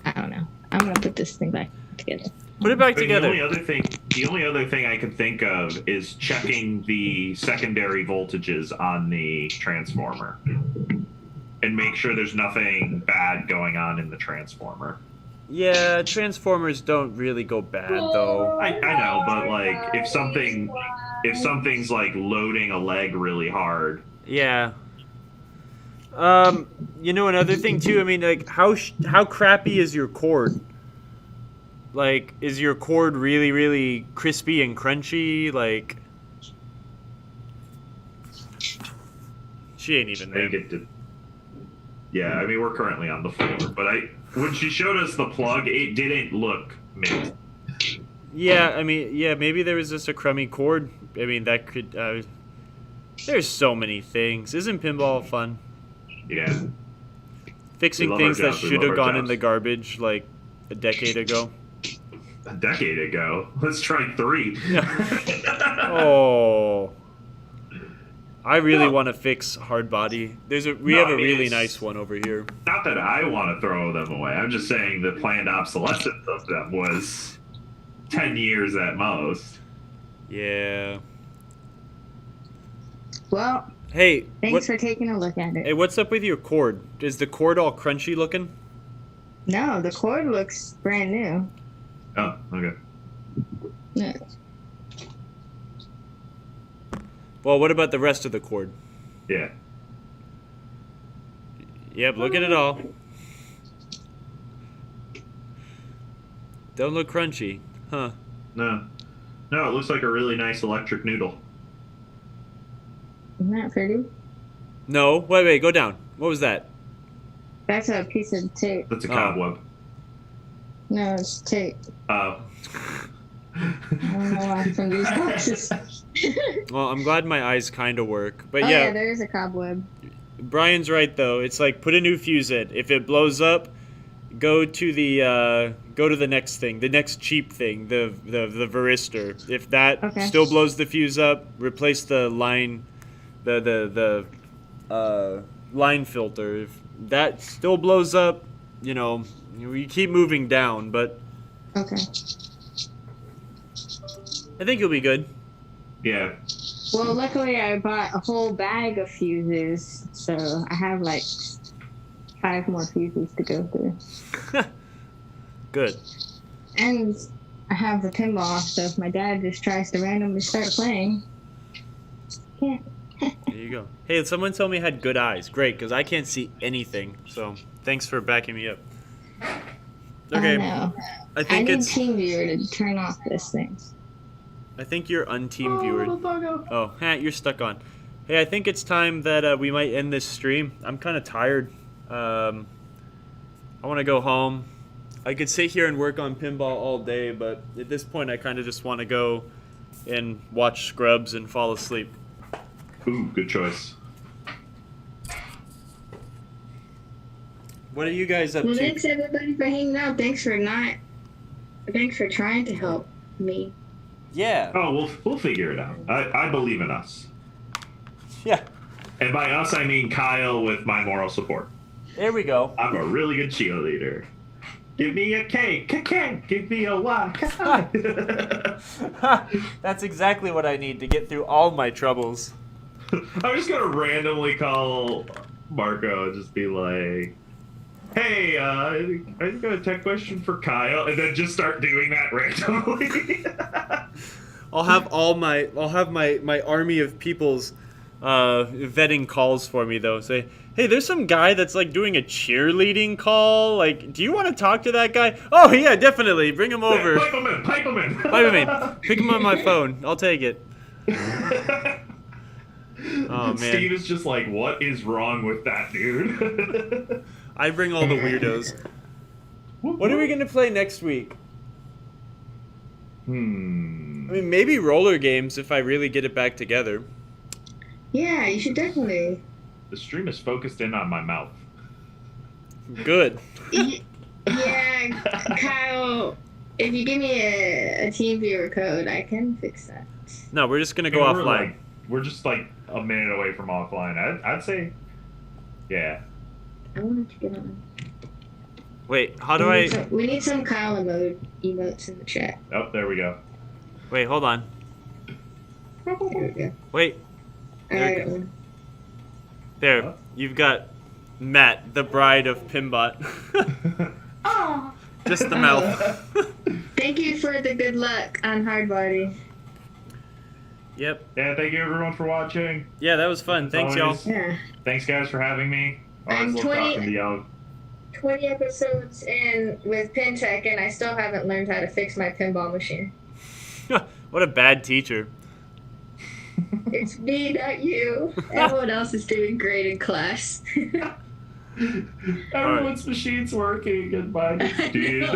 I don't know. I'm gonna put this thing back together. Put it back But together. The only other thing I could think of is checking the secondary voltages on the transformer and make sure there's nothing bad going on in the transformer. Yeah, Transformers don't really go bad though. I know, but like if something's like loading a leg really hard. Yeah. You know, another thing too. I mean, like, how crappy is your cord? Like, is your cord really, really crispy and crunchy? Like, she ain't even I there. think it did. Yeah, I mean we're currently on the floor, but when she showed us the plug, it didn't look mint. Yeah, I mean, yeah, maybe there was just a crummy cord. I mean, that could. There's so many things. Isn't pinball fun? Yeah. Fixing We love our things that jobs. We should love have our gone in jobs. the garbage like a decade ago. A decade ago. Let's try 3. Oh. I really want to fix hard body. We have a really it's- nice one over here. Not that I want to throw them away. I'm just saying the planned obsolescence of them was 10 years at most. Yeah. Well, Hey, thanks for taking a look at it. hey, what's up with your cord? Is the cord all crunchy looking? No, the cord looks brand new. Oh, okay. No. Well, what about the rest of the cord? Yeah. Yep, look at it all. Don't look crunchy. Huh. No. No, it looks like a really nice electric noodle. Isn't that pretty? No, wait, go down. What was that? That's a piece of tape. That's a Oh. cobweb. No, it's tape. Oh. I don't know why from these boxes. Well, I'm glad my eyes kind of work. But Oh yeah, yeah, there is a cobweb. Brian's right though. It's like put a new fuse in. If it blows up, go to the next thing, the next cheap thing, the varistor. If that Okay. still blows the fuse up, replace the line, the line filter. If that still blows up, you know, we keep moving down. But Okay. I think you'll be good. Yeah. Well, luckily I bought a whole bag of fuses, so I have like 5 more fuses to go through. Good. And I have the pinball, so if my dad just tries to randomly start playing, yeah. There you go. Hey, someone told me I had good eyes. Great, because I can't see anything. So thanks for backing me up. Okay, I know. I I think need it's. TeamViewer to turn off this thing. I think you're unteam viewered. Oh, you're stuck on. Hey, I think it's time that we might end this stream. I'm kind of tired. I want to go home. I could sit here and work on pinball all day, but at this point, I kind of just want to go and watch Scrubs and fall asleep. Ooh, good choice. What are you guys up Well, to? thanks everybody for hanging out. Thanks for trying to help me. Yeah. Oh, we'll figure it out. I believe in us. Yeah. And by us, I mean Kyle with my moral support. There we go. I'm a really good cheerleader. Give me a K, K. Give me a Y, K. That's exactly what I need to get through all my troubles. I'm just gonna randomly call Marco and just be like, "Hey, I think I have a tech question for Kyle," and then just start doing that randomly. I'll have my army of people's vetting calls for me though. Say, hey, there's some guy that's like doing a cheerleading call. Like, do you want to talk to that guy? Oh yeah, definitely. Bring him over. Pipe him in. Pipe him in. Pipe him in. Pick him on my phone. I'll take it. Oh man. Steve is just like, what is wrong with that dude? I bring all the weirdos. What are we gonna play next week? I mean, maybe roller games if I really get it back together. Yeah, you should definitely. The stream is focused in on my mouth. Good. Yeah, Kyle, if you give me a TeamViewer code, I can fix that. No, we're just gonna go We're offline. like- we're just like a minute away from offline. I'd say, yeah. I wanted to get on. Wait, how do I? We need some Kyle emotes in the chat. Oh, there we go. Wait, hold on. There we go. Wait. I got one. There, Huh? you've got Matt, the bride of Pimbot. Oh, Just the mouth. Thank you for the good luck on hard body. Yep. Yeah, thank you everyone for watching. Yeah, that was fun. Thanks, y'all. Always. Yeah. Thanks guys for having me. I'm Always love 20 talking to y'all. 20 episodes in with PinTech, and I still haven't learned how to fix my pinball machine. What a bad teacher. It's me, not you. Everyone else is doing great in class. Everyone's machine's working and mine is dude.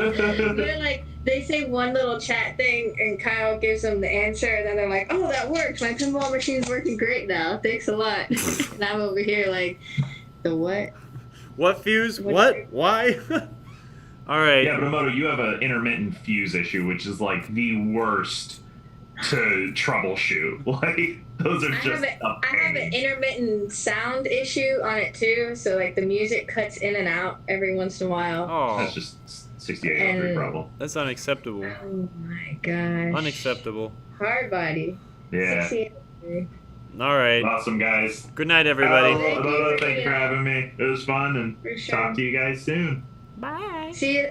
They're like, they say one little chat thing, and Kyle gives them the answer, and then they're like, "Oh, that worked. My pinball machine's working great now. Thanks a lot." And I'm over here like, the what? What fuse? What? Why? All right. Yeah, but Emoto, you have an intermittent fuse issue, which is like the worst to troubleshoot. Like those are I just have an intermittent sound issue on it too, so like the music cuts in and out every once in a while. Oh, That's just 6803 And- problem. that's unacceptable. Oh my gosh. Unacceptable. Hard body. Yeah. 68. All right. Awesome, guys. Good night, everybody. Thank you. Thank you for having me. It was fun, and For sure. talk to you guys soon. Bye. See you.